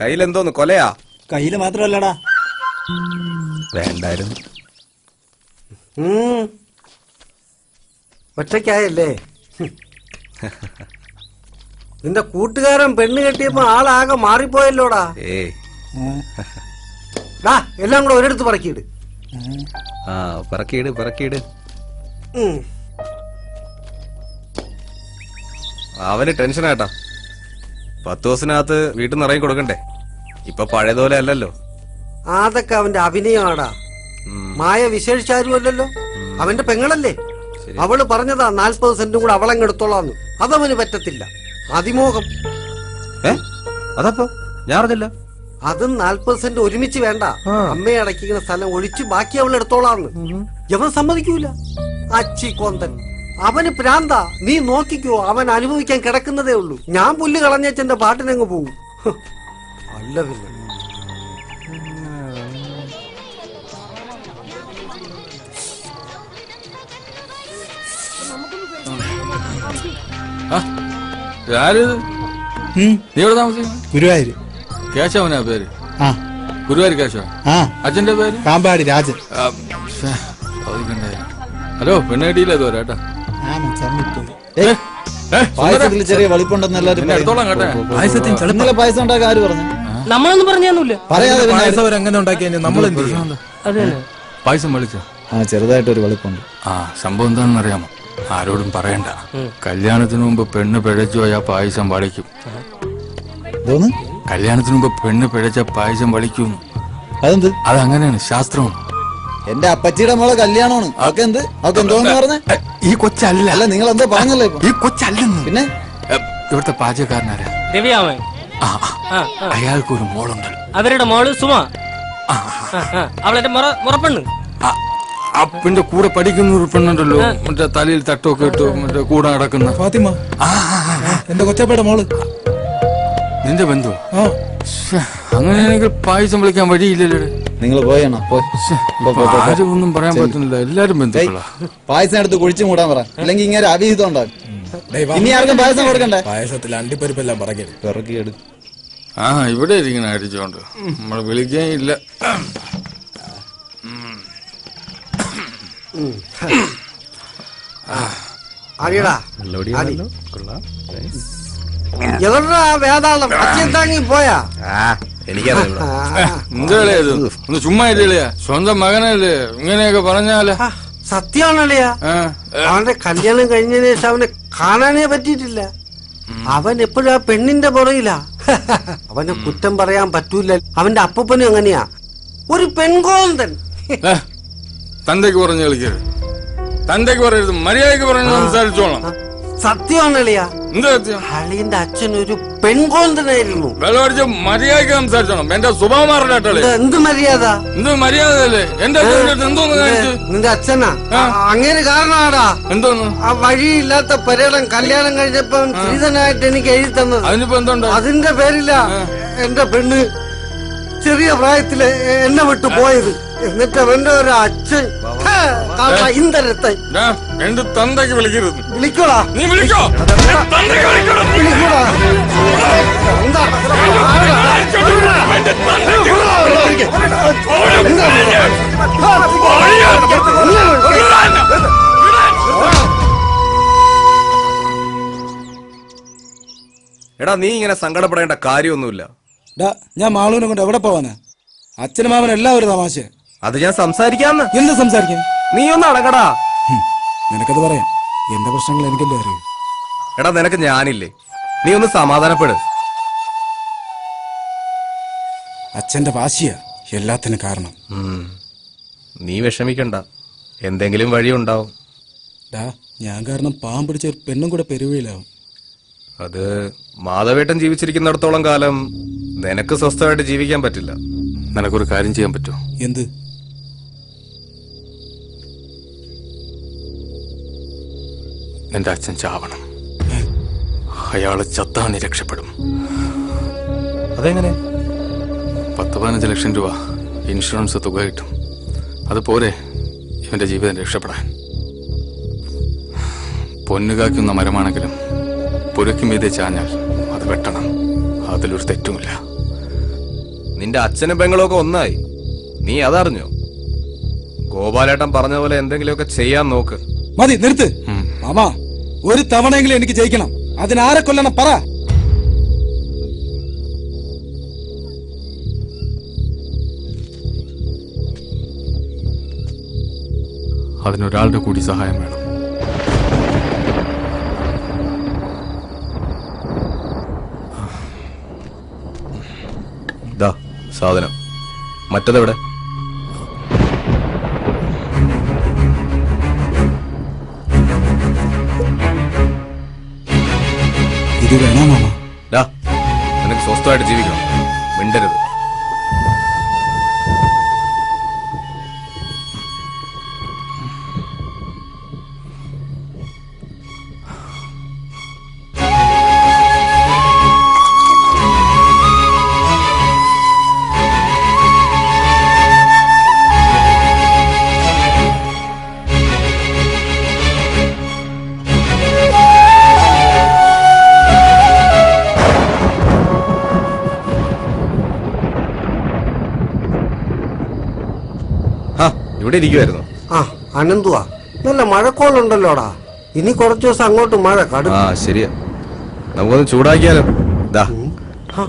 കയ്യിലെന്തോന്ന് കൊലയാ? കയ്യില് മാത്രമല്ലടാ. വേണ്ടായിരുന്നു. ഒറ്റയ്ക്കായല്ലേ? നിന്റെ കൂട്ടുകാരൻ പെണ്ണ് കെട്ടിയപ്പോ ആളാകെ മാറിപ്പോയല്ലോടാ. എല്ലാം കൂടെ ഒരിടത്ത് പറക്കിയിട്. പറക്കിയിട്. അവന് ടെൻഷനാട്ടാ. 10 ദിവസത്തിനകത്ത് വീട്ടിൽ നിന്ന് ഇറങ്ങി കൊടുക്കണ്ടേ? ഇപ്പൊ പഴയതുപോലെ അല്ലല്ലോ. അതൊക്കെ അവന്റെ അഭിനയമാടാ. മായ വിശേഷിച്ചാരും അല്ലല്ലോ. അവന്റെ പെങ്ങളല്ലേ. അവള് പറഞ്ഞതാ 40 സെന്റും കൂടെ അവളങ്ങെടുത്തോളാന്ന്. അതവന് പറ്റത്തില്ല. അതിമോഹം. അതപ്പോ ഞാൻ അറിഞ്ഞില്ല. അതും 40 സെന്റ് ഒരുമിച്ച് വേണ്ട. അമ്മയെ അടയ്ക്കുന്ന സ്ഥലം ഒഴിച്ച് ബാക്കി അവൾ എടുത്തോളാന്ന്. അവൻ സമ്മതിക്കൂല. അച്ചി കൊന്തൻ. അവന് പ്രാന്താ. നീ നോക്കിക്കോ, അവൻ അനുഭവിക്കാൻ കിടക്കുന്നതേ ഉള്ളൂ. ഞാൻ പുല്ല് കളഞ്ഞേച്ചെന്റെ പാട്ടിനങ്ങ് പോവും. അല്ല പിന്നെ നീ എവിടെ താമസിക്കുന്നു? ഗുരുവായൂര്. കേശവനാ പേര്? ഗുരുവായൂർ കേശവ. അച്ഛന്റെ പേര്? കാമ്പാടി രാജൻ. ഹലോ, പെണ്ണ് കിട്ടിയില്ല ഇതുവരെ കേട്ടാ. പായസത്തിൽ ചെറിയ വെളിപ്പുണ്ടെന്ന് എല്ലാവരും ഇന്നലെ പായസം ഉണ്ടാക്കാൻ ആര് പറഞ്ഞു? നമ്മളൊന്നും പറഞ്ഞൊന്നുമില്ല. പറയാതെ എങ്ങനെ ഉണ്ടാക്കിയ നമ്മൾ എന്ത് ചെയ്യും? പായസം വിളിച്ചോ? ചെറുതായിട്ടൊരു വെളിപ്പുണ്ട്. സംഭവം എന്താണെന്ന് അറിയാമോ? ആരോടും പറയണ്ട. കല്യാണത്തിന് മുമ്പ് പെണ്ണ് പിഴച്ചു പോയാ പായസം വളിക്കും. കല്യാണത്തിന് മുമ്പ് പെണ്ണ് പിഴച്ച പായസം വളിക്കും. അതെന്ത്? അതങ്ങനെയാണ്, ശാസ്ത്രമാണ്. എന്റെ അപ്പച്ചിയുടെ മോളെ കല്യാണമാണ്. അവർക്ക് എന്ത്? അവർക്ക് എന്തോന്ന് പറഞ്ഞ? ഈ കൊച്ചല്ല. അല്ല, നിങ്ങൾ എന്തോ പറഞ്ഞല്ലോ. ഈ കൊച്ചല്ലെന്ന്. പിന്നെ ഇവിടുത്തെ പാചകക്കാരനാരാ? രവിയാമൻ. അയാൾക്കൊരു മോളുണ്ട്. അവരുടെ മോള് സുമ. അവളെന്റെ മുറപ്പെണ്ണ്. അപ്പന്റെ കൂടെ പഠിക്കുന്ന ഒരു പെണ്ണുണ്ടല്ലോ, മറ്റേ തലയിൽ തട്ടൊക്കെ ഇട്ട് മറ്റേ കൂടെ നടക്കുന്ന ഫാത്തിമ. എന്റെ കൊച്ചപ്പയുടെ മോള്. നിന്റെ ബന്ധു? അങ്ങനെയാണെങ്കിൽ പായസം വിളിക്കാൻ വഴിയില്ലല്ലേ? നിങ്ങൾ പോയണോ? ആരും ഒന്നും പറയാൻ പറ്റുന്നില്ല. എല്ലാരും ബന്ധുക്കളാ. പായസം എടുത്ത് കുഴിച്ചു മൂടാൻ പറ, അല്ലെങ്കിൽ ഇങ്ങനെ അവിഹിതം ഉണ്ടാകും. ഇനി ആർക്കും പായസം കൊടുക്കണ്ടേ? പായസത്തിൽ അണ്ടിപ്പരിപ്പെല്ലാം പിറക്കിയെടു. ഇവിടെ ഇരിക്കുന്ന അടിച്ചോണ്ട് നമ്മൾ വിളിക്കാൻ ഇല്ല. പോയാ എന്താ ഒന്ന് ചുമ്മാ ഇല്ലയാ? സ്വന്തം മകനല്ലേ ഇങ്ങനെയൊക്കെ പറഞ്ഞാലേ? സത്യമാണല്ലയാ. അവന്റെ കല്യാണം കഴിഞ്ഞതിന് ശേഷം അവനെ കാണാനേ പറ്റിയിട്ടില്ല. അവൻ എപ്പോഴും ആ പെണ്ണിന്റെ പുറയിലാ. അവനെ കുറ്റം പറയാൻ പറ്റൂല. അവന്റെ അപ്പൂപ്പനും അങ്ങനെയാ, ഒരു പെൺകോന്തൻ. തന്തയ്ക്ക് പറഞ്ഞു കളിക്കരുത്. തന്തയ്ക്ക് പറയരുത്, മര്യാദക്ക് പറഞ്ഞു സംസാരിച്ചോളാം. സത്യമാണല്ലിയാ എന്താ സത്യം? അളിയന്റെ അച്ഛൻ ഒരു പെൺകോന്തനായിരുന്നു. വെള്ളമടിച്ച് മര്യാദയ്ക്ക് സംസാരിച്ചോണം. എന്റെ സ്വഭാവം മാറില്ലാട്ടേ. എന്ത് മര്യാദ? എന്ത് മര്യാദ അല്ലേ? എന്റെ എന്തോന്ന് കാണിച്ചു? നിന്റെ അച്ഛനാ അങ്ങനെ കാരണമാടാ. എന്തോന്ന്? ആ വഴിയില്ലാത്ത പര്യടം കല്യാണം കഴിഞ്ഞപ്പം ശ്രീധനായിട്ട് എനിക്ക് എഴുതി തന്നത്. അതിനിപ്പോ എന്തുണ്ട്? അതിന്റെ പേരില്ല എന്റെ പെണ്ണ് ചെറിയ പ്രായത്തില് എന്നെ വിട്ടു പോയത്. എന്നിട്ട് അവന്റെ ഒരു അച്ഛൻ ഇന്തരത്തെ എന്റെ തന്തയ്ക്ക് വിളിക്കരുത്. വിളിക്കോടാ. നീ വിളിക്കോ? വിളിക്കോടാ. എടാ നീ ഇങ്ങനെ സങ്കടപ്പെടേണ്ട കാര്യമൊന്നുമില്ല. ഞാൻ മാളൂനെ കൊണ്ട് എവിടെ പോവാനാ? അച്ഛനും മാമൻ എല്ലാവരും തമാശ. അത് ഞാൻ സംസാരിക്കാന്ന്. എന്ത് സംസാരിക്കാൻ? നീ ഒന്ന് അടങ്ങടാ. നിനക്കത് പറയാം. എന്റെ പ്രശ്നങ്ങൾ എനിക്കല്ലേ അറിയൂ. എടാ നിനക്ക് ഞാനില്ലേ? നീ ഒന്ന് സമാധാനപ്പെട്. അച്ഛന്റെ വാശിയാ എല്ലാത്തിനും കാരണം. നീ വിഷമിക്കണ്ട, എന്തെങ്കിലും വഴിയുണ്ടാവും. ഞാൻ കാരണം പാവം പിടിച്ച ഒരു പെണ്ണും കൂടെ പെരുവയിലാവും. അത് മാധവേട്ടൻ ജീവിച്ചിരിക്കുന്നിടത്തോളം കാലം നിനക്ക് സ്വസ്ഥമായിട്ട് ജീവിക്കാൻ പറ്റില്ല. നിനക്കൊരു കാര്യം ചെയ്യാൻ പറ്റുമോ? എന്ത്? നിന്റെ അച്ഛൻ ചാവണം. അയാള് ചത്താ നീ രക്ഷപ്പെടും. അതെങ്ങനെ? 10-15 ലക്ഷം രൂപ ഇൻഷുറൻസ് തുക കിട്ടും. അതുപോലെ ഇവന്റെ ജീവിതം രക്ഷപ്പെടാൻ. പൊന്നുകാക്കുന്ന മരമാണെങ്കിലും പുരയ്ക്കും മീതെ ചാഞ്ഞാൽ അത് വെട്ടണം. അതിലൊരു തെറ്റുമില്ല. നിന്റെ അച്ഛനും പെങ്ങളൊക്കെ ഒന്നായി. നീ അതറിഞ്ഞോ? ഗോപാലേട്ടൻ പറഞ്ഞ പോലെ എന്തെങ്കിലുമൊക്കെ ചെയ്യാൻ നോക്ക്. മതി, നിർത്ത് മാമാ. ഒരു തവണയെങ്കിലും എനിക്ക് ജയിക്കണം. അതിനാരെ കൊല്ലണം പറ. അതിനൊരാളുടെ കൂടി സഹായം വേണം. ദാ സാധനം. മറ്റതെവിടെ? ഇത് വേണോ മാമ? നിനക്ക് സ്വസ്ഥമായിട്ട് ജീവിക്കണം. മിണ്ടരുത്. ഇവിടെ ഇരിക്കുവായിരുന്നു. അനന്തുവാ, നല്ല മഴക്കോളുണ്ടല്ലോടാ. ഇനി കുറച്ചു ദിവസം അങ്ങോട്ട് മഴ കടും. ശരിയാ, നമുക്കൊന്ന് ചൂടാക്കിയാലോ?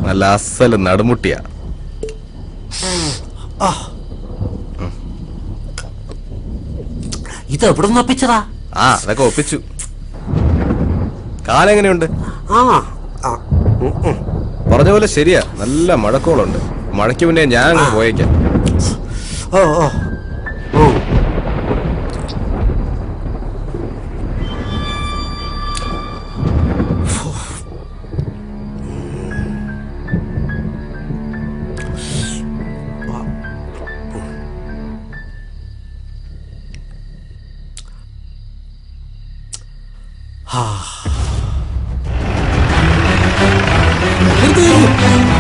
നല്ല അസല് നടുമുട്ടിയാ. ഇത് എവിടെ നിന്ന് ഒപ്പിച്ചതാ? അതൊക്കെ ഒപ്പിച്ചു. കാലെങ്ങനെയുണ്ട്? പറഞ്ഞ പോലെ ശരിയാ, നല്ല മഴക്കോളുണ്ട്. മഴയ്ക്ക് മുന്നേ ഞാൻ അങ്ങ് പോയേക്കാം.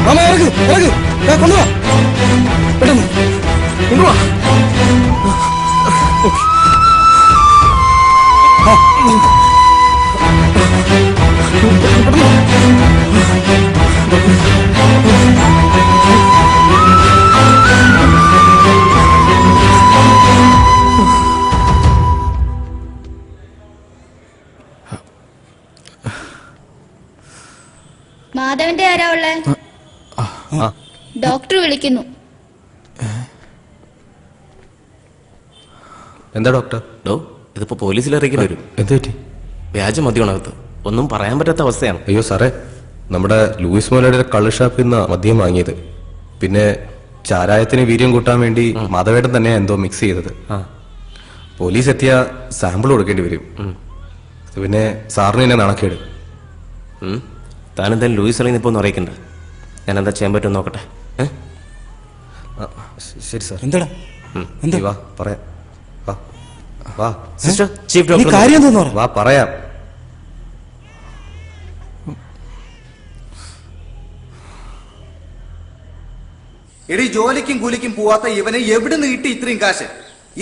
മാമ ഇറങ്ങ്, ഇറങ്ങ്. കൊണ്ടുവാ, പെട്ടെന്ന് കൊണ്ടുവാ. മാധവന്റെ ആരാ ഉള്ളേ? ഡോക്ടർ വിളിക്കുന്നു. എന്താ ഡോക്ടർ? ഇതിപ്പോ പോലീസിൽ അറിയിക്കേണ്ടി വരും. എന്ത് പറ്റി? വ്യാജ മദ്യമാണകത്ത്. ഒന്നും പറയാൻ പറ്റാത്ത അവസ്ഥയാണ്. അയ്യോ സാറേ, നമ്മുടെ ലൂയിസ് മോലയുടെ കള്ള് ഷാപ്പിൽ നിന്ന് മദ്യം വാങ്ങിയത്. പിന്നെ ചാരായത്തിന് വീര്യം കൂട്ടാൻ വേണ്ടി മാധവേട്ടൻ തന്നെയാ എന്തോ മിക്സ് ചെയ്തത്. പോലീസ് എത്തിയ സാമ്പിൾ കൊടുക്കേണ്ടി വരും. പിന്നെ സാറിന് എന്നെ നാണക്കേട്. താനെന്തായാലും ലൂയിസ് അളിന്ന് ഇപ്പോൾ ഒന്നും അറിയിക്കണ്ട. ഞാൻ എന്താ ചെയ്യാൻ പറ്റുമെന്ന് നോക്കട്ടെ. ശരി സാർ. എന്താടാ വാ പറയാം. വാ സിസ്റ്റർ, ചീഫ് നീ ഡോക്ടർ കാര്യം എന്താന്ന് പറ. വാ പറയാം. എടി ജോലിക്കും കൂലിക്കും പോവാത്ത ഇവന് എവിടുന്ന് കിട്ടി ഇത്രയും കാശ്?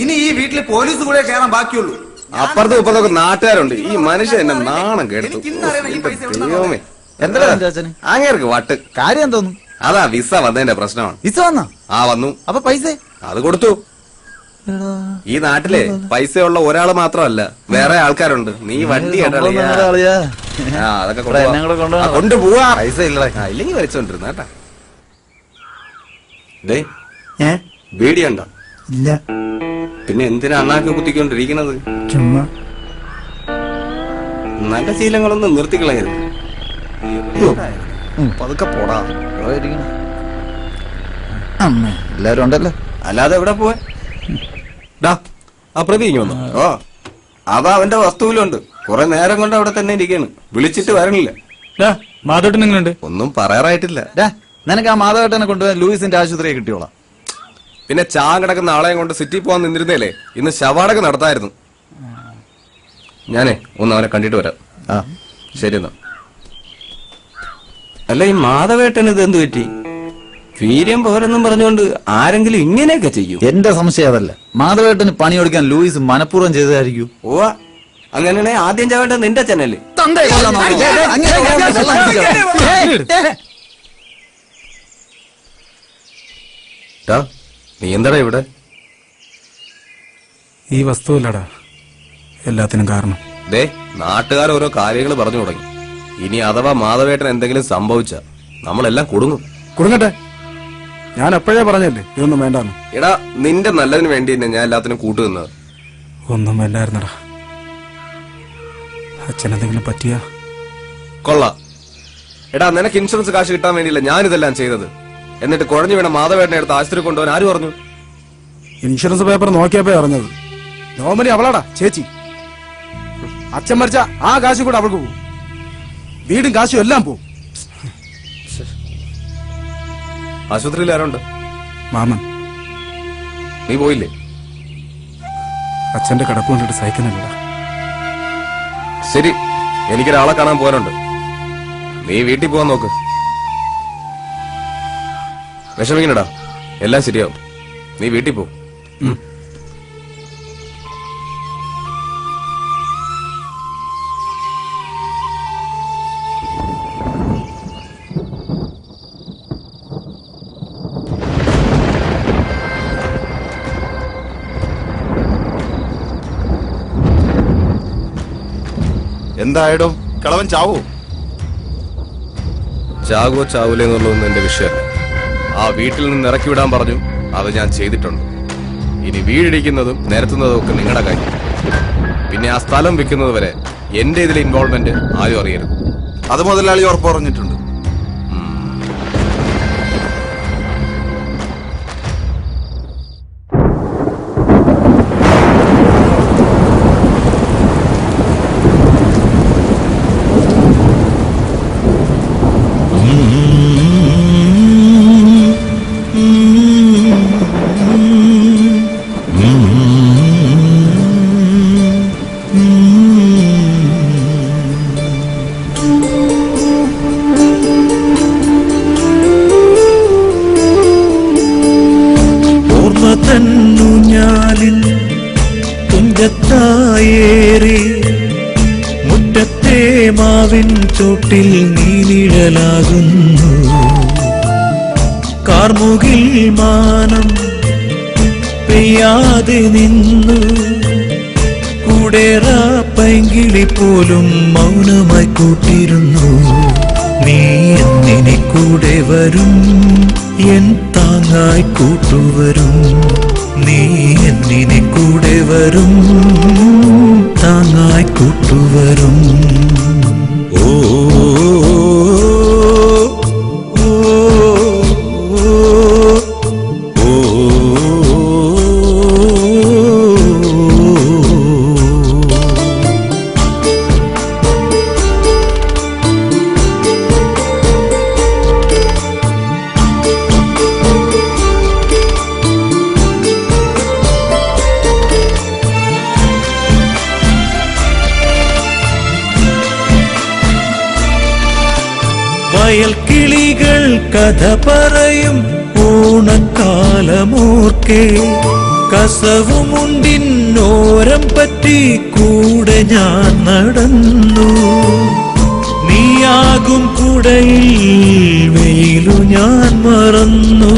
ഇനി ഈ വീട്ടിൽ പോലീസ് കൂടെ കയറാൻ ബാക്കിയുള്ളൂ. അപ്പുറത്തും ഇപ്പുറത്തൊക്കെ നാട്ടുകാരുണ്ട്. ഈ മനുഷ്യൻ എന്നെ നാണം കേട്ടു. ദൈവമേ, എന്താ അങ്ങേർക്ക് വട്ട്. കാര്യം എന്തോന്നു? അതാ വിസ വന്നതിന്റെ പ്രശ്നമാണ്. വിസ വന്നാ? ആ വന്നു. അപ്പൊ പൈസ അത് കൊടുത്തു. ഈ നാട്ടിലെ പൈസയുള്ള ഒരാള് മാത്രമല്ല, വേറെ ആൾക്കാരുണ്ട്. നീ വണ്ടി അതൊക്കെ കൊണ്ടുപോവാ. പൈസ ഇല്ലെങ്കിൽ വലിച്ചോണ്ടിരുന്ന കേട്ടാ. ബീഡിയുണ്ടോ? ഇല്ല. പിന്നെ എന്തിനാ അണ്ണാക്ക് കുത്തിക്കൊണ്ടിരിക്കണത്? ചുമ്മാ. നല്ല ശീലങ്ങളൊന്നും നിർത്തിക്കളയരുത്. പതുക്കെ പോടാ. എല്ലാരും ഉണ്ടല്ലോ. അല്ലാതെ എവിടെ പോവാ? ആ പ്രതി വന്നു. ഓ, അവ അവന്റെ വസ്തുവിലുണ്ട്. കുറെ നേരം കൊണ്ട് അവിടെ തന്നെ ഇരിക്കാണ്. വിളിച്ചിട്ട് വരണില്ല. മാധവട്ടൻ എങ്ങനെയുണ്ട്? ഒന്നും പറയാറായിട്ടില്ല. നിനക്ക് ആ മാധവേട്ടനെ കൊണ്ടുപോയി ലൂയിസിന്റെ ആശുപത്രിയെ കിട്ടിയോളാം. പിന്നെ ചാൻ കിടക്കുന്ന ആളെയും കൊണ്ട് സിറ്റി പോവാൻ നിന്നിരുന്നേലേ ഇന്ന് ശവാടകം നടത്തായിരുന്നു. ഞാനേ ഒന്ന് അവനെ കണ്ടിട്ട് വരാം. ശരി എന്നാ. അല്ല, ഈ മാധവേട്ടൻ ഇത് എന്ത് പറ്റി? വീര്യം പോരെന്നും പറഞ്ഞുകൊണ്ട് ആരെങ്കിലും ഇങ്ങനെയൊക്കെ ചെയ്യൂ? എന്റെ സംശയം അതല്ല. മാധവേട്ടന് പണി കൊടുക്കാൻ ലൂയിസ് മനഃപൂർവ്വം ചെയ്തതായിരിക്കും. ഓ, അങ്ങനെയാണെ ആദ്യം ചാവേണ്ട നിന്റെ ചാനല്. നീ എന്താടാ ഇവിടെ? ഈ വസ്തുവല്ലടാ എല്ലാത്തിനും കാരണം. ദേ, നാട്ടുകാർ ഓരോ കാര്യങ്ങൾ പറഞ്ഞു തുടങ്ങി. ഇനി അഥവാ മാധവേട്ടൻ എന്തെങ്കിലും സംഭവിച്ച നമ്മളെല്ലാം കുടുങ്ങും. കുടുങ്ങട്ടെ, ഞാൻ എപ്പോഴേ പറഞ്ഞല്ലേ ഇതൊന്നും വേണ്ടാന്ന്. എടാ, നിന്റെ നല്ലതിന് വേണ്ടി തന്നെ ഞാൻ എല്ലാത്തിനും കൂട്ടുനിന്നത്. ഒന്നും വേണ്ടായിരുന്നടാ. അച്ഛനെന്തെങ്കിലും പറ്റിയാ കൊള്ളാം. എടാ, നിനക്ക് ഇൻഷുറൻസ് കാശ് കിട്ടാൻ വേണ്ടിയില്ല ഞാനിതെല്ലാം ചെയ്തത്. എന്നിട്ട് കുഴഞ്ഞു വീണ മാധവേട്ടനെ എടുത്ത് ആശുപത്രി കൊണ്ടുപോകാൻ ആര് പറഞ്ഞു? ഇൻഷുറൻസ് പേപ്പർ നോക്കിയപ്പോ അറിഞ്ഞത്. നോർമലി അവളാടാ ചേച്ചി. അച്ഛൻ മരിച്ച ആ കാശ് കൂടെ അവൾക്ക് പോകും. വീടും കാശും എല്ലാം പോകും. ആശുപത്രിയിൽ ആരുണ്ട്? മാമൻ. നീ പോയില്ലേ? അച്ഛന്റെ കിടപ്പ് കൊണ്ടിട്ട് സഹിക്കുന്നില്ല. ശരി, എനിക്കൊരാളെ കാണാൻ പോകാനുണ്ട്. നീ വീട്ടിൽ പോവാൻ നോക്ക്. വിഷമിക്കണടാ, എല്ലാം ശരിയാവും. നീ വീട്ടിൽ പോ. എന്തായാലും കളവൻ ചാവോ? ചാകോ ചാവൂലേ എന്നുള്ളതൊന്നും എന്റെ വിഷയമല്ല. ആ വീട്ടിൽ നിന്ന് ഇറക്കി വിടാൻ പറഞ്ഞു, അത് ഞാൻ ചെയ്തിട്ടുണ്ട്. ഇനി വീടിടിക്കുന്നതും നിരത്തുന്നതും ഒക്കെ നിങ്ങളുടെ കാര്യം. പിന്നെ ആ സ്ഥലം വിൽക്കുന്നത് വരെ എന്റെ ഇതിലെ ഇൻവോൾവ്മെന്റ് ആരും അറിയരുത്. അത് മുതലാളി ഉറപ്പ് പറഞ്ഞിട്ടുണ്ട്. തന്നുഞ്ഞാലിൽ തുഞ്ചത്തായേറി മുറ്റത്തെ മാവിൻ ചോട്ടിൽ നീനിഴലാകുന്നു. കാർമുകിൽ മാനം പെയ്യാതെ നിന്നു. കൂടേറ പൈങ്കിളി പോലും മൗനമായി കൂട്ടിരുന്നു. നീ എന്നിനി കൂടെ വരും, എൻ താങ്ങായി കൂട്ടുവരും. നീ എന്നിനി കൂടെ വരും, താങ്ങായി കൂട്ടുവരും. ഓ വയൽ കിളികൾ കഥ പറയും ഓണക്കാലമോർക്കെ കസവുമുണ്ടിന്നോരം പറ്റി കൂടെ ഞാൻ നടന്നു നീയാകും കുടയിൽ വെയിലു ഞാൻ മറന്നു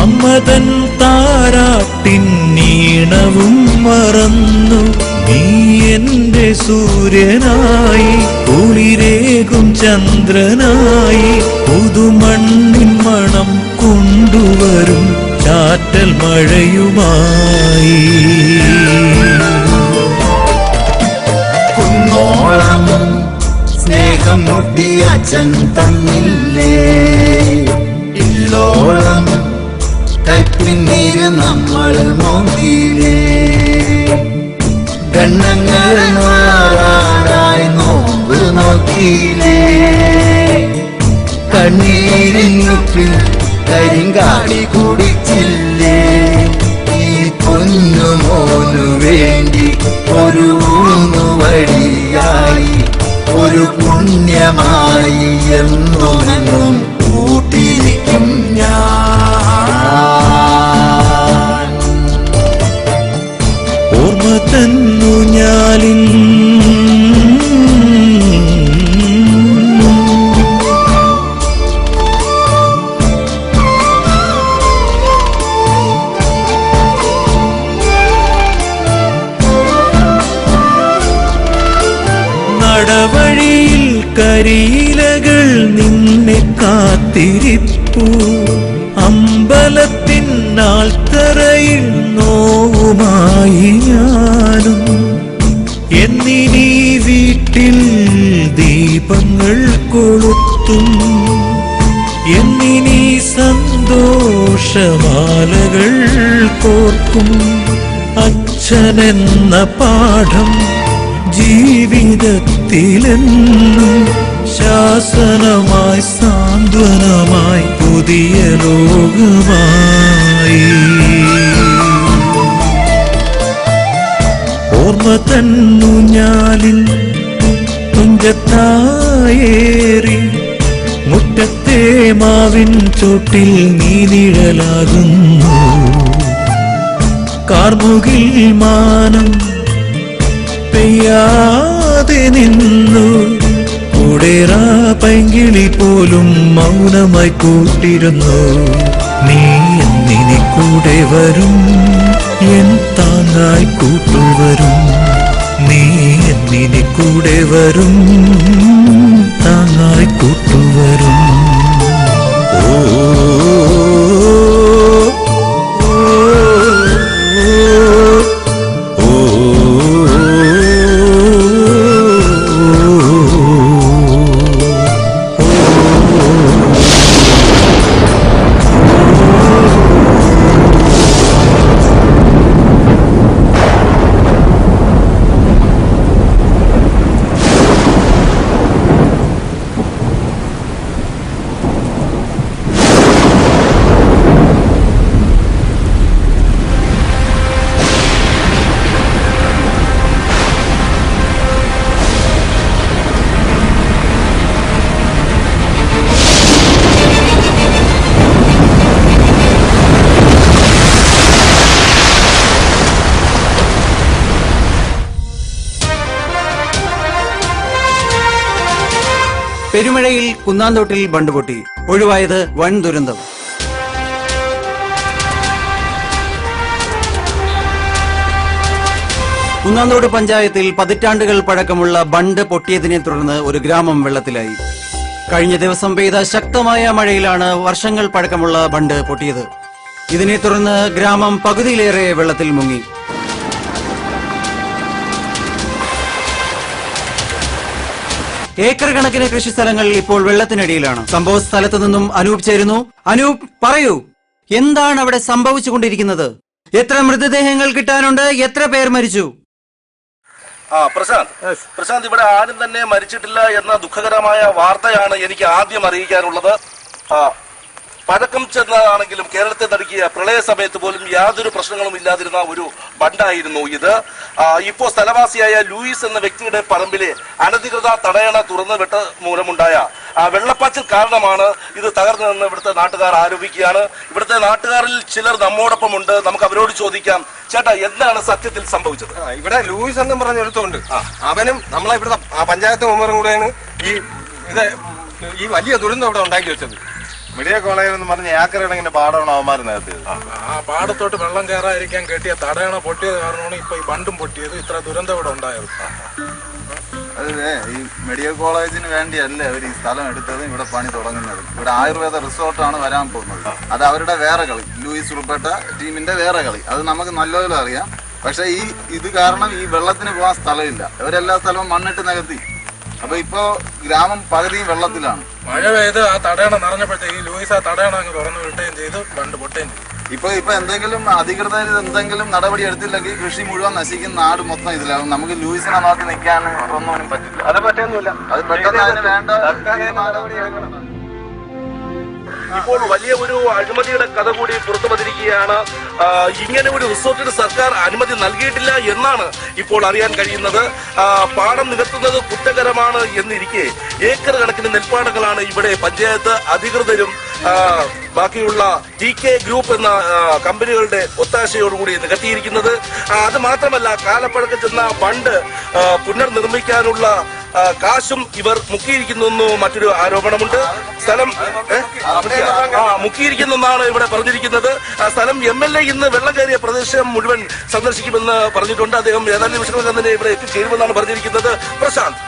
അമ്മതൻ താരാട്ടിൻ നീണവും മറന്നു നീ എന്റെ സൂര്യനായി കുളിരേകും ചന്ദ്രനായി പുതുമണ്ണിൻ മണം കൊണ്ടുവരും ചാറ്റൽ മഴയുമായി കുന്നോളം സ്നേഹം മുട്ടി അച്ഛൻ തന്നില്ലേ ഇല്ലോളം കൈപ്പിന്നീര് നമ്മൾ നോക്കിയില്ലേ ഗണ്ണങ്ങൾ മാറാനായി നോമ്പ് നോക്കിയില്ലേ കണ്ണീരിനുപ്പിൽ കരിങ്കാടി കുടിച്ചില്ലേ ഈ പൊന്നുമോനു വേണ്ടി ഒരു ഊന്നുവടിയായി ഒരു പുണ്യമായി എന്നും കൂട്ടിരിക്കും ഞാൻ ഓർമ്മ തന്നു ഞാലിൻ നടവഴിയിൽ കരിയിലകൾ നിന്നെ കാത്തിരിപ്പു അമ്പലത്തിൻ നാൾത്തറയിൽ നോവുമായി ഞാനും എന്നിനീ വീട്ടിൽ ദീപങ്ങൾ കൊളുത്തും എന്നിനീ സന്തോഷമാലകൾ കോർക്കും അച്ഛനെന്ന പാഠം ജീവിതത്തിലെന്നും ശാസനമായി സാന്ത്വനമായി പുതിയ ലോകമായി ഓർമ്മ തന്നു ഞാലിൽ തുഞ്ചത്തായേറി മുറ്റത്തെ മാവിൻ ചോട്ടിൽ നീ നിഴലാകുന്നു കാർമുകിൽ മാനം പെയ്യാതെ നിന്നു കൂടേറാ പൈങ്കിളി പോലും മൗനമായി കൂട്ടിരുന്നു നീ എന്നിനി കൂടെ വരും എൻ താങ്ങായി കൂട്ടുവരും നീ എന്നിനി കൂടെ വരും താങ്ങായി കൂട്ടുവരും ഓ പെരുമഴയിൽ കുന്നാന്തോട്ടിൽ ബണ്ട് പൊട്ടി ഒഴിവായത് വൻ ദുരന്തം. കുന്നാന്തോട് പഞ്ചായത്തിൽ പതിറ്റാണ്ടുകൾ പഴക്കമുള്ള ബണ്ട് പൊട്ടിയതിനെ തുടർന്ന് ഒരു ഗ്രാമം വെള്ളത്തിലായി. കഴിഞ്ഞ ദിവസം പെയ്ത ശക്തമായ മഴയിലാണ് വർഷങ്ങൾ പഴക്കമുള്ള ബണ്ട് പൊട്ടിയത്. ഇതിനെ തുടർന്ന് ഗ്രാമം പകുതിയിലേറെ വെള്ളത്തിൽ മുങ്ങി. ഏക്കർ കണക്കിന് കൃഷിസ്ഥലങ്ങൾ ഇപ്പോൾ വെള്ളത്തിനടിയിലാണ്. സംഭവ സ്ഥലത്ത് നിന്നും അനൂപ് ചേരുന്നു. അനൂപ്, പറയൂ, എന്താണ് അവിടെ സംഭവിച്ചുകൊണ്ടിരിക്കുന്നത്? എത്ര മൃതദേഹങ്ങൾ കിട്ടാനുണ്ട്? എത്ര പേർ മരിച്ചു? പ്രശാന്ത്, ഇവിടെ ആരും തന്നെ മരിച്ചിട്ടില്ല എന്ന ദുഃഖകരമായ വാർത്തയാണ് എനിക്ക് ആദ്യം അറിയിക്കാനുള്ളത്. പഴക്കം ചെന്നതാണെങ്കിലും കേരളത്തെ നടുക്കിയ പ്രളയ സമയത്ത് പോലും യാതൊരു പ്രശ്നങ്ങളും ഇല്ലാതിരുന്ന ഒരു ബണ്ടായിരുന്നു ഇത്. ഇപ്പോൾ സ്ഥലവാസിയായ ലൂയിസ് എന്ന വ്യക്തിയുടെ പറമ്പിലെ അനധികൃത തടയണ തുറന്നു വിട്ട മൂലമുണ്ടായ വെള്ളപ്പാച്ചിൽ കാരണമാണ് ഇത് തകർന്നതെന്ന് ഇവിടുത്തെ നാട്ടുകാർ ആരോപിക്കുകയാണ്. ഇവിടുത്തെ നാട്ടുകാരിൽ ചിലർ നമ്മോടൊപ്പമുണ്ട്. നമുക്ക് അവരോട് ചോദിക്കാം. ചേട്ടാ, എന്താണ് സത്യത്തിൽ സംഭവിച്ചത്? ഇവിടെ ലൂയിസ് എന്നും പറഞ്ഞ ഒരുത്തുണ്ട്. അവനും നമ്മളെ ഇവിടുത്തെ പഞ്ചായത്ത് മെമ്പറും കൂടെയാണ് ഈ വലിയ ദുരന്തം ഇവിടെ ഉണ്ടാക്കി വെച്ചത്. മെഡിക്കൽ കോളേജ് എന്ന് പറഞ്ഞ ഏക്കർ കണക്കിന് പാടമാണ് അവന്മാർ നേരത്തെ. ആ പാടത്തോട്ട് വെള്ളം കയറാതിരിക്കാൻ കെട്ടിയ തടയണ പൊട്ടിയത് കാരണമാണ് ഇപ്പൊ ഈ ബണ്ടും പൊട്ടിയത്. ഇത്ര ദുരന്തം ഇവിടെ ഉണ്ടായത്. അതെ, ഈ മെഡിക്കൽ കോളേജിന് വേണ്ടിയല്ല അവർ ഈ സ്ഥലം എടുത്തത്, ഇവിടെ പണി തുടങ്ങുന്നത്. ഇവിടെ ആയുർവേദ റിസോർട്ടാണ് വരാൻ പോകുന്നത്. അത് അവരുടെ വേറെ കളി, ലൂയിസ് ഉൾപ്പെട്ട ടീമിന്റെ വേറെ കളി. അത് നമുക്ക് നല്ലപോലെ അറിയാം. പക്ഷെ ഇത് കാരണം ഈ വെള്ളത്തിന് പോകാൻ സ്ഥലമില്ല. ഇവരെല്ലാ സ്ഥലവും മണ്ണിട്ട് നികത്തി. അപ്പൊ ഇപ്പോ ഗ്രാമം പകുതിയും വെള്ളത്തിലാണ്. മഴ പെയ്ത് ആ തടയണ നിറഞ്ഞപ്പോഴത്തേക്ക് ലൂയിസ് ആ തടയണ അങ്ങ് തുറന്നു വിട്ടുകയും ചെയ്തു, ബണ്ട് പൊട്ടുകയും ചെയ്തു. ഇപ്പൊ എന്തെങ്കിലും അധികൃതർ എന്തെങ്കിലും നടപടി എടുത്തില്ലെങ്കിൽ കൃഷി മുഴുവൻ നശിക്കും, നാട് മൊത്തം ഇതിലാവും. നമുക്ക് ലൂയിസിനെ നോക്കി നിൽക്കാൻ ഒന്നും പറ്റില്ല. അത് പറ്റൊന്നുമില്ല. അത് പെട്ടെന്ന് അതിന് വേണ്ട നടപടി എടുക്കണം. ഇപ്പോൾ വലിയ ഒരു അഴിമതിയുടെ കഥ കൂടി പുറത്തു വന്നിരിക്കുകയാണ്. ഇങ്ങനെ ഒരു റിസോർട്ടിന് സർക്കാർ അനുമതി നൽകിയിട്ടില്ല എന്നാണ് ഇപ്പോൾ അറിയാൻ കഴിയുന്നത്. പാടം നികത്തുന്നത് കുറ്റകരമാണ് എന്നിരിക്കെ ഏക്കർ കണക്കിന് നെൽപ്പാടങ്ങളാണ് ഇവിടെ പഞ്ചായത്ത് അധികൃതരും ബാക്കിയുള്ള TK ഗ്രൂപ്പ് എന്ന കമ്പനികളുടെ ഒത്താശയോടുകൂടി നികത്തിയിരിക്കുന്നത്. അത് മാത്രമല്ല, കാലപ്പഴക്കം ചെന്ന ബണ്ട് പുനർനിർമ്മിക്കാനുള്ള കാശും ഇവർ മുക്കിയിരിക്കുന്നു മറ്റൊരു ആരോപണമുണ്ട്. സ്ഥലം മുക്കിയിരിക്കുന്നെന്നാണ് ഇവിടെ പറഞ്ഞിരിക്കുന്നത്. സ്ഥലം MLA ഇന്ന് വെള്ളം കയറിയ പ്രദേശം മുഴുവൻ സന്ദർശിക്കുമെന്ന് പറഞ്ഞിട്ടുണ്ട്. അദ്ദേഹം ഏതാനും നിമിഷങ്ങൾ തന്നെ ഇവിടെ എത്തിച്ചേരുമെന്നാണ് പറഞ്ഞിരിക്കുന്നത്. പ്രശാന്ത്,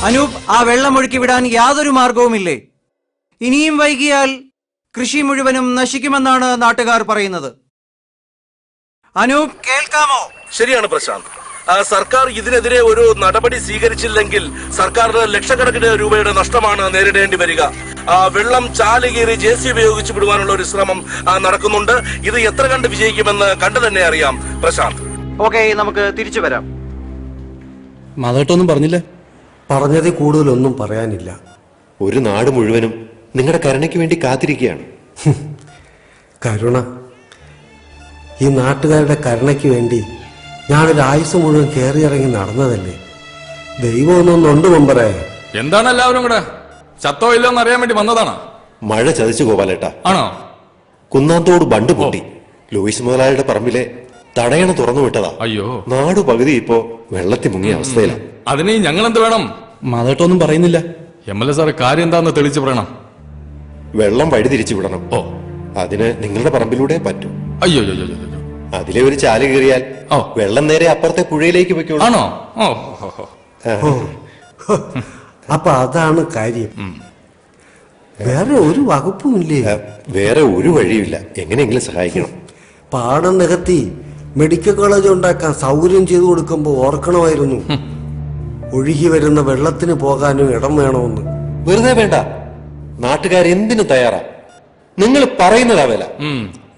അനൂപ്, ആ വെള്ളം ഒഴുക്കി വിടാൻ യാതൊരു മാർഗവുമില്ലേ? ഇനിയും വൈകിയാൽ കൃഷി മുഴുവനും നശിക്കുമെന്നാണ് നാട്ടുകാർ പറയുന്നത്. അനൂപ്, കേൾക്കാമോ? ശരിയാണ് പ്രശാന്ത്. സർക്കാർ ഇതിനെതിരെ ഒരു നടപടി സ്വീകരിച്ചില്ലെങ്കിൽ സർക്കാരിന് ലക്ഷക്കണക്കിന് രൂപയുടെ നഷ്ടമാണ് നേരിടേണ്ടി വരിക. വെള്ളം ചാലുകീറി JCB ഉപയോഗിച്ച് വിടുവാനുള്ള ഒരു ശ്രമം നടക്കുന്നുണ്ട്. ഇത് എത്ര കണ്ട് വിജയിക്കുമെന്ന് കണ്ടു തന്നെ അറിയാം. പ്രശാന്ത്, ഓക്കെ, നമുക്ക് തിരിച്ചു വരാം. മാധവട്ടൊന്നും പറഞ്ഞില്ലേ? പറഞ്ഞതിൽ കൂടുതലൊന്നും പറയാനില്ല. ഒരു നാട് മുഴുവനും നിങ്ങളുടെ കരുണയ്ക്ക് വേണ്ടി കാത്തിരിക്കുകയാണ്. കരുണ? ഈ നാട്ടുകാരുടെ കരുണയ്ക്ക് വേണ്ടി ഞാനൊരു ആയുസ് മുഴുവൻ കയറിയിറങ്ങി നടന്നതല്ലേ. ദൈവമൊന്നുണ്ട് മെമ്പറേ. എന്താണ് എല്ലാവരും കൂടെ? ചത്തോ ഇല്ലോന്ന് അറിയാൻ വേണ്ടി വന്നതാണ്. മഴ ചതിച്ചു ഗോപാലേട്ടാ. ആണോ? കുന്നാന്തോട് ബണ്ട് പൊട്ടി. ലൂയിസ് മുതലാളിയുടെ പറമ്പിലെ തടയണ തുറന്നു വിട്ടതാ. അയ്യോ, നാടു പകുതി ഇപ്പോ വെള്ളത്തിൽ മുങ്ങിയ അവസ്ഥയിലാണ്. അതിന് ഞങ്ങൾ എന്ത് വേണം? മാധവട്ടൊന്നും പറയുന്നില്ല. MLA സാറ് കാര്യം എന്താന്ന് തെളിച്ചു പറയണം. വെള്ളം വഴി തിരിച്ചു വിടണം. ഓ, അതിന് നിങ്ങളുടെ പറമ്പിലൂടെ പറ്റും. അയ്യോ, അതിലെ ഒരു ചാല് കയറിയാൽ വെള്ളം നേരെ അപ്പുറത്തെ പുഴയിലേക്ക് വെക്കോളൂ. ആണോ? അപ്പൊ അതാണ് കാര്യം. വേറെ ഒരു വകുപ്പും ഇല്ലേ? വേറെ ഒരു വഴിയുമില്ല. എങ്ങനെയെങ്കിലും സഹായിക്കണം. പാടം നികത്തി മെഡിക്കൽ കോളേജ് ഉണ്ടാക്കാൻ സൗകര്യം ചെയ്തു കൊടുക്കുമ്പോ ഓർക്കണമായിരുന്നു ഒഴുകി വരുന്ന വെള്ളത്തിന് പോകാനും ഇടം വേണമെന്ന്. വെറുതെ വേണ്ട, നാട്ടുകാരെന്തിനു തയ്യാറാ. നിങ്ങൾ പറയുന്നതാ വില.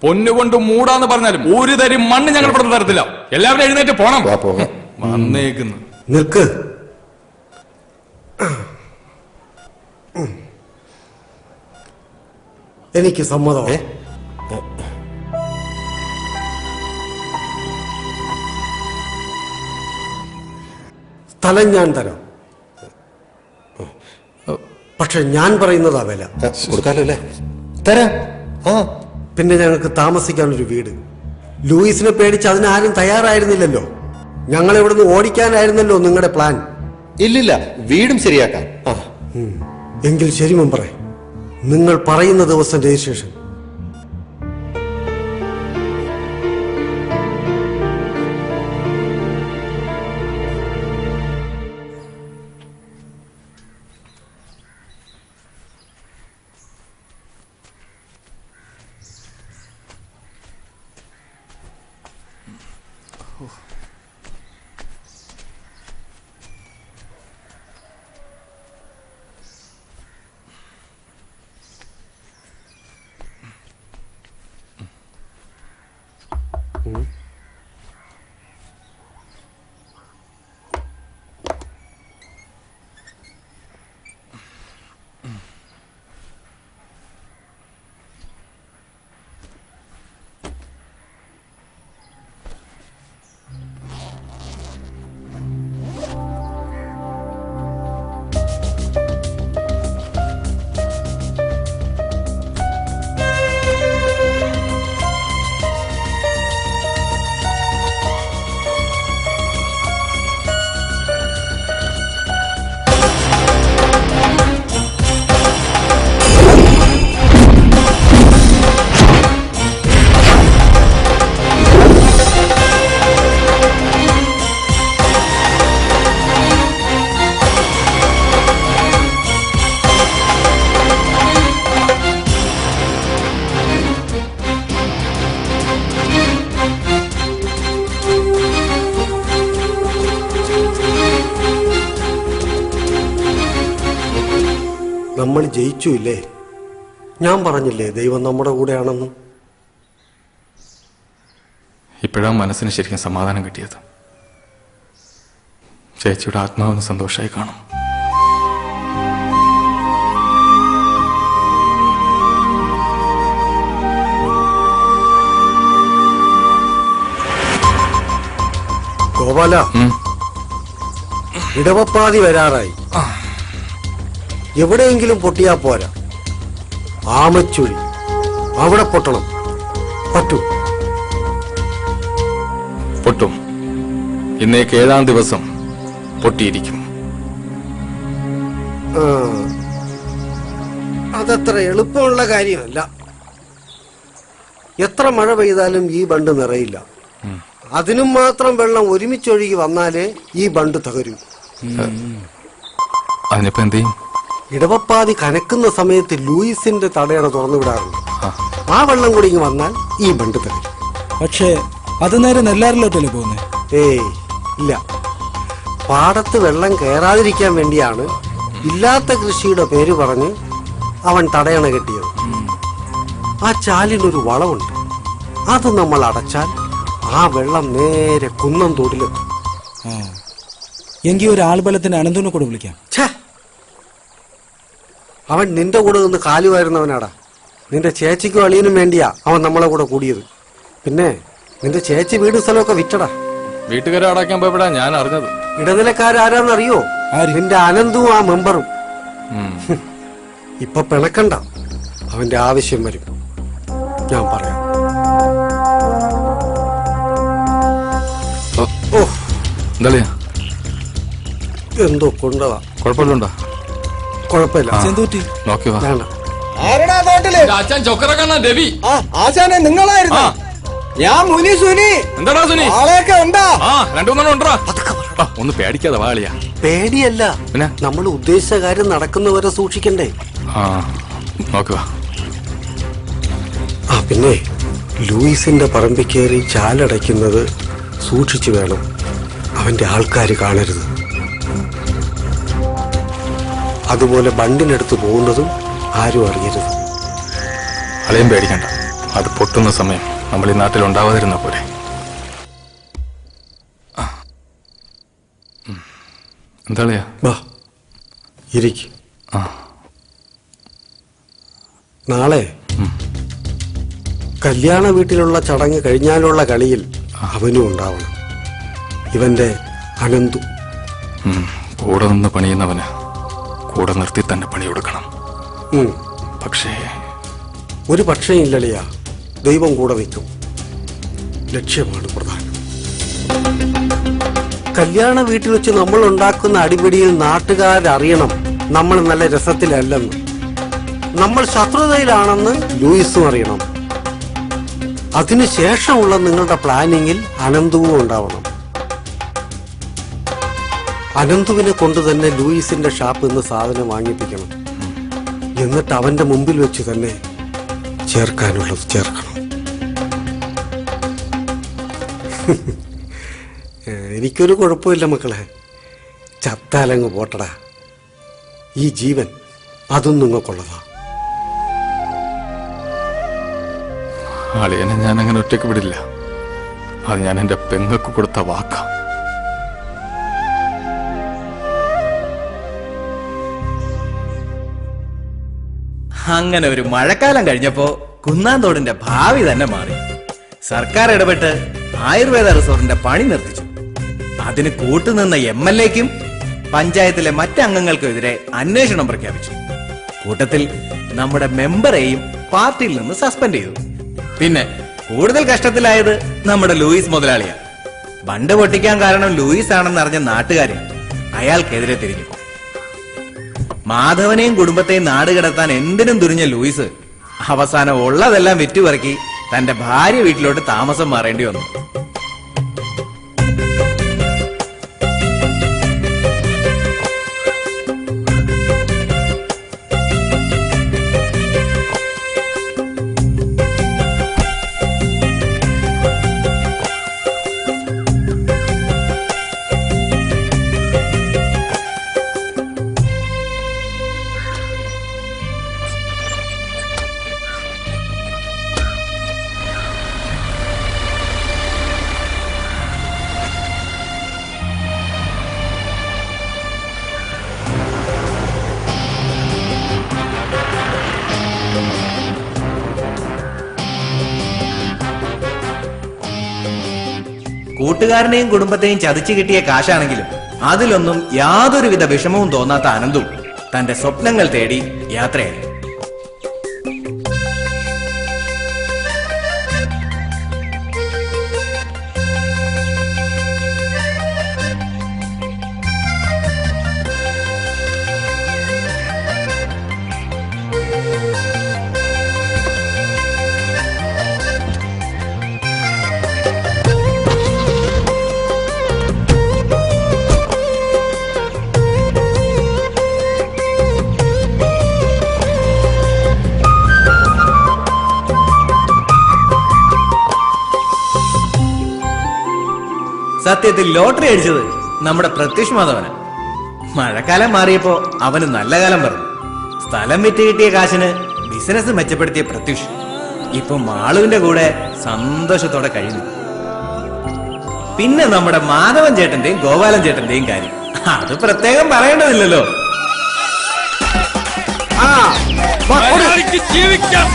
പൊന്നുകൊണ്ട് മൂടാന്ന് പറഞ്ഞാലും ഒരു തരി മണ്ണ് ഞങ്ങൾ ഇവിടെ തരത്തില്ല. എല്ലാവരും എഴുന്നേറ്റ് പോണം. വന്നേക്കുന്നു. നിൽക്ക്. എനിക്ക് സമ്മതമേ. സ്ഥലം ഞാൻ തരാം. പക്ഷെ ഞാൻ പറയുന്നതാ വില. കൊടുക്കാലോ അല്ലേ? തരാം. പിന്നെ ഞങ്ങൾക്ക് താമസിക്കാനൊരു വീട്. ലൂയിസിനെ പേടിച്ച് അതിനാരും തയ്യാറായിരുന്നില്ലല്ലോ. ഞങ്ങൾ ഇവിടുന്ന് ഓടിക്കാനായിരുന്നല്ലോ നിങ്ങളുടെ പ്ലാൻ. ഇല്ലില്ല, വീടും ശരിയാക്കാം. എങ്കിൽ ശരി മെമ്പറേ, നിങ്ങൾ പറയുന്ന ദിവസം രജിസ്ട്രേഷൻ. നമ്മൾ ജയിച്ചു ഇല്ലേ? ഞാൻ പറഞ്ഞില്ലേ ദൈവം നമ്മുടെ കൂടെയാണെന്ന്. ഇപ്പോഴാണ് മനസ്സിന് ശരിക്കും സമാധാനം കിട്ടിയത്. ചേച്ചിയുടെ ആത്മാവിന് സന്തോഷമായി കാണും. ഗോപാല, ഇടവപ്പാതി വരാറായി. എവിടെയെങ്കിലും പൊട്ടിയാ പോരാ. ആമച്ചുഴി അവിടെ പൊട്ടണം. പറ്റൂ? പൊട്ടും. ഇന്നേക്ക് 7-ാം ദിവസം പൊട്ടിയിരിക്കും. അതത്ര എളുപ്പമുള്ള കാര്യമല്ല. എത്ര മഴ പെയ്താലും ഈ ബണ്ട് നിറയില്ല. അതിനും മാത്രം വെള്ളം ഒരുമിച്ചൊഴുകി വന്നാലേ ഈ ബണ്ട് തകരൂ. അതിനിപ്പോ എന്ത് ചെയ്യും? ഇടവപ്പാതി കനക്കുന്ന സമയത്ത് ലൂയിസിന്റെ തടയണ തുറന്നു വിടാറുണ്ട്. ആ വെള്ളം കൂടി ഇങ്ങ് വന്നാൽ ഈ ബണ്ട് തകരും. പക്ഷേ അത് നേരെ നെല്ലാറിലോട്ടല്ലേ പോകുന്നേ? ഏയ് ഇല്ല. പാടത്ത് വെള്ളം കയറാതിരിക്കാൻ വേണ്ടിയാണ് ഇല്ലാത്ത കൃഷിയുടെ പേര് പറഞ്ഞ് അവൻ തടയണ കെട്ടിയത്. ആ ചാലിനൊരു വളവുണ്ട്. അത് നമ്മൾ അടച്ചാൽ ആ വെള്ളം നേരെ കുന്നം തോട്ടിലെത്തും. എങ്കിൽ ഒരു ആൾബലത്തിന് അനന്തനെ കൂടെ വിളിക്കാം. അവൻ നിന്റെ കൂടെ നിന്ന് കാലുവായിരുന്നവനാടാ. നിന്റെ ചേച്ചിക്കും അളിയനും വേണ്ടിയാ അവൻ നമ്മളെ കൂടെ കൂടിയത്. പിന്നെ നിന്റെ ചേച്ചി വീട് സ്ഥലമൊക്കെ വിറ്റടാ. വീട്ടുകാരെ അടയ്ക്കാൻ പോയപ്പോഴാ ഞാൻ അറിഞ്ഞത്. ഇടനിലക്കാരാരാന്നറിയോ? നിന്റെ അനന്തും ആ മെമ്പറും. ഇപ്പൊ പിണക്കണ്ട, അവന്റെ ആവശ്യം വരും. ഞാൻ പറയാം. എന്തോ കൊണ്ടതാ. കുഴപ്പമില്ലുണ്ടോ? കുഴപ്പമില്ല. നോക്കി വാ. വേണ്ട. അച്ഛൻ ചൊക്കറക്കണ്ണ രവി. ആശാനെ നിങ്ങളായിരുന്നു. ഞാൻ മുനി സുനി. എന്താടാ സുനി? ആളെയൊക്കെ ഉണ്ടാ? 2-3 ഉണ്ടോ? ഒന്ന് പേടിക്കാതെ വാളിയാ. പേടിയല്ല, പിന്നെ നമ്മൾ ഉദ്ദേശിച്ച കാര്യം നടക്കുന്നവരെ സൂക്ഷിക്കണ്ടേ? നോക്കുക. പിന്നെ ലൂയിസിന്റെ പറമ്പിൽ കയറി ചാലടയ്ക്കുന്നത് സൂക്ഷിച്ചു വേണം. അവന്റെ ആൾക്കാർ കാണരുത്. അതുപോലെ ബണ്ടിനടുത്ത് പോകുന്നതും ആരും അറിയരുത്. അളയും പേടിക്കണ്ട. അത് പൊട്ടുന്ന സമയം നമ്മൾ ഈ നാട്ടിൽ ഉണ്ടാവാതിരുന്ന പോലെ. എന്താളിയാ? ഇരിക്ക്. നാളെ കല്യാണ വീട്ടിലുള്ള ചടങ്ങ് കഴിഞ്ഞാലുള്ള കളിയിൽ അവനും ഉണ്ടാവണം. ഇവന്റെ അനന്തു. കൂടെ നിന്ന് പണിയുന്നവന് കൂടെ നിർത്തി തന്നെ പണി കൊടുക്കണം. പക്ഷേ ഒരു പക്ഷേ ഇല്ലളിയാ. ദൈവം കൂടെ നിൽക്കും. ലക്ഷ്യമാണ് പ്രധാനം. കല്യാണ വീട്ടിൽ വെച്ച് നമ്മൾ ഉണ്ടാക്കുന്ന അടിപിടിയിൽ നാട്ടുകാരറിയണം നമ്മൾ നല്ല രസത്തിലല്ലെന്ന്. നമ്മൾ ശത്രുതയിലാണെന്ന് ലൂയിസും അറിയണം. അതിനുശേഷമുള്ള നിങ്ങളുടെ പ്ലാനിങ്ങിൽ അനന്തുവും ഉണ്ടാവണം. അനന്തുവിനെ കൊണ്ട് തന്നെ ലൂയിസിന്റെ ഷാപ്പിൽ നിന്ന് സാധനം വാങ്ങിപ്പിക്കണം. എന്നിട്ട് അവന്റെ മുമ്പിൽ വെച്ച് തന്നെ ചേർക്കാനുള്ളത് ചേർക്കണം. എനിക്കൊരു കുഴപ്പമില്ല മക്കളെ. ചത്താലങ്ങ് പോട്ടടാ. ഈ ജീവൻ അതും നിങ്ങൾക്കുള്ളതാ. അളിയനെ ഞാൻ അങ്ങനെ ഒറ്റയ്ക്ക് വിടില്ല. അത് ഞാൻ എന്റെ പെങ്ങൾക്ക് കൊടുത്ത വാക്കാ. അങ്ങനെ ഒരു മഴക്കാലം കഴിഞ്ഞപ്പോ കുന്നാന്തോടിന്റെ ഭാവി തന്നെ മാറി. സർക്കാർ ഇടപെട്ട് ആയുർവേദ റിസോർട്ടിന്റെ പണി നിർത്തിച്ചു. അതിന് കൂട്ടുനിന്ന MLAക്കും പഞ്ചായത്തിലെ മറ്റംഗങ്ങൾക്കുമെതിരെ അന്വേഷണം പ്രഖ്യാപിച്ചു. കൂട്ടത്തിൽ നമ്മുടെ മെമ്പറെയും പാർട്ടിയിൽ നിന്ന് സസ്പെൻഡ് ചെയ്തു. പിന്നെ കൂടുതൽ കഷ്ടത്തിലായത് നമ്മുടെ ലൂയിസ് മുതലാളിയാണ്. ബണ്ട് പൊട്ടിക്കാൻ കാരണം ലൂയിസ് ആണെന്ന് അറിഞ്ഞ നാട്ടുകാരെ അയാൾക്കെതിരെ തിരിഞ്ഞു. മാധവനെയും കുടുംബത്തെയും നാടുകടത്താൻ എന്തിനും തുനിഞ്ഞ ലൂയിസ് അവസാനം ഉള്ളതെല്ലാം വിറ്റുപറക്കി തന്റെ ഭാര്യ വീട്ടിലോട്ട് താമസം മാറേണ്ടി വന്നു. കൂട്ടുകാരനെയും കുടുംബത്തെയും ചതിച്ചു കിട്ടിയ കാശാണെങ്കിലും അതിലൊന്നും യാതൊരുവിധ വിഷമവും തോന്നാത്ത അനന്തു തന്റെ സ്വപ്നങ്ങൾ തേടി യാത്രയായി. സത്യത്തിൽ ലോട്ടറി അടിച്ചത് നമ്മുടെ പ്രത്യക്ഷ മാധവന. മഴക്കാലം മാറിയപ്പോ അവന് നല്ല കാലം പറഞ്ഞു. സ്ഥലം വിറ്റ് കിട്ടിയ കാശിന് ബിസിനസ് മെച്ചപ്പെടുത്തിയ പ്രത്യക്ഷ ഇപ്പൊ മാളുവിന്റെ കൂടെ സന്തോഷത്തോടെ കഴിയുന്നു. പിന്നെ നമ്മുടെ മാധവൻ ചേട്ടന്റെയും ഗോപാലൻ ചേട്ടന്റെയും കാര്യം അത് പ്രത്യേകം പറയേണ്ടതില്ലല്ലോ. ജീവിക്കാൻ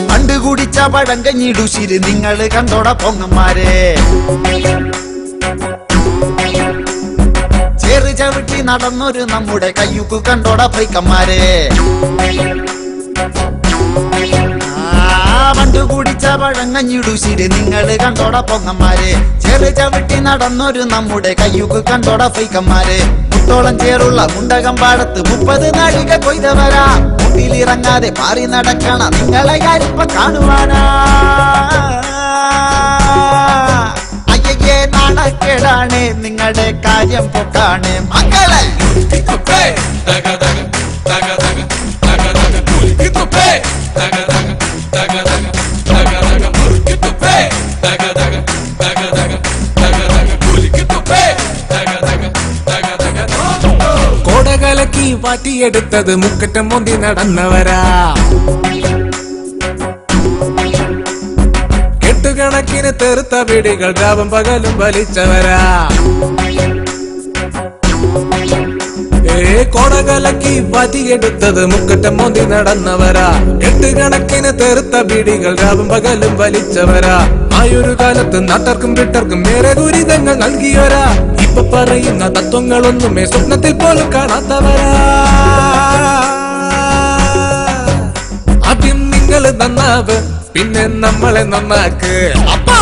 പണ്ട് കുടിച്ച പഴങ്കഞ്ഞിടുശിര് നിങ്ങള് കണ്ടോട പൊങ്ങന്മാരെ. ചേറ് ചവിട്ടി നടന്നൊരു നമ്മുടെ കയ്യുക്ക് കണ്ടോട പൈക്കന്മാരെ. പണ്ട് കുടിച്ച പഴങ്കഞ്ഞിടുശിര് നിങ്ങള് കണ്ടോട പൊങ്ങന്മാരെ. ചേറ് ചവിട്ടി നടന്നൊരു നമ്മുടെ കയ്യുക്ക് കണ്ടോട പൈക്കന്മാരെ. മുട്ടോളം ചേറുള്ള മുണ്ടകം പാടത്ത് 30 നാഴിക കൊയ്തവരാ. മുട്ടിലിറങ്ങാതെ പാറി നടക്കണ നിങ്ങളെ ഞാനിപ്പ കാണുവാനാ. അയ്യേ നാണക്കേടാണ് നിങ്ങളുടെ കാര്യം പൊക്കാണ് മക്കളെ. കോടകലക്കി വാറ്റിയെടുത്തത് മുക്കറ്റം മോന്തി നടന്നവരാ. കെട്ടുകണക്കിന് തെറുത്ത പിടികൾ രാവും പകലും വലിച്ചവരാ. കോടകലക്കി വാറ്റിയെടുത്തത് മുക്കറ്റം മോന്തി നടന്നവരാ. എട്ടുകണക്കിന് തെറുത്ത പിടികൾ രാവും പകലും വലിച്ചവരാ. ആയൊരു കാലത്ത് നാട്ടർക്കും വിട്ടർക്കും ഏറെ ദുരിതങ്ങൾ നൽകിയവരാ. ഇപ്പൊ പറയുന്ന തത്വങ്ങളൊന്നുമേ സ്വപ്നത്തിൽ പോലും കാണാത്തവരാ. ആദ്യം നിങ്ങൾ നന്നാവ്, പിന്നെ നമ്മളെ നന്നാക്ക്. അപ്പാ